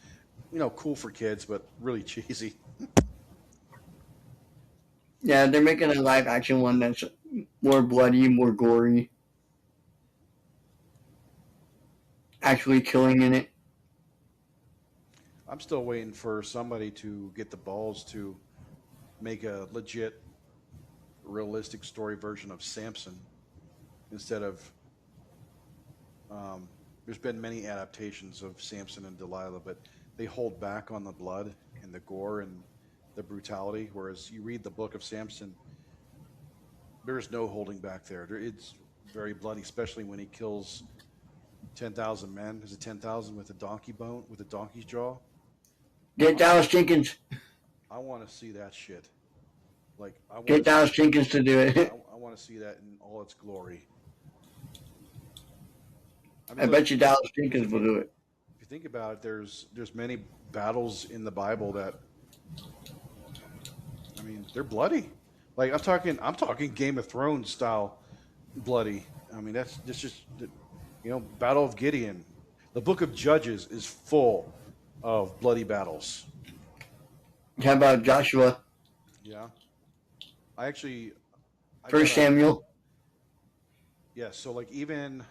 [SPEAKER 2] cool for kids, but really cheesy.
[SPEAKER 1] Yeah, they're making a live action one that's more bloody, more gory. Actually killing in it.
[SPEAKER 2] I'm still waiting for somebody to get the balls to make a legit, realistic story version of Samson instead of. There's been many adaptations of Samson and Delilah, but they hold back on the blood and the gore and the brutality. Whereas you read the book of Samson, there is no holding back there. It's very bloody, especially when he kills 10,000 men. Is it 10,000 with a donkey bone, with a donkey's jaw?
[SPEAKER 1] Get Dallas Jenkins.
[SPEAKER 2] I want to see that shit. Like I want
[SPEAKER 1] Get
[SPEAKER 2] to
[SPEAKER 1] Dallas
[SPEAKER 2] see.
[SPEAKER 1] Jenkins to do it.
[SPEAKER 2] I want to see that in all its glory. I
[SPEAKER 1] I
[SPEAKER 2] mean, look.
[SPEAKER 1] bet you Dallas Jenkins will do it.
[SPEAKER 2] If you think about it, there's many battles in the Bible that, I mean, they're bloody. Like I'm talking Game of Thrones style bloody. I mean, that's just Battle of Gideon. The Book of Judges is full of bloody battles.
[SPEAKER 1] How about Joshua?
[SPEAKER 2] Yeah, I actually I got
[SPEAKER 1] First
[SPEAKER 2] a
[SPEAKER 1] Samuel.
[SPEAKER 2] yes. So like even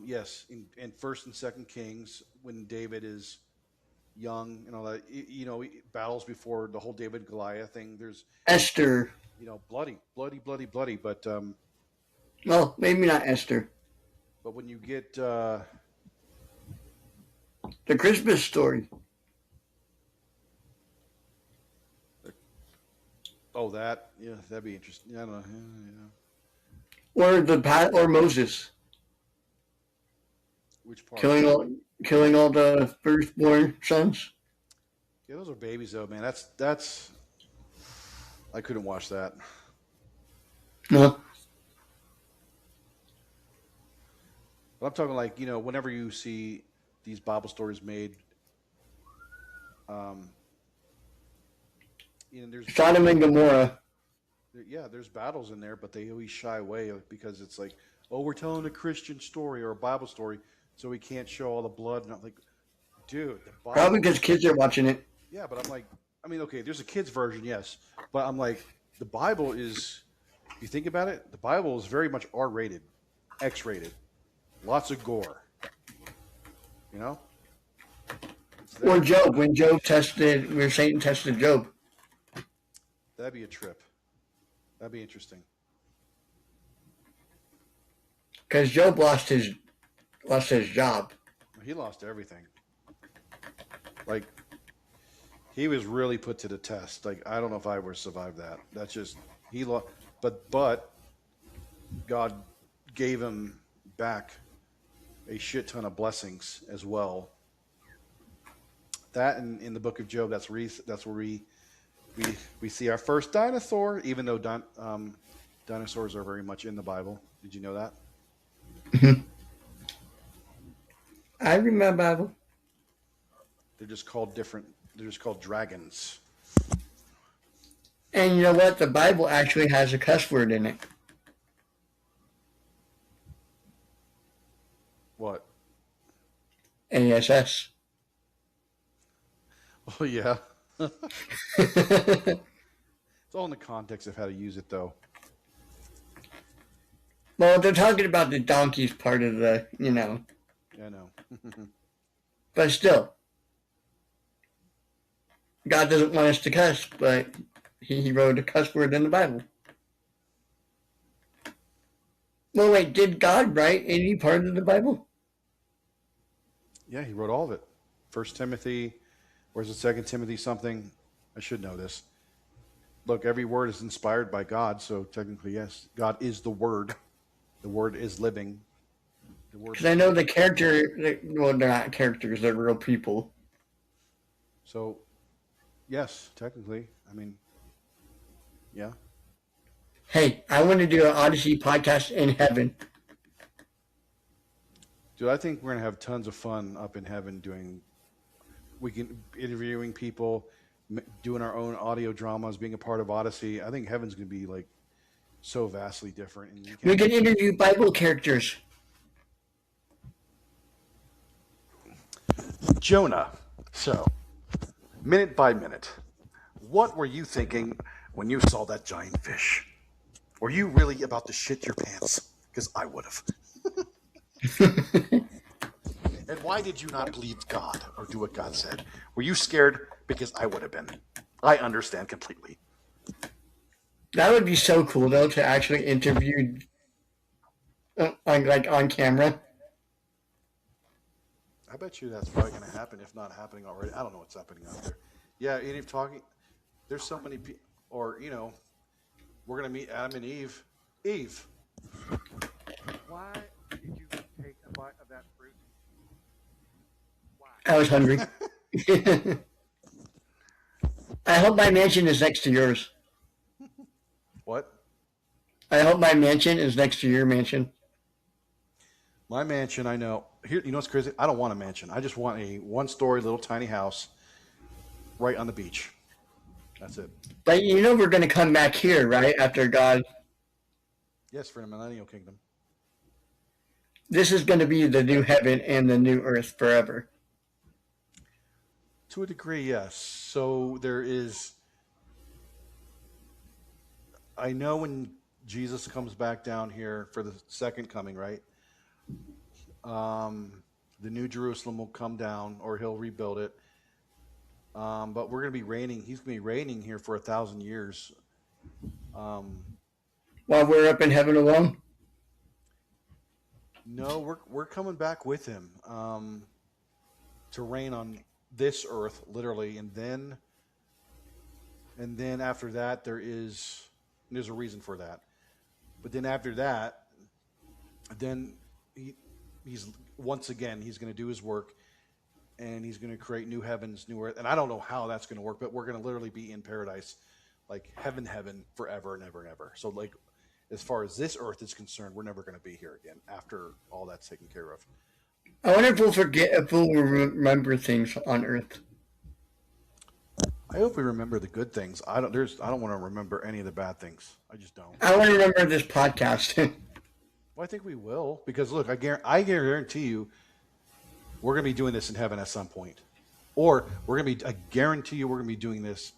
[SPEAKER 2] yes, in First and Second Kings when David is young and all that, battles before the whole David Goliath thing. There's
[SPEAKER 1] Esther.
[SPEAKER 2] bloody, bloody, bloody, bloody.
[SPEAKER 1] Well, maybe not Esther.
[SPEAKER 2] But when you get
[SPEAKER 1] The Christmas story.
[SPEAKER 2] that'd be interesting. Yeah, I don't know. Yeah.
[SPEAKER 1] Or Moses
[SPEAKER 2] Which part?
[SPEAKER 1] killing all the firstborn sons.
[SPEAKER 2] Yeah, those are babies though, man. That's I couldn't watch that.
[SPEAKER 1] No.
[SPEAKER 2] But I'm talking like, whenever you see these Bible stories made, um, there's
[SPEAKER 1] Sodom and Gomorrah.
[SPEAKER 2] there's battles in there, but they always shy away because it's like, oh, we're telling a Christian story or a Bible story, so we can't show all the blood. And I'm like, dude, the Bible.
[SPEAKER 1] Probably because kids are watching it.
[SPEAKER 2] Yeah, but I'm like, I mean, okay, there's a kids version, yes, but I'm like, the Bible is. If you think about it, the Bible is very much R-rated, X-rated, lots of gore.
[SPEAKER 1] Or Job, when Satan tested Job.
[SPEAKER 2] That'd be a trip. That'd be interesting.
[SPEAKER 1] Because Job lost his job.
[SPEAKER 2] He lost everything. Like, he was really put to the test. Like, I don't know if I ever survived that. That's just he lost. But God gave him back a shit ton of blessings as well. That in the book of Job, that's where we see our first dinosaur, even though dinosaurs are very much in the Bible. Did you know that?
[SPEAKER 1] I read my Bible.
[SPEAKER 2] They're just called different. They're just called dragons.
[SPEAKER 1] And you know what? The Bible actually has a cuss word in it.
[SPEAKER 2] What?
[SPEAKER 1] ASS.
[SPEAKER 2] Oh yeah. It's all in the context of how to use it, though.
[SPEAKER 1] Well, they're talking about the donkeys part of the,
[SPEAKER 2] Yeah, I know.
[SPEAKER 1] But still. God doesn't want us to cuss, but he wrote a cuss word in the Bible. Well, wait, did God write any part of the Bible?
[SPEAKER 2] Yeah, he wrote all of it. First Timothy, where's it? Second Timothy something. I should know this. Look, every word is inspired by God, so technically, yes, God is the Word. The Word is living.
[SPEAKER 1] Because I know the character, well, they're not characters, they're real people.
[SPEAKER 2] So, yes, technically, I mean, yeah.
[SPEAKER 1] Hey, I want to do an Odyssey podcast in heaven.
[SPEAKER 2] Dude, I think we're gonna have tons of fun up in heaven interviewing people, doing our own audio dramas, being a part of Odyssey. I think heaven's gonna be like so vastly different. And
[SPEAKER 1] We can interview Bible characters.
[SPEAKER 2] Jonah. So, minute by minute, what were you thinking when you saw that giant fish? Were you really about to shit your pants? Because I would have. And why did you not believe God or do what God said? Were you scared? Because I would have been. I understand completely.
[SPEAKER 1] That would be so cool, though, to actually interview on camera.
[SPEAKER 2] I bet you that's probably going to happen, if not happening already. I don't know what's happening out there. Yeah, and if talking, there's so many people, or, we're going to meet Adam and Eve. Eve.
[SPEAKER 5] Why did you
[SPEAKER 2] that fruit? Why?
[SPEAKER 1] I was hungry. I hope my mansion is next to yours.
[SPEAKER 2] What?
[SPEAKER 1] I hope my mansion is next to your mansion.
[SPEAKER 2] My mansion, I know. Here, you know what's crazy? I don't want a mansion. I just want a one-story little tiny house right on the beach. That's it.
[SPEAKER 1] But you know we're going to come back here, right? After God.
[SPEAKER 2] Yes, for the millennial kingdom.
[SPEAKER 1] This is going to be the new heaven and the new earth forever.
[SPEAKER 2] To a degree, yes. So there is. I know when Jesus comes back down here for the second coming, right? The New Jerusalem will come down, or he'll rebuild it. But we're going to be reigning. He's going to be reigning here for 1,000 years.
[SPEAKER 1] While we're up in heaven alone?
[SPEAKER 2] No, we're coming back with him to reign on this earth, literally, and then after that there's a reason for that. But then after that, then he's once again he's going to do his work, and he's going to create new heavens, new earth. And I don't know how that's going to work, but we're going to literally be in paradise, like heaven, forever and ever and ever. So like, as far as this earth is concerned, we're never going to be here again after all that's taken care of.
[SPEAKER 1] I wonder if we'll remember things on earth.
[SPEAKER 2] I hope we remember the good things. I don't want to remember any of the bad things. I just don't.
[SPEAKER 1] I want to remember this podcast.
[SPEAKER 2] Well, I think we will, because look, I guarantee you, we're going to be doing this in heaven at some point, or I guarantee you, we're going to be doing this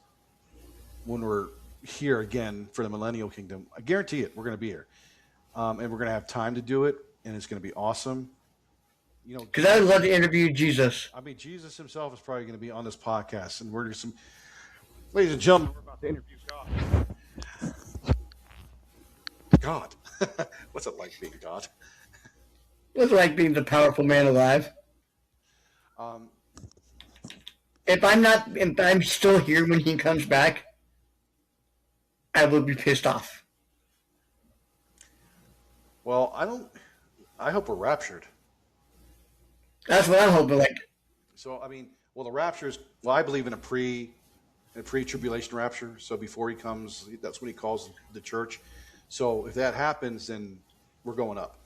[SPEAKER 2] when we're here again for the millennial kingdom. I guarantee it. We're going to be here, and we're going to have time to do it, and it's going to be awesome. You know,
[SPEAKER 1] because I would love to interview Jesus.
[SPEAKER 2] I mean, Jesus himself is probably going to be on this podcast, and we're just some, ladies and gentlemen, we're about to interview God. God, what's it like being God?
[SPEAKER 1] What's it like being the powerful man alive? If I'm still here when he comes back, I will be pissed off.
[SPEAKER 2] Well, I hope we're raptured.
[SPEAKER 1] That's what I'm hoping. Like,
[SPEAKER 2] so I mean, well, the rapture is. Well, I believe in a pre-tribulation rapture. So before he comes, that's when he calls the church. So if that happens, then we're going up.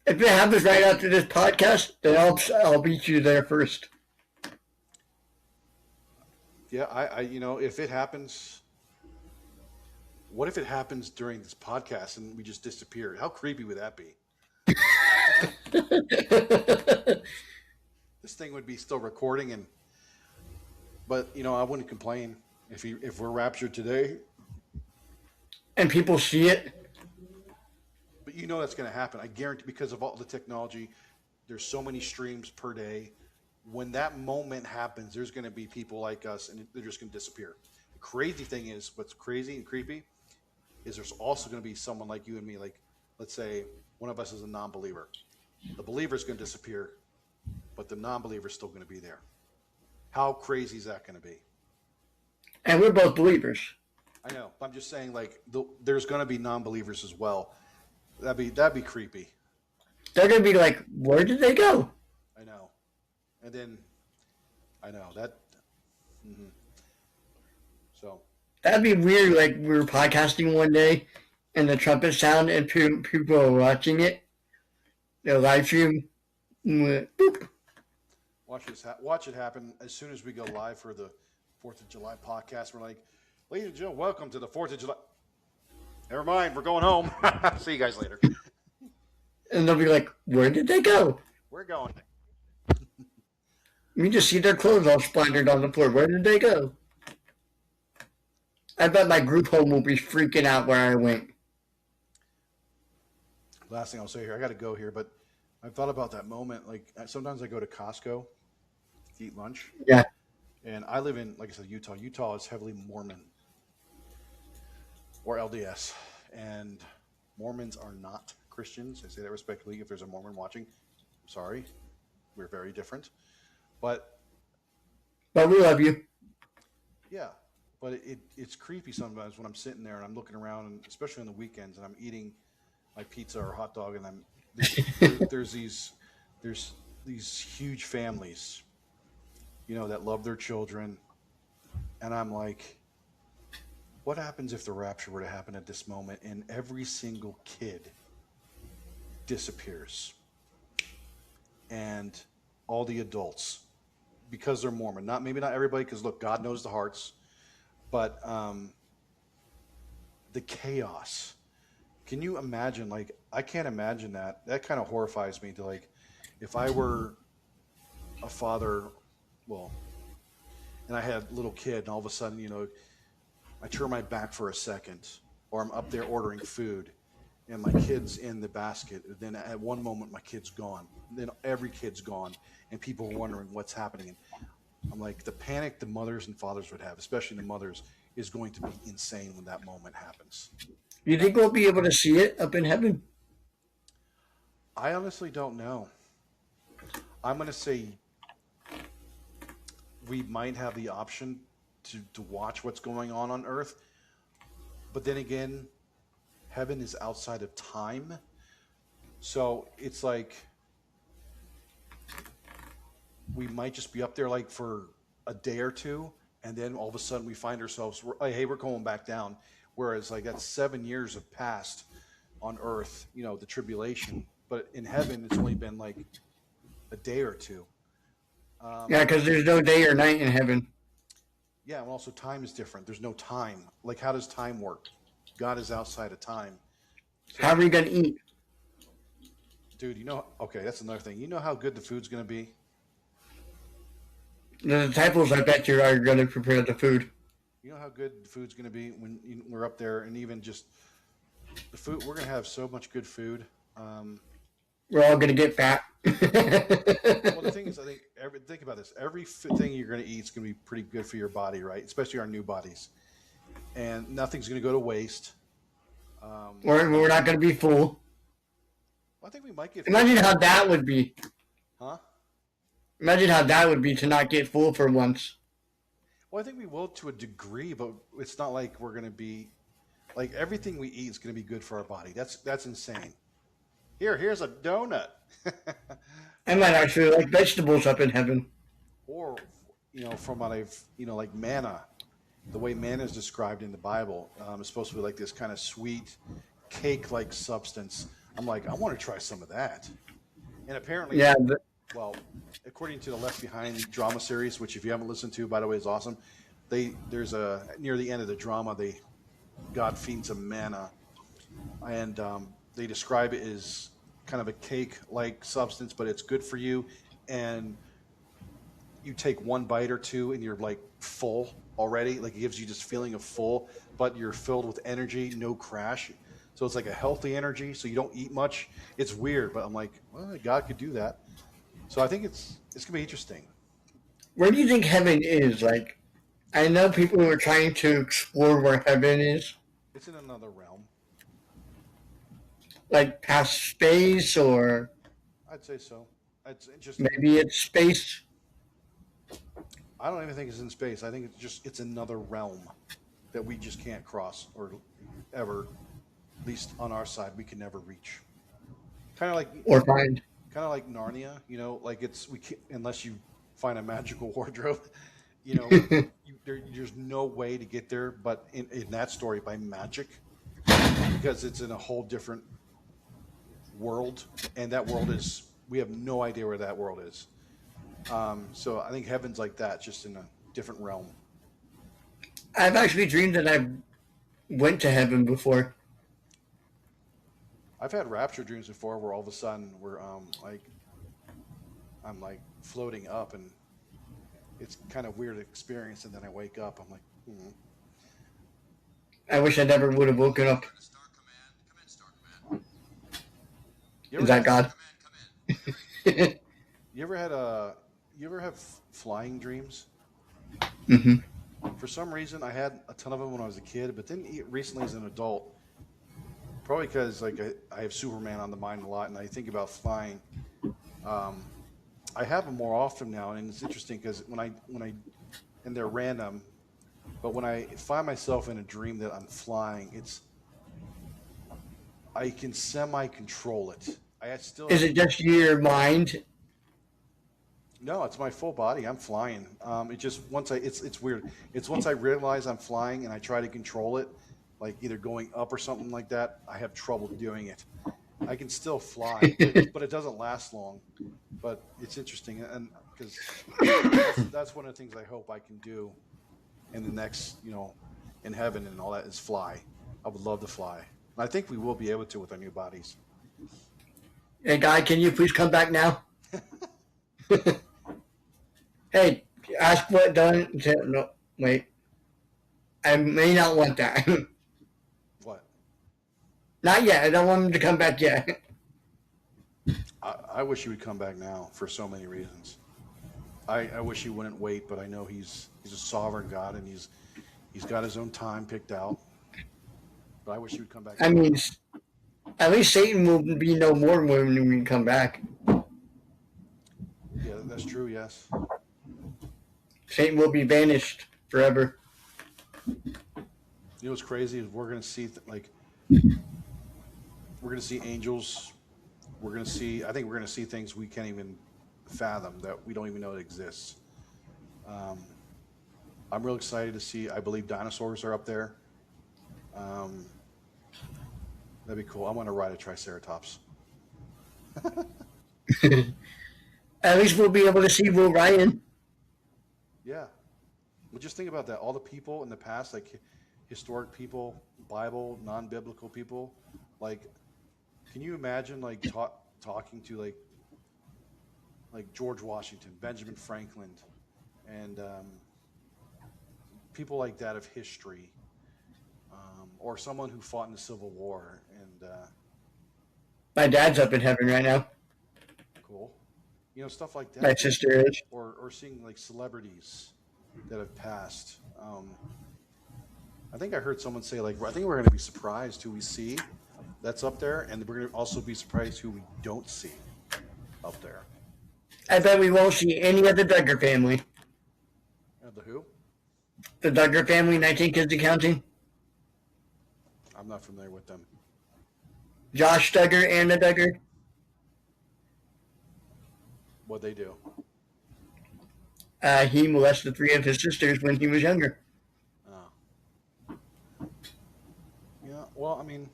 [SPEAKER 1] If it happens right after this podcast, then I'll beat you there first.
[SPEAKER 2] Yeah, I if it happens, what if it happens during this podcast and we just disappear? How creepy would that be? This thing would be still recording, but I wouldn't complain if we're raptured today.
[SPEAKER 1] And people see it.
[SPEAKER 2] But that's going to happen. I guarantee, because of all the technology, there's so many streams per day. When that moment happens, there's going to be people like us, and they're just going to disappear. The crazy thing is, what's crazy and creepy is there's also going to be someone like you and me. Like, let's say one of us is a non-believer. The believer is going to disappear, but the non-believer is still going to be there. How crazy is that going to be?
[SPEAKER 1] And we're both believers.
[SPEAKER 2] I know. I'm just saying, like, there's going to be non-believers as well. That'd be creepy.
[SPEAKER 1] They're going to be like, where did they go?
[SPEAKER 2] I know. And then, I know that. Mm-hmm. So.
[SPEAKER 1] That'd be weird. Like, we were podcasting one day, and the trumpet sound, and people are watching it. The live stream. Boop.
[SPEAKER 2] Watch it happen as soon as we go live for the 4th of July podcast. We're like, ladies and gentlemen, welcome to the 4th of July. Never mind, we're going home. See you guys later.
[SPEAKER 1] And they'll be like, where did they go?
[SPEAKER 2] We're going.
[SPEAKER 1] You just see their clothes all splattered on the floor. Where did they go? I bet my group home will be freaking out where I went.
[SPEAKER 2] Last thing I'll say here, I got to go here, but I've thought about that moment. Like, sometimes I go to Costco to eat lunch.
[SPEAKER 1] Yeah.
[SPEAKER 2] And I live in, like I said, Utah. Utah is heavily Mormon or LDS. And Mormons are not Christians. I say that respectfully. If there's a Mormon watching, I'm sorry. We're very different. But
[SPEAKER 1] we love you.
[SPEAKER 2] Yeah. But it's creepy sometimes when I'm sitting there and I'm looking around, and especially on the weekends, and I'm eating my pizza or hot dog, and there's there's these huge families, that love their children, and I'm like, what happens if the rapture were to happen at this moment and every single kid disappears and all the adults because they're Mormon, not maybe not everybody, because look, God knows the hearts, but the chaos. Can you imagine? Like, I can't imagine that. That kind of horrifies me to, like, if I were a father, well, and I had a little kid, and all of a sudden, I turn my back for a second, or I'm up there ordering food, and my kid's in the basket. And then at one moment, my kid's gone. Then every kid's gone, and people are wondering what's happening. And I'm like, the panic the mothers and fathers would have, especially the mothers, is going to be insane when that moment happens.
[SPEAKER 1] You think we'll be able to see it up in heaven?
[SPEAKER 2] I honestly don't know. I'm going to say we might have the option to watch what's going on Earth. But then again, heaven is outside of time. So it's like we might just be up there like for a day or two, and then all of a sudden we find ourselves, hey, we're going back down. Whereas like that's 7 years have passed on Earth, the tribulation. But in heaven, it's only been like a day or two.
[SPEAKER 1] Yeah, because there's no day or night in heaven.
[SPEAKER 2] Yeah, and also time is different. There's no time. Like, how does time work? God is outside of time. So,
[SPEAKER 1] How are we going to eat?
[SPEAKER 2] dude, okay, that's another thing. You know how good the food's going to be?
[SPEAKER 1] The disciples, I bet you, are going to prepare the food.
[SPEAKER 2] You know how good the food's going to be when we're up there, and even just the food, we're going to have so much good food.
[SPEAKER 1] We're all going to get fat.
[SPEAKER 2] Well, the thing is, I think, think about this. Every thing you're going to eat is going to be pretty good for your body, right? Especially our new bodies. And nothing's going to go to waste.
[SPEAKER 1] We're not going to be full.
[SPEAKER 2] I think we might get
[SPEAKER 1] Imagine how that would be.
[SPEAKER 2] Huh?
[SPEAKER 1] Imagine how that would be to not get full for once.
[SPEAKER 2] Well, I think we will to a degree, but it's not like we're going to be like everything we eat is going to be good for our body. That's insane. Here's a donut.
[SPEAKER 1] I might actually like vegetables up in heaven.
[SPEAKER 2] Or, from what I've, like manna, the way manna is described in the Bible, is supposed to be like this kind of sweet cake-like substance. I'm like, I want to try some of that. And apparently,
[SPEAKER 1] Yeah.
[SPEAKER 2] Well, according to the Left Behind drama series, which if you haven't listened to, by the way, is awesome. There's near the end of the drama, God feeds them manna, and they describe it as kind of a cake-like substance, but it's good for you, and you take one bite or two, and you're like full already. Like it gives you this feeling of full, but you're filled with energy, no crash. So it's like a healthy energy. So you don't eat much. It's weird, but I'm like, well, God could do that. So I think it's gonna be interesting.
[SPEAKER 1] Where do you think heaven is? Like, I know people who are trying to explore where heaven is.
[SPEAKER 2] It's in another realm.
[SPEAKER 1] Like past space, or
[SPEAKER 2] I'd say so. It's just
[SPEAKER 1] maybe it's space.
[SPEAKER 2] I don't even think it's in space. I think it's another realm that we just can't cross or ever, at least on our side, we can never reach. Kind of like
[SPEAKER 1] Or find.
[SPEAKER 2] kind of like Narnia, like we can't, unless you find a magical wardrobe, there's no way to get there, but in that story by magic, because it's in a whole different world, and that world we have no idea where that world is. So I think heaven's like that, just in a different realm.
[SPEAKER 1] I've actually dreamed that I went to heaven before.
[SPEAKER 2] I've had rapture dreams before where all of a sudden I'm like floating up, and it's kind of weird experience, and then I wake up, I'm like,
[SPEAKER 1] I wish I never would have woken up.
[SPEAKER 4] Star Command, come in, Star Command.
[SPEAKER 1] Is that God?
[SPEAKER 4] Command, come in.
[SPEAKER 2] You ever have flying dreams?
[SPEAKER 1] Mm-hmm.
[SPEAKER 2] For some reason, I had a ton of them when I was a kid, but then recently as an adult, probably because like I have Superman on the mind a lot, and I think about flying. I have them more often now, and it's interesting because when I and they're random, but when I find myself in a dream that I'm flying, I can semi-control it. I still
[SPEAKER 1] Is
[SPEAKER 2] have,
[SPEAKER 1] it just your mind?
[SPEAKER 2] no, it's my full body. I'm flying. It just once I it's weird. It's once I realize I'm flying and I try to control it, like either going up or something like that. I have trouble doing it. I can still fly, but it doesn't last long. But it's interesting, and because that's one of the things I hope I can do in the next, in heaven and all that is fly. I would love to fly. And I think we will be able to with our new bodies.
[SPEAKER 1] Hey, guy, can you please come back now? Hey, ask what done. No, wait. I may not want that.
[SPEAKER 2] What?
[SPEAKER 1] Not yet. I don't want him to come back yet.
[SPEAKER 2] I wish he would come back now for so many reasons. I wish he wouldn't wait, but I know he's a sovereign God and he's got his own time picked out. But I wish he would come back.
[SPEAKER 1] I mean, at least Satan will be no more when we come back.
[SPEAKER 2] Yeah, that's true. Yes.
[SPEAKER 1] Satan will be banished forever.
[SPEAKER 2] You know what's crazy is we're gonna see we're gonna see angels. We're gonna see. I think we're gonna see things we can't even fathom, that we don't even know it exists. Um, I'm real excited to see. I believe dinosaurs are up there. Um, that'd be cool. I want to ride a triceratops.
[SPEAKER 1] At least we'll be able to see Will Ryan.
[SPEAKER 2] Yeah. Well, just think about that. All the people in the past, like historic people, Bible, non-biblical people, like, can you imagine like talking to like George Washington, Benjamin Franklin, and people like that of history, or someone who fought in the Civil War, and
[SPEAKER 1] My dad's up in heaven right now.
[SPEAKER 2] cool, stuff like
[SPEAKER 1] My
[SPEAKER 2] that,
[SPEAKER 1] sister is.
[SPEAKER 2] or seeing like celebrities that have passed. I think I heard someone say like, I think we're going to be surprised who we see that's up there, and we're going to also be surprised who we don't see up there.
[SPEAKER 1] I bet we won't see any of the Duggar family.
[SPEAKER 2] The who?
[SPEAKER 1] The Duggar family, 19 kids accounting.
[SPEAKER 2] I'm not familiar with them.
[SPEAKER 1] Josh Duggar, Anna Duggar.
[SPEAKER 2] What they do?
[SPEAKER 1] He molested 3 of his sisters when he was younger.
[SPEAKER 2] Oh. Yeah. Well, I mean,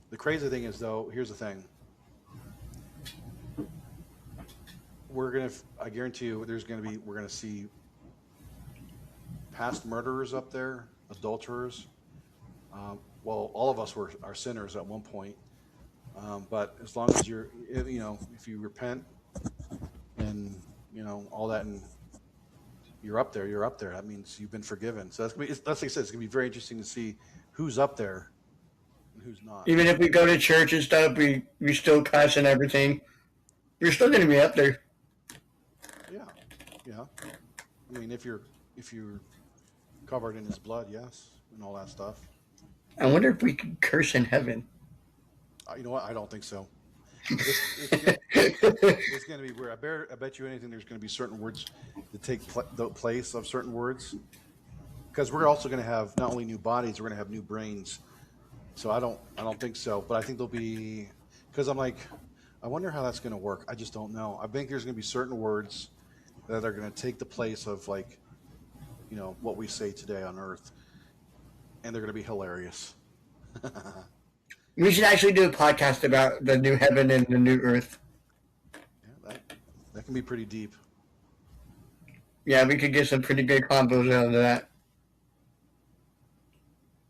[SPEAKER 2] the crazy thing is, though, here's the thing. I guarantee you, we're gonna see past murderers up there, adulterers. Well, all of us are sinners at one point. But as long as if you repent and, all that, and you're up there, that means you've been forgiven. So that's like I said, it's gonna be very interesting to see who's up there and who's not.
[SPEAKER 1] Even if we go to church and stuff, we still cuss and everything. We're still going to be up there.
[SPEAKER 2] Yeah. I mean, if you're covered in his blood, yes, and all that stuff.
[SPEAKER 1] I wonder if we can curse in heaven.
[SPEAKER 2] You know what? I don't think so. It's going to be weird. I bet you anything. There's going to be certain words that take the place of certain words, because we're also going to have not only new bodies, we're going to have new brains. So I don't think so. But I think there'll be, because I'm like, I wonder how that's going to work. I just don't know. I think there's going to be certain words that are going to take the place of what we say today on Earth, and they're going to be hilarious.
[SPEAKER 1] We should actually do a podcast about the new heaven and the new earth.
[SPEAKER 2] Yeah, that can be pretty deep.
[SPEAKER 1] Yeah, we could get some pretty good combos out of that.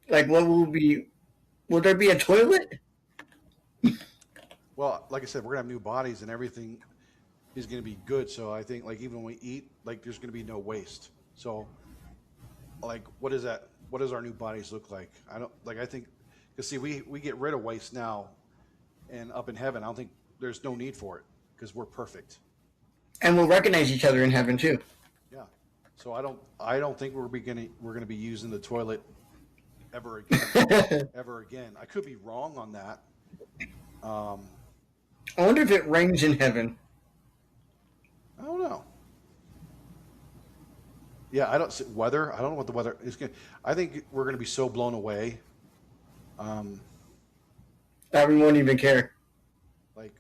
[SPEAKER 1] Like, will there be a toilet?
[SPEAKER 2] Well, like I said, we're going to have new bodies, and everything is going to be good. So I think, like, even when we eat, like, there's going to be no waste. So, like, what is that? What does our new bodies look like? I think, because see, we get rid of waste now, and up in heaven, I don't think there's no need for it, because we're perfect.
[SPEAKER 1] And we'll recognize each other in heaven too.
[SPEAKER 2] Yeah. So I don't think we're going to be using the toilet ever again. Ever again. I could be wrong on that.
[SPEAKER 1] I wonder if it rains in heaven.
[SPEAKER 2] I don't know. Yeah, I don't see weather. I don't know what the weather is going. I think we're going to be so blown away.
[SPEAKER 1] That we won't even care.
[SPEAKER 2] Like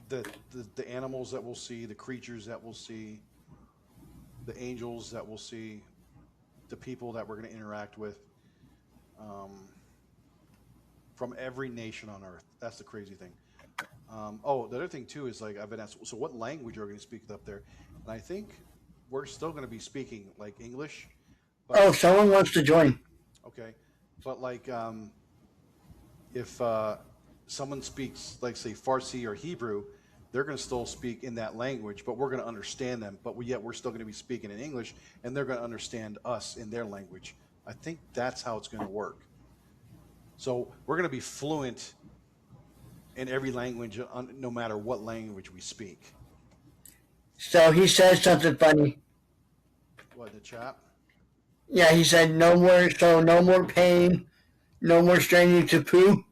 [SPEAKER 2] the animals that we'll see, the creatures that we'll see, the angels that we'll see, the people that we're going to interact with, from every nation on earth. That's the crazy thing. The other thing too is like I've been asked, so what language are we going to speak up there? And I think we're still going to be speaking like English. But
[SPEAKER 1] Oh, someone wants to join.
[SPEAKER 2] okay, but like if someone speaks like say Farsi or Hebrew, they're going to still speak in that language, but we're going to understand them. But yet we're still going to be speaking in English, and they're going to understand us in their language. I think that's how it's going to work. So we're going to be fluent in every language, no matter what language we speak.
[SPEAKER 1] So he says something funny.
[SPEAKER 2] What, in the chat?
[SPEAKER 1] Yeah, he said no more pain, no more straining to poo.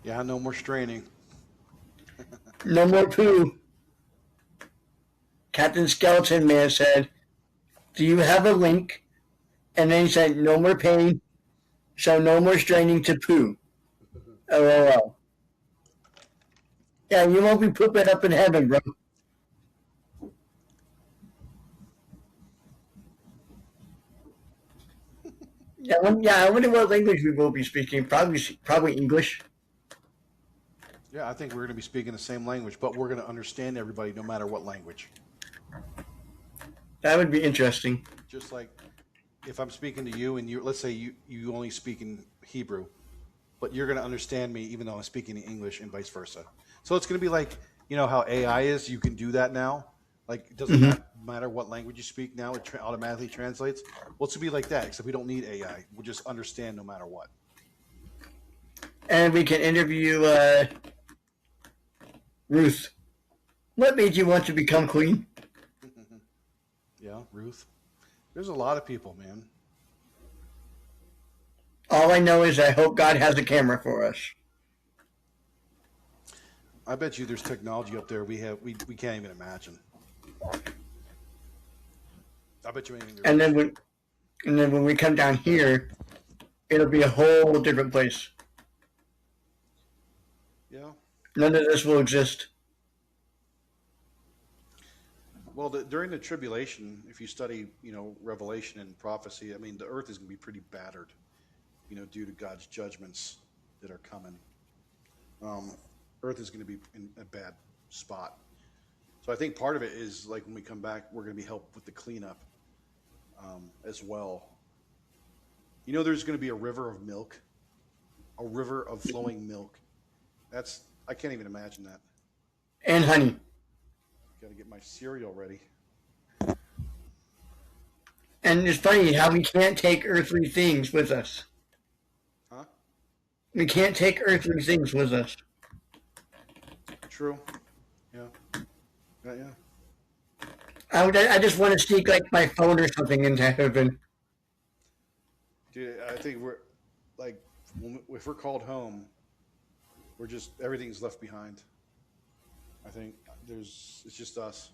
[SPEAKER 2] Yeah, no more straining.
[SPEAKER 1] No more poo. Captain Skeleton Man said, do you have a link? And then he said, no more pain, so no more straining to poo. LOL. Yeah, you won't be pooping up in heaven, bro. I wonder what language we will be speaking. Probably English.
[SPEAKER 2] Yeah, I think we're going to be speaking the same language, but we're going to understand everybody no matter what language.
[SPEAKER 1] That would be interesting.
[SPEAKER 2] Just like if I'm speaking to you and let's say you only speak in Hebrew, but you're going to understand me even though I'm speaking in English and vice versa. So it's going to be like, you know how AI is, you can do that now. Like it doesn't matter what language you speak now, it automatically translates. Well, it's going to be like that, except we don't need AI. We'll just understand no matter what.
[SPEAKER 1] And we can interview Ruth. What made you want to become queen?
[SPEAKER 2] Yeah, Ruth. There's a lot of people, man.
[SPEAKER 1] All I know is I hope God has a camera for us.
[SPEAKER 2] I bet you there's technology up there we can't even imagine. I bet you anything.
[SPEAKER 1] And then when we come down here, it'll be a whole different place.
[SPEAKER 2] Yeah.
[SPEAKER 1] None of this will exist.
[SPEAKER 2] Well, during the tribulation, if you study, Revelation and prophecy, I mean, the earth is going to be pretty battered, due to God's judgments that are coming. Earth is going to be in a bad spot. So I think part of it is like when we come back, we're going to be helped with the cleanup as well. There's going to be a river of milk, a river of flowing milk. I can't even imagine that.
[SPEAKER 1] And honey.
[SPEAKER 2] Got to get my cereal ready.
[SPEAKER 1] And it's funny how we can't take earthly things with us.
[SPEAKER 2] Huh?
[SPEAKER 1] We can't take earthly things with us.
[SPEAKER 2] True. Yeah. Yeah.
[SPEAKER 1] I just want to sneak like my phone or something into heaven.
[SPEAKER 2] Dude, I think we're like, if we're called home, everything's left behind. I think it's just us.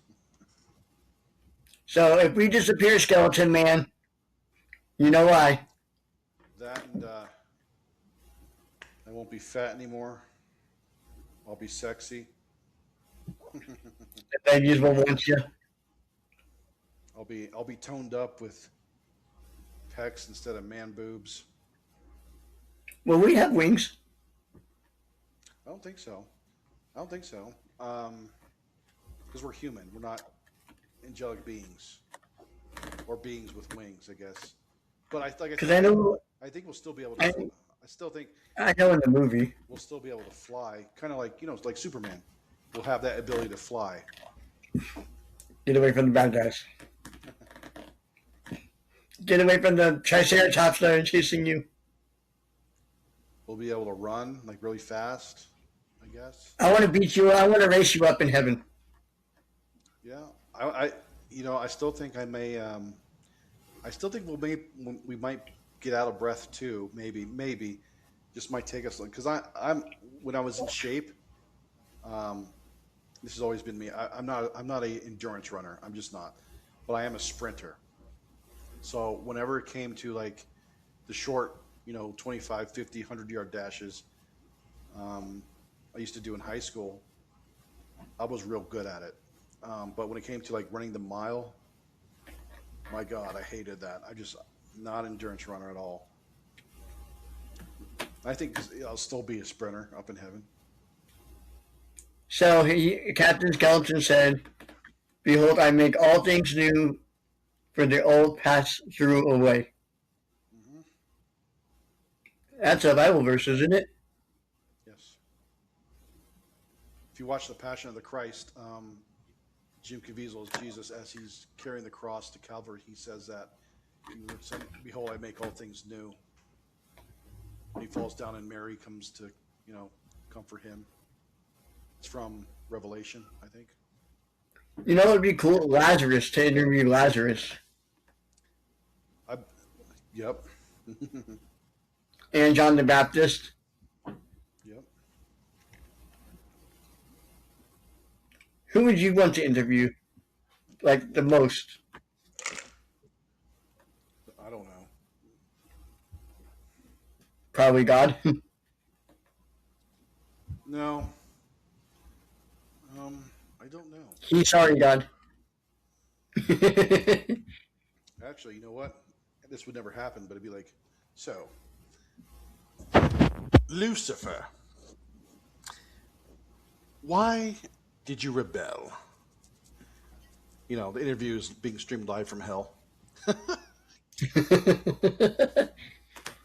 [SPEAKER 1] So if we disappear, Skeleton Man, you know why.
[SPEAKER 2] That and I won't be fat anymore. I'll be sexy.
[SPEAKER 1] The babies will want you.
[SPEAKER 2] I'll be toned up with pecs instead of man boobs.
[SPEAKER 1] Will we have wings?
[SPEAKER 2] I don't think so. Because we're human. We're not angelic beings or beings with wings, I guess. But I think we'll still be able to.
[SPEAKER 1] I know in the movie
[SPEAKER 2] we'll still be able to fly, kind of like like Superman. We'll have that ability to fly.
[SPEAKER 1] Get away from the bad guys. Get away from the Triceratops that are chasing you.
[SPEAKER 2] We'll be able to run like really fast, I guess.
[SPEAKER 1] I want to beat you. I want to race you up in heaven.
[SPEAKER 2] Yeah, I still think I may. I still think we might get out of breath too. Maybe, just might take us because I'm when I was in shape. This has always been me. I'm not a endurance runner. I'm just not, but I am a sprinter. So whenever it came to like the short, 25, 50, 100-yard dashes. I used to do in high school. I was real good at it. But when it came to like running the mile, my God, I hated that. I just not an endurance runner at all. I think I'll still be a sprinter up in heaven.
[SPEAKER 1] So Captain Skeleton said, "Behold, I make all things new, for the old pass through away."
[SPEAKER 2] Mm-hmm.
[SPEAKER 1] That's a Bible verse, isn't it?
[SPEAKER 2] Yes. If you watch The Passion of the Christ, Jim Caviezel is Jesus as he's carrying the cross to Calvary. He says that, "Behold, I make all things new." When he falls down and Mary comes to, comfort him. It's from Revelation, I think.
[SPEAKER 1] You know, it'd be cool, Lazarus, to interview Lazarus.
[SPEAKER 2] Yep.
[SPEAKER 1] And John the Baptist.
[SPEAKER 2] Yep.
[SPEAKER 1] Who would you want to interview? Like, the most?
[SPEAKER 2] I don't know.
[SPEAKER 1] Probably God.
[SPEAKER 2] No. I don't know.
[SPEAKER 1] He's sorry, God.
[SPEAKER 2] Actually, you know what? This would never happen, but it'd be like, so, Lucifer, why did you rebel? The interview is being streamed live from hell.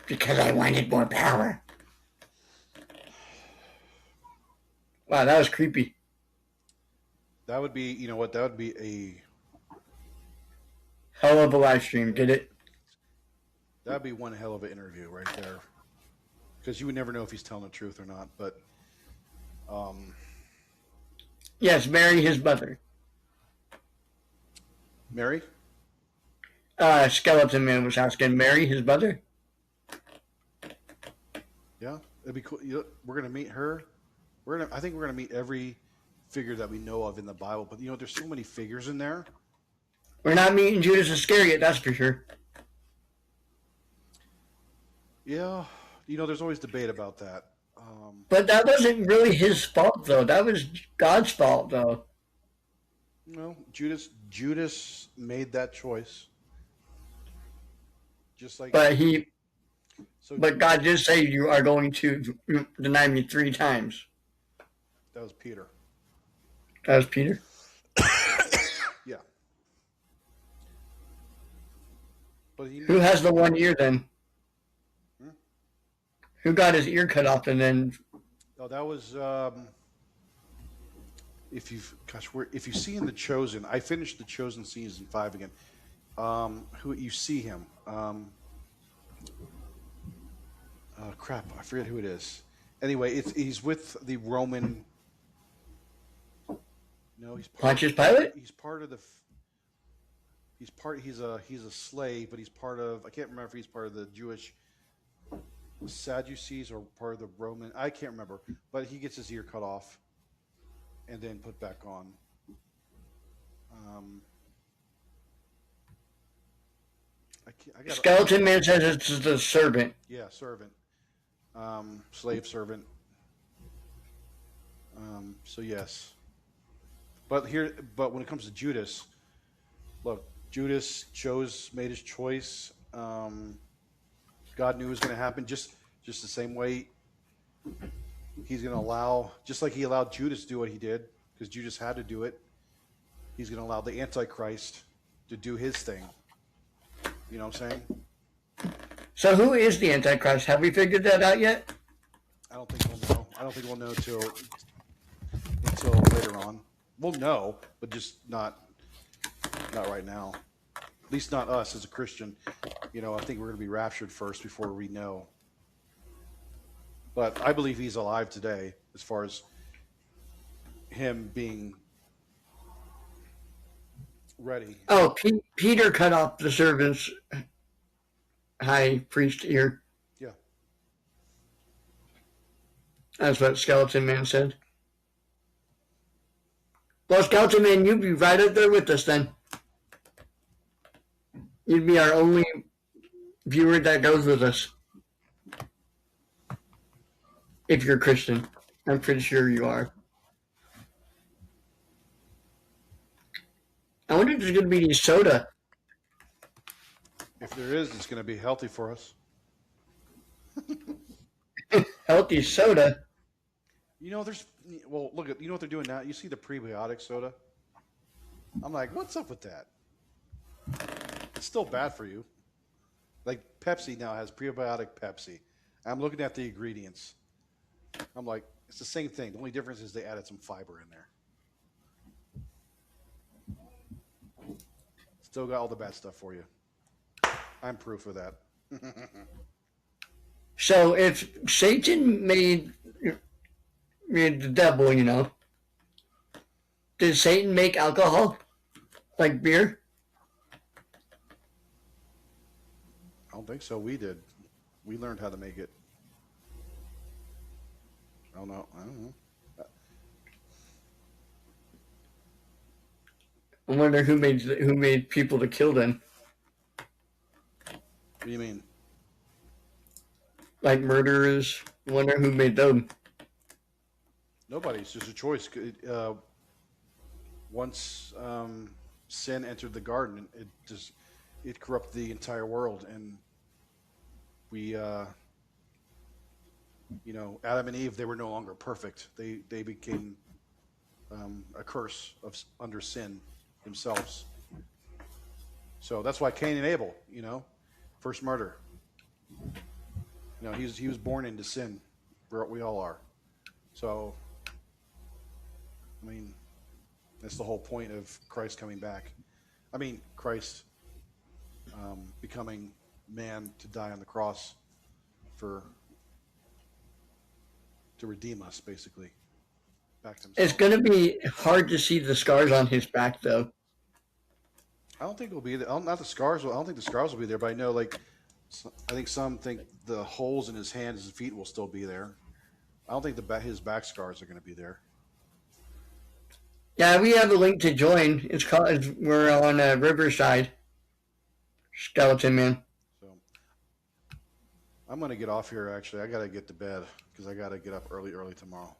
[SPEAKER 1] Because I wanted more power. Wow, that was creepy.
[SPEAKER 2] That would be, you know what? That would be a
[SPEAKER 1] Hell of a live stream, get it?
[SPEAKER 2] that'd be one hell of an interview right there, because you would never know if he's telling the truth or not. But,
[SPEAKER 1] Yes, Mary, his mother.
[SPEAKER 2] Mary,
[SPEAKER 1] Skeleton Man was asking, Mary, his mother?
[SPEAKER 2] yeah, it'd be cool. We're gonna meet her. I think we're gonna meet every figure that we know of in the Bible. But there's so many figures in there.
[SPEAKER 1] We're not meeting Judas Iscariot, that's for sure.
[SPEAKER 2] Yeah, there's always debate about that.
[SPEAKER 1] But that wasn't really his fault, though. That was God's fault, though.
[SPEAKER 2] Judas made that choice. Just like,
[SPEAKER 1] But God did say you are going to deny me 3 times.
[SPEAKER 2] that was Peter.
[SPEAKER 1] That was Peter.
[SPEAKER 2] Yeah. But
[SPEAKER 1] Who has the 1 ear then?
[SPEAKER 2] Hmm?
[SPEAKER 1] Who got his ear cut off and then?
[SPEAKER 2] Oh, that was if you see in The Chosen, I finished The Chosen season 5 again. Who you see him? Crap, I forget who it is. Anyway, he's with the Roman. No, he's
[SPEAKER 1] Pontius Pilate?
[SPEAKER 2] He's part of the. He's a slave, but he's part of. I can't remember if he's part of the Jewish Sadducees or part of the Roman. I can't remember, but he gets his ear cut off, and then put back on.
[SPEAKER 1] Skeleton Man says it's the servant.
[SPEAKER 2] Yeah, servant, slave servant. So yes, but when it comes to Judas, look, Judas made his choice. God knew it was going to happen, just the same way he's going to allow, just like he allowed Judas to do what he did, because Judas had to do it. He's going to allow the Antichrist to do his thing. You know what I'm saying?
[SPEAKER 1] So who is the Antichrist? Have we figured that out yet?
[SPEAKER 2] I don't think we'll know. I don't think we'll know until later on. We'll know, but just not right now. At least not us as a Christian. I think we're going to be raptured first before we know. But I believe he's alive today, as far as him being ready.
[SPEAKER 1] Oh, Peter cut off the servant's high priest ear.
[SPEAKER 2] Yeah.
[SPEAKER 1] That's what Skeleton Man said. Well, Skeleton Man, you'd be right up there with us then. You'd be our only viewer that goes with us. If you're a Christian, I'm pretty sure you are. I wonder if there's going to be any soda.
[SPEAKER 2] If there is, it's going to be healthy for us.
[SPEAKER 1] Healthy soda.
[SPEAKER 2] You know, look at, you know what they're doing now? You see the prebiotic soda? I'm like, what's up with that? It's still bad for you. Like Pepsi now has prebiotic Pepsi. I'm looking at the ingredients. I'm like, it's the same thing. The only difference is they added some fiber in there. Still got all the bad stuff for you. I'm proof of that.
[SPEAKER 1] So if Satan made the devil, you know, did Satan make alcohol? Like beer?
[SPEAKER 2] I don't think so. We did. We learned how to make it. I don't know.
[SPEAKER 1] I wonder who made people to kill them.
[SPEAKER 2] What do you mean?
[SPEAKER 1] Like murderers. I wonder who made them.
[SPEAKER 2] Nobody. It's just a choice. Once sin entered the garden, it corrupted the entire world, and we, Adam and Eve, they were no longer perfect. They became a curse under sin themselves. So that's why Cain and Abel, first murder. He was born into sin. We all are. So, I mean, that's the whole point of Christ coming back. I mean, Christ becoming man to die on the cross to redeem us, basically, back to himself.
[SPEAKER 1] It's going to be hard to see the scars on his back, though.
[SPEAKER 2] I don't think it'll be there. Not the scars. I don't think the scars will be there, but I know, I think some think the holes in his hands and feet will still be there. I don't think his back scars are going to be there.
[SPEAKER 1] Yeah, we have a link to join. We're on Riverside. Skeleton Man.
[SPEAKER 2] So I'm going to get off here. Actually, I got to get to bed because I got to get up early tomorrow.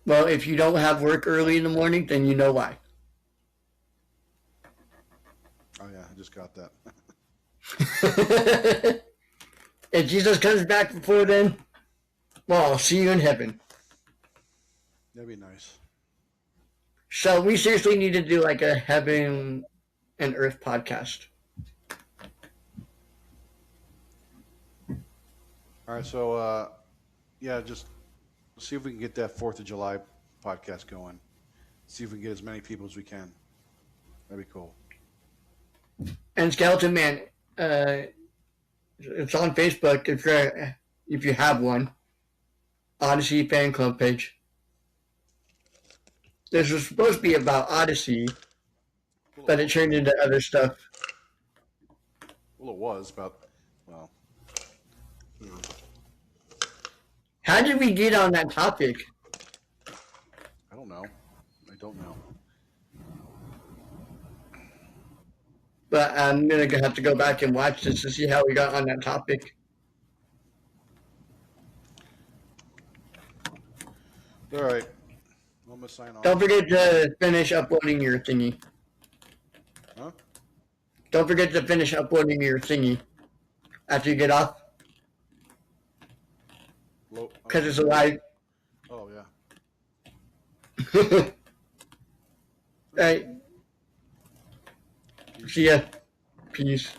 [SPEAKER 1] Well, if you don't have work early in the morning, then you know why.
[SPEAKER 2] Oh yeah, I just got that.
[SPEAKER 1] If Jesus comes back before then, well, I'll see you in heaven.
[SPEAKER 2] That'd be nice.
[SPEAKER 1] So we seriously need to do like a heaven and earth podcast.
[SPEAKER 2] All right, so just see if we can get that 4th of July podcast going. See if we can get as many people as we can. That'd be cool.
[SPEAKER 1] And Skeleton Man, it's on Facebook if you have one. Odyssey fan club page. This was supposed to be about Odyssey, but it turned into other stuff.
[SPEAKER 2] Well, it was, but
[SPEAKER 1] How did we get on that topic?
[SPEAKER 2] I don't know.
[SPEAKER 1] But I'm going to have to go back and watch this to see how we got on that topic.
[SPEAKER 2] All right. I'm going to sign off.
[SPEAKER 1] Don't forget to finish uploading your thingy.
[SPEAKER 2] Huh?
[SPEAKER 1] Don't forget to finish uploading your thingy after you get off. Because it's a live.
[SPEAKER 2] Oh, yeah.
[SPEAKER 1] All right. See ya. Peace.